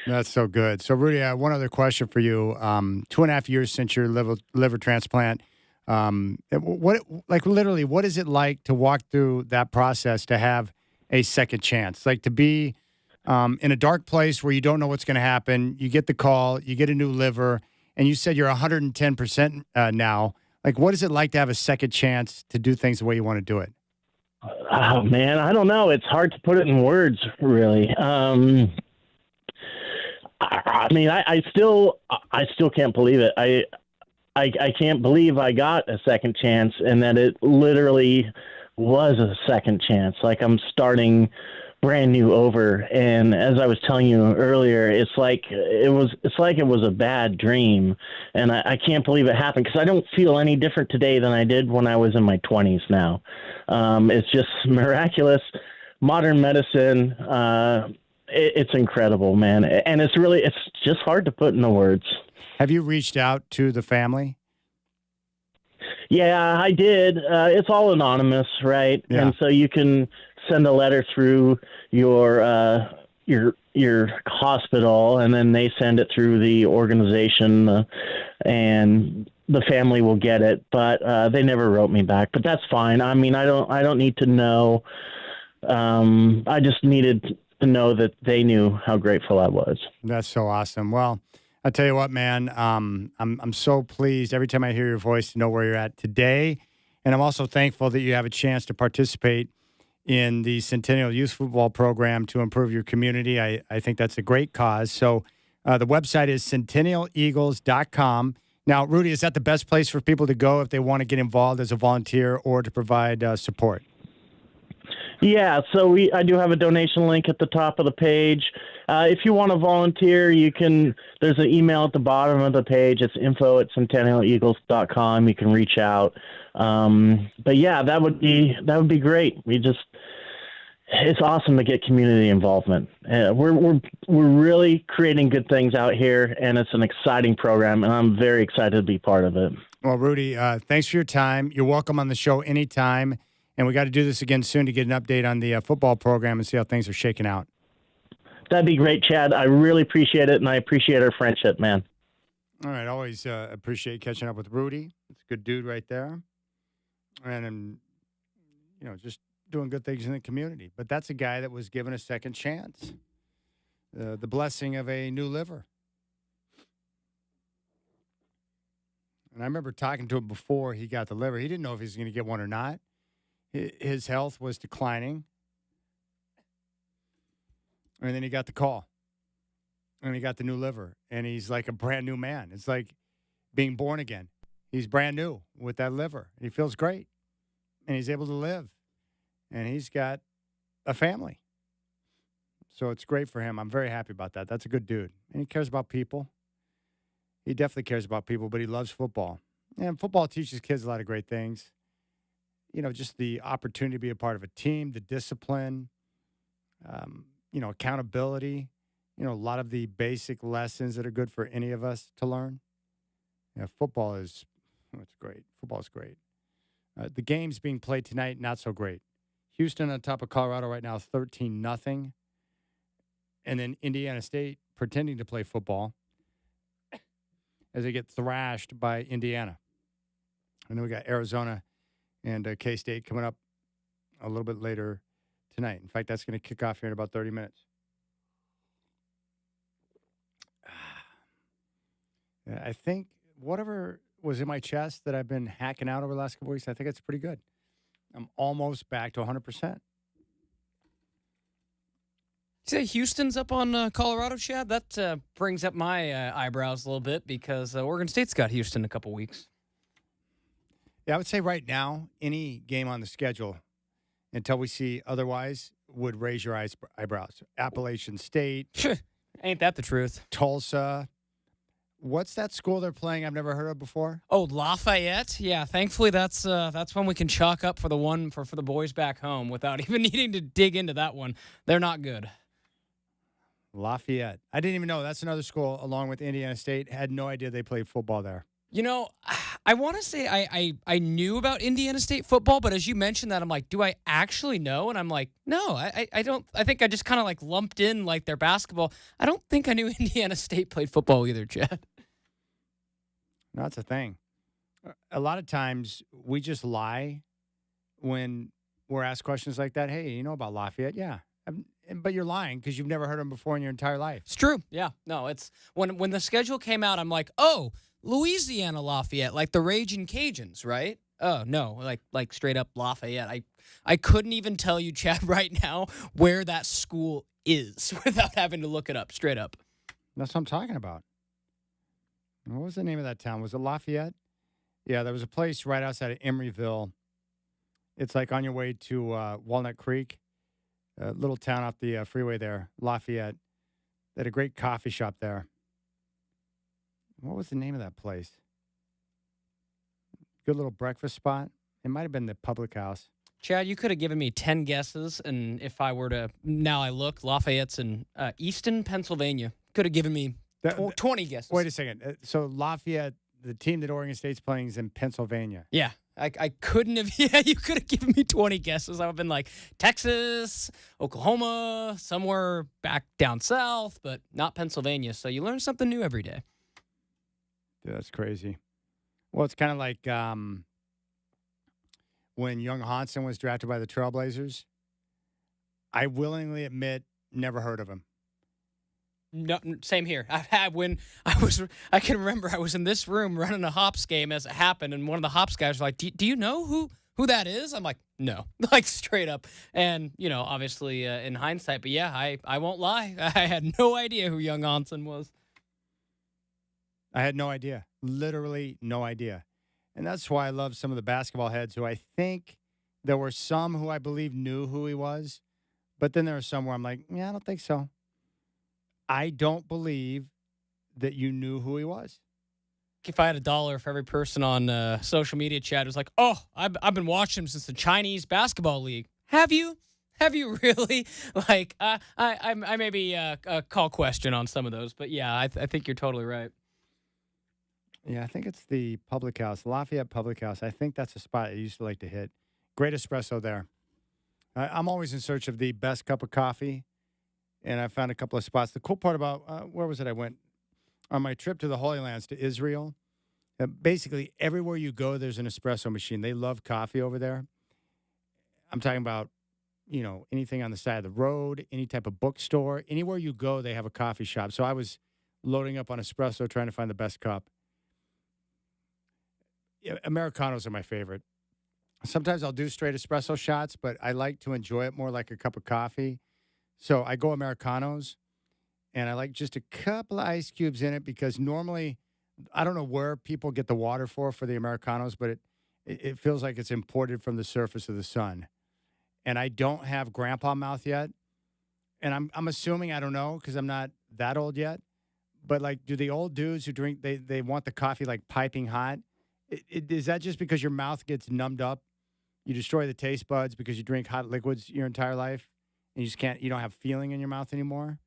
That's so good. So, Rudy, I have one other question for you. 2.5 years since your liver transplant. What is it like to walk through that process, to have a second chance? Like, to be in a dark place where you don't know what's going to happen. You get the call, you get a new liver, and you said you're 110% now. Like, what is it like to have a second chance to do things the way you want to do it? Oh, man, I don't know. It's hard to put it in words, really. I still can't believe it. I can't believe I got a second chance, and that it literally was a second chance. Like, I'm starting brand new over. And as I was telling you earlier, it's like it was a bad dream, and I can't believe it happened, because I don't feel any different today than I did when I was in my 20s now. It's just miraculous. Modern medicine It's incredible, man. And it's just hard to put into words. Have you reached out to the family? Yeah, I did. It's all anonymous, right? Yeah. And so you can send a letter through your hospital, and then they send it through the organization, and the family will get it. But they never wrote me back. But that's fine. I mean, I don't need to know. I just needed to know that they knew how grateful I was. That's so awesome. Well, I tell you what, man, I'm so pleased every time I hear your voice to know where you're at today. And I'm also thankful that you have a chance to participate in the Centennial Youth Football Program to improve your community. I think that's a great cause. So the website is centennialeagles.com. Now, Rudy, is that the best place for people to go if they want to get involved as a volunteer or to provide support? Yeah, so I do have a donation link at the top of the page. If you want to volunteer, there's an email at the bottom of the page. It's info@centennialeagles.com. You can reach out. But yeah, that would be great. It's awesome to get community involvement. We're really creating good things out here, and it's an exciting program, and I'm very excited to be part of it. Well, Rudy, thanks for your time. You're welcome on the show anytime. And we got to do this again soon to get an update on the football program and see how things are shaking out. That'd be great, Chad. I really appreciate it, and I appreciate our friendship, man. All right. Always appreciate catching up with Rudy. It's a good dude right there. And, just doing good things in the community. But that's a guy that was given a second chance. The blessing of a new liver. And I remember talking to him before he got the liver. He didn't know if he was going to get one or not. His health was declining. And then he got the call. And he got the new liver. And he's like a brand new man. It's like being born again. He's brand new with that liver. And he feels great. And he's able to live. And he's got a family. So it's great for him. I'm very happy about that. That's a good dude. And he cares about people. He definitely cares about people, but he loves football. And football teaches kids a lot of great things. Just the opportunity to be a part of a team, the discipline, accountability, a lot of the basic lessons that are good for any of us to learn. Football it's great. Football is great. The games being played tonight, not so great. Houston on top of Colorado right now, 13-0. And then Indiana State pretending to play football as they get thrashed by Indiana. And then we got Arizona and K-State coming up a little bit later tonight. In fact, that's going to kick off here in about 30 minutes. I think whatever was in my chest that I've been hacking out over the last couple weeks, I think it's pretty good. I'm almost back to 100%. You say Houston's up on Colorado, Chad? That brings up my eyebrows a little bit because Oregon State's got Houston in a couple weeks. Yeah, I would say right now, any game on the schedule, until we see otherwise, would raise your eyebrows. Appalachian State. Ain't that the truth? Tulsa. What's that school they're playing I've never heard of before? Oh, Lafayette? Yeah, thankfully that's when we can chalk up for the one for the boys back home without even needing to dig into that one. They're not good. Lafayette. I didn't even know. That's another school along with Indiana State. Had no idea they played football there. I want to say I knew about Indiana State football, but as you mentioned that, I'm like, do I actually know? And I'm like, no, I don't. I think I just kind of like lumped in like their basketball. I don't think I knew Indiana State played football either, Chad. No, that's a thing. A lot of times we just lie when we're asked questions like that. Hey, you know about Lafayette? Yeah. But you're lying because you've never heard them before in your entire life. It's true. Yeah. No, it's when the schedule came out, I'm like, oh, Louisiana Lafayette, like the Raging Cajuns, right? Oh, no, like straight up Lafayette. I couldn't even tell you, Chad, right now where that school is without having to look it up, straight up. That's what I'm talking about. What was the name of that town? Was it Lafayette? Yeah, there was a place right outside of Emeryville. It's like on your way to Walnut Creek, a little town off the freeway there, Lafayette. They had a great coffee shop there. What was the name of that place? Good little breakfast spot. It might have been the Public House. Chad, you could have given me 10 guesses, and if I were to, now I look, Lafayette's in Easton, Pennsylvania. Could have given me 20 guesses. Wait a second. So Lafayette, the team that Oregon State's playing, is in Pennsylvania. Yeah. I couldn't have, yeah, you could have given me 20 guesses. I would have been like Texas, Oklahoma, somewhere back down south, but not Pennsylvania. So you learn something new every day. Dude, that's crazy. Well, it's kind of like when Young Hansen was drafted by the Trailblazers. I willingly admit, never heard of him. No, same here. I've had I can remember I was in this room running a Hops game as it happened, and one of the Hops guys was like, do you know who that is? I'm like, no, like straight up. And, obviously in hindsight, but yeah, I won't lie. I had no idea who Young Hansen was. I had no idea. Literally no idea. And that's why I love some of the basketball heads who I think there were some who I believe knew who he was, but then there are some where I'm like, yeah, I don't think so. I don't believe that you knew who he was. If I had $1 for every person on social media chat who's like, oh, I've been watching him since the Chinese basketball league. Have you? Have you really? Like, I maybe call question on some of those, but yeah, I think you're totally right. Yeah, I think it's the Public House, Lafayette Public House. I think that's a spot I used to like to hit. Great espresso there. I'm always in search of the best cup of coffee. And I found a couple of spots. The cool part about, where was it I went? On my trip to the Holy Lands, to Israel, basically everywhere you go, there's an espresso machine. They love coffee over there. I'm talking about, anything on the side of the road, any type of bookstore. Anywhere you go, they have a coffee shop. So I was loading up on espresso, trying to find the best cup. Yeah, Americanos are my favorite. Sometimes I'll do straight espresso shots, but I like to enjoy it more like a cup of coffee. So I go Americanos, and I like just a couple of ice cubes in it because normally, I don't know where people get the water for the Americanos, but it feels like it's imported from the surface of the sun. And I don't have grandpa mouth yet, and I'm assuming, I don't know because I'm not that old yet, but like, do the old dudes who drink, they want the coffee like piping hot? Is that just because your mouth gets numbed up? You destroy the taste buds because you drink hot liquids your entire life? And you don't have feeling in your mouth anymore.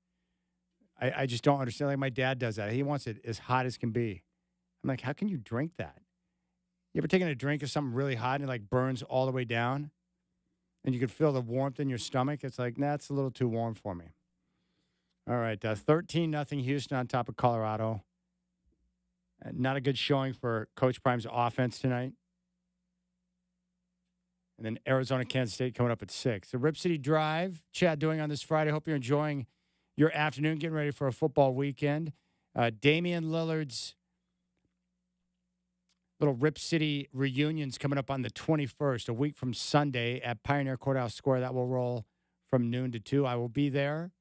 I just don't understand. Like my dad does that. He wants it as hot as can be. I'm like, how can you drink that? You ever taken a drink of something really hot and it like burns all the way down? And you can feel the warmth in your stomach? It's like, nah, it's a little too warm for me. All right, 13-0 Houston on top of Colorado. Not a good showing for Coach Prime's offense tonight. And then Arizona, Kansas State coming up at 6. The Rip City Drive, Chad doing on this Friday. Hope you're enjoying your afternoon, getting ready for a football weekend. Damian Lillard's little Rip City reunions coming up on the 21st, a week from Sunday at Pioneer Courthouse Square. That will roll from noon to 2. I will be there.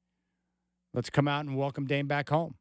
Let's come out and welcome Dame back home.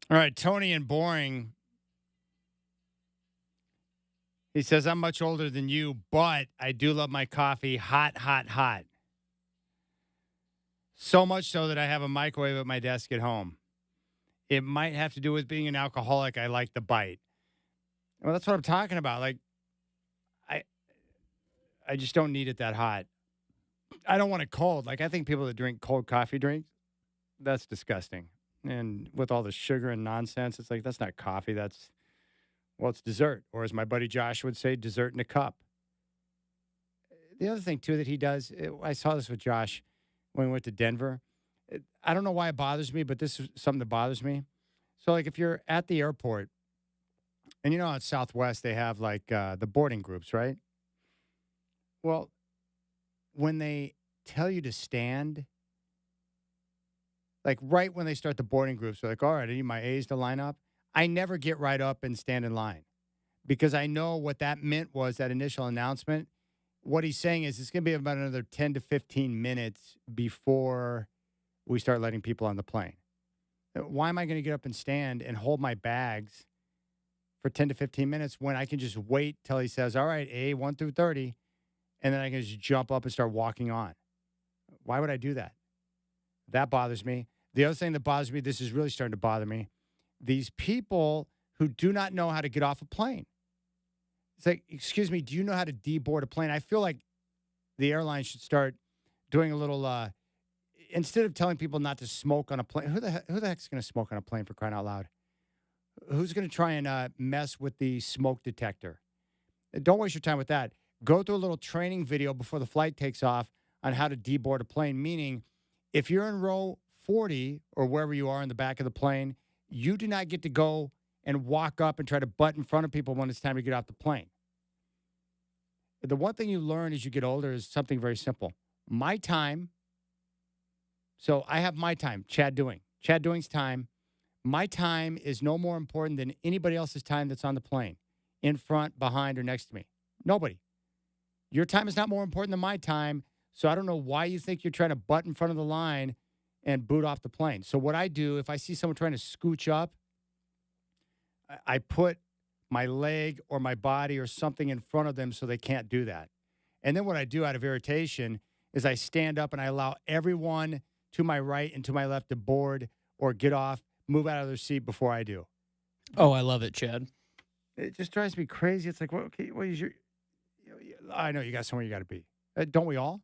All right, Tony and Boring. He says, I'm much older than you, but I do love my coffee hot, hot, hot. So much so that I have a microwave at my desk at home. It might have to do with being an alcoholic. I like the bite. Well, that's what I'm talking about. Like, I I just don't need it that hot. I don't want it cold. Like, I think people that drink cold coffee drinks, that's disgusting. And with all the sugar and nonsense, it's like, that's not coffee. That's, well, it's dessert. Or as my buddy Josh would say, dessert in a cup. The other thing, too, that he does, I saw this with Josh when we went to Denver. I don't know why it bothers me, but this is something that bothers me. So, like, if you're at the airport, and you know, at Southwest, they have, like, the boarding groups, right? Well, when they tell you to stand, like right when they start the boarding groups, they're like, all right, I need my A's to line up. I never get right up and stand in line because I know what that meant was that initial announcement. What he's saying is it's going to be about another 10 to 15 minutes before we start letting people on the plane. Why am I going to get up and stand and hold my bags for 10 to 15 minutes when I can just wait till he says, all right, A, 1 through 30, and then I can just jump up and start walking on? Why would I do that? That bothers me. The other thing that bothers me, this is really starting to bother me, these people who do not know how to get off a plane. It's like, excuse me, do you know how to deboard a plane? I feel like the airline should start doing a little, instead of telling people not to smoke on a plane, who the heck's going to smoke on a plane, for crying out loud? Who's going to try and mess with the smoke detector? Don't waste your time with that. Go through a little training video before the flight takes off on how to deboard a plane, meaning if you're in row 40 or wherever you are in the back of the plane, you do not get to go and walk up and try to butt in front of people when it's time to get off the plane. The one thing you learn as you get older is something very simple. My time. So I have my time, Chad Doing's time. My time is no more important than anybody else's time that's on the plane, in front, behind, or next to me. Nobody. Your time is not more important than my time, so I don't know why you think you're trying to butt in front of the line and boot off the plane. So what I do, if I see someone trying to scooch up, I put my leg or my body or something in front of them so they can't do that. And then what I do out of irritation is I stand up and I allow everyone to my right and to my left to board or get off, move out of their seat before I do. Oh, I love it, Chad. It just drives me crazy. It's like, well, okay, what is your... I know you got somewhere you got to be. Don't we all?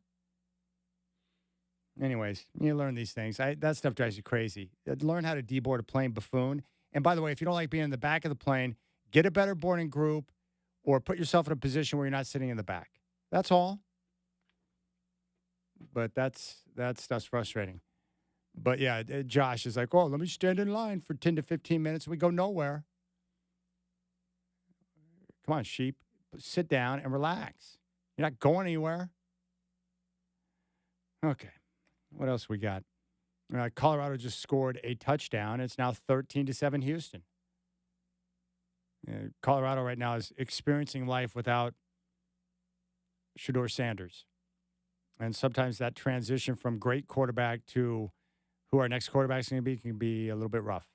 Anyways, you learn these things. That stuff drives you crazy. Learn how to deboard a plane, buffoon. And by the way, if you don't like being in the back of the plane, get a better boarding group or put yourself in a position where you're not sitting in the back. That's all. But that stuff's frustrating. But yeah, Josh is like, oh, let me stand in line for 10 to 15 minutes. And we go nowhere. Come on, sheep. Sit down and relax. You're not going anywhere. Okay. What else we got? Colorado just scored a touchdown. It's now 13-7 Houston. Colorado right now is experiencing life without Shedeur Sanders. And sometimes that transition from great quarterback to who our next quarterback is going to be can be a little bit rough.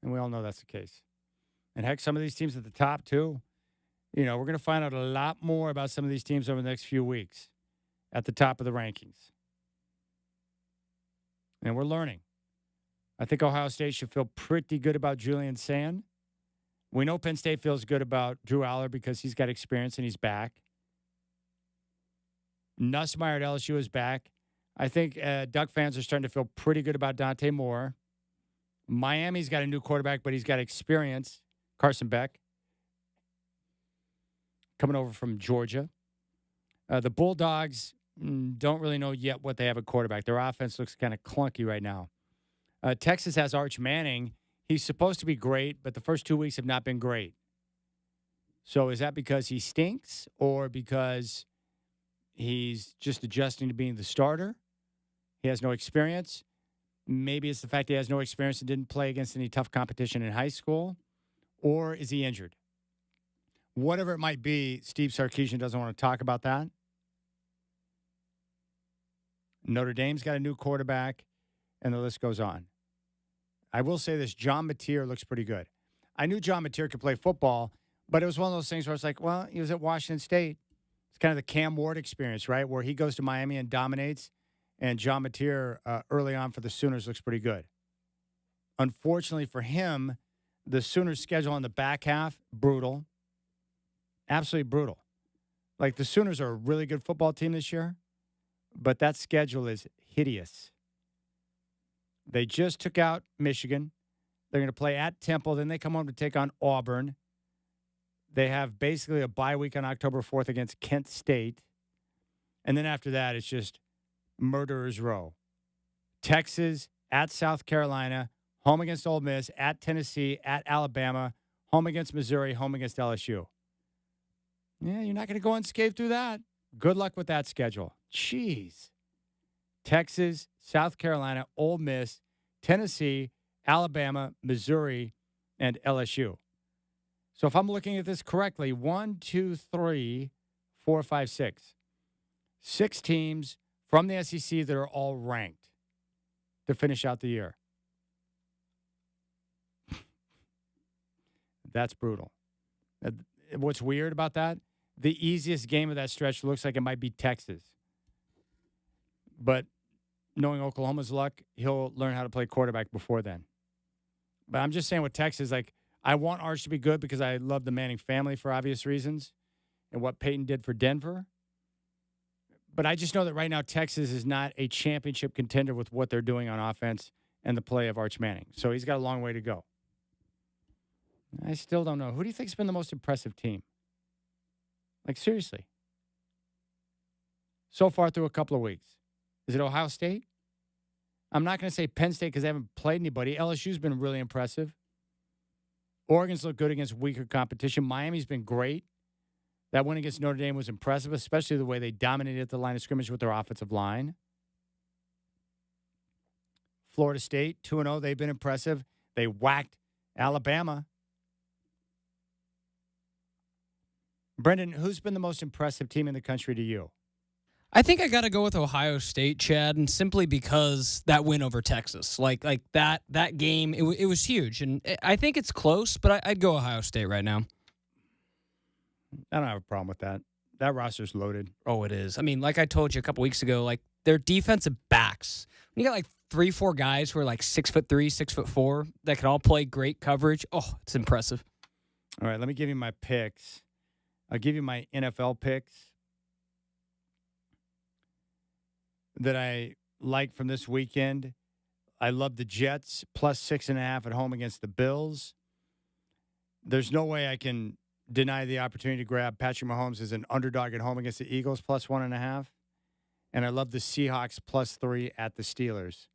And we all know that's the case. And heck, some of these teams at the top, too. We're going to find out a lot more about some of these teams over the next few weeks at the top of the rankings. And we're learning. I think Ohio State should feel pretty good about Julian Sand. We know Penn State feels good about Drew Aller because he's got experience and he's back. Nussmeier at LSU is back. I think Duck fans are starting to feel pretty good about Dante Moore. Miami's got a new quarterback, but he's got experience. Carson Beck. Coming over from Georgia. The Bulldogs don't really know yet what they have at quarterback. Their offense looks kind of clunky right now. Texas has Arch Manning. He's supposed to be great, but the first 2 weeks have not been great. So is that because he stinks or because he's just adjusting to being the starter? He has no experience. Maybe it's the fact he has no experience and didn't play against any tough competition in high school. Or is he injured? Whatever it might be, Steve Sarkisian doesn't want to talk about that. Notre Dame's got a new quarterback, and the list goes on. I will say this, John Mateer looks pretty good. I knew John Mateer could play football, but it was one of those things where it's like, well, he was at Washington State. It's kind of the Cam Ward experience, right, where he goes to Miami and dominates, and John Mateer early on for the Sooners looks pretty good. Unfortunately for him, the Sooners' schedule on the back half, brutal. Absolutely brutal. Like, the Sooners are a really good football team this year, but that schedule is hideous. They just took out Michigan. They're going to play at Temple. Then they come home to take on Auburn. They have basically a bye week on October 4th against Kent State. And then after that, it's just murderer's row. Texas, at South Carolina, home against Ole Miss, at Tennessee, at Alabama, home against Missouri, home against LSU. Yeah, you're not going to go unscathed through that. Good luck with that schedule. Jeez. Texas, South Carolina, Ole Miss, Tennessee, Alabama, Missouri, and LSU. So if I'm looking at this correctly, 1, 2, 3, 4, 5, 6. 6 teams from the SEC that are all ranked to finish out the year. That's brutal. What's weird about that? The easiest game of that stretch looks like it might be Texas. But knowing Oklahoma's luck, he'll learn how to play quarterback before then. But I'm just saying with Texas, like, I want Arch to be good because I love the Manning family for obvious reasons and what Peyton did for Denver. But I just know that right now Texas is not a championship contender with what they're doing on offense and the play of Arch Manning. So he's got a long way to go. I still don't know. Who do you think's been the most impressive team? Like, seriously. So far through a couple of weeks. Is it Ohio State? I'm not going to say Penn State because they haven't played anybody. LSU's been really impressive. Oregon's looked good against weaker competition. Miami's been great. That win against Notre Dame was impressive, especially the way they dominated the line of scrimmage with their offensive line. Florida State, 2-0. They've been impressive. They whacked Alabama. Brendan, who's been the most impressive team in the country to you? I think I got to go with Ohio State, Chad, and simply because that win over Texas. Like that game, it was huge. And I think it's close, but I'd go Ohio State right now. I don't have a problem with that. That roster's loaded. Oh, it is. I mean, like I told you a couple weeks ago, like, their defensive backs. When you got like 3-4 guys who are like 6'3", 6'4", that can all play great coverage. Oh, it's impressive. All right, let me give you my picks. I'll give you my NFL picks that I like from this weekend. I love the Jets, plus 6.5 at home against the Bills. There's no way I can deny the opportunity to grab Patrick Mahomes as an underdog at home against the Eagles, plus 1.5. And I love the Seahawks, plus 3 at the Steelers.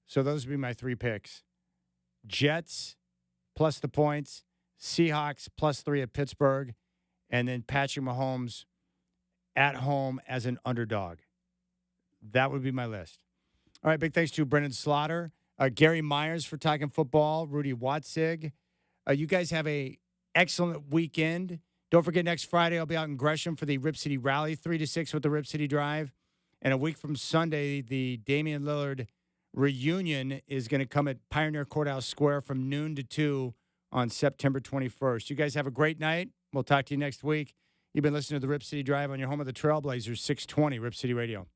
So those would be my 3 picks. Jets, plus the points. Seahawks, plus 3 at Pittsburgh. And then Patrick Mahomes at home as an underdog. That would be my list. All right, big thanks to Brendan Slaughter, Gary Myers for Talkin Football, Rudy Watzig. You guys have a excellent weekend. Don't forget, next Friday I'll be out in Gresham for the Rip City Rally, 3 to 6 with the Rip City Drive. And a week from Sunday, the Damian Lillard reunion is going to come at Pioneer Courthouse Square from noon to 2 on September 21st. You guys have a great night. We'll talk to you next week. You've been listening to the Rip City Drive on your home of the Trailblazers, 620 Rip City Radio.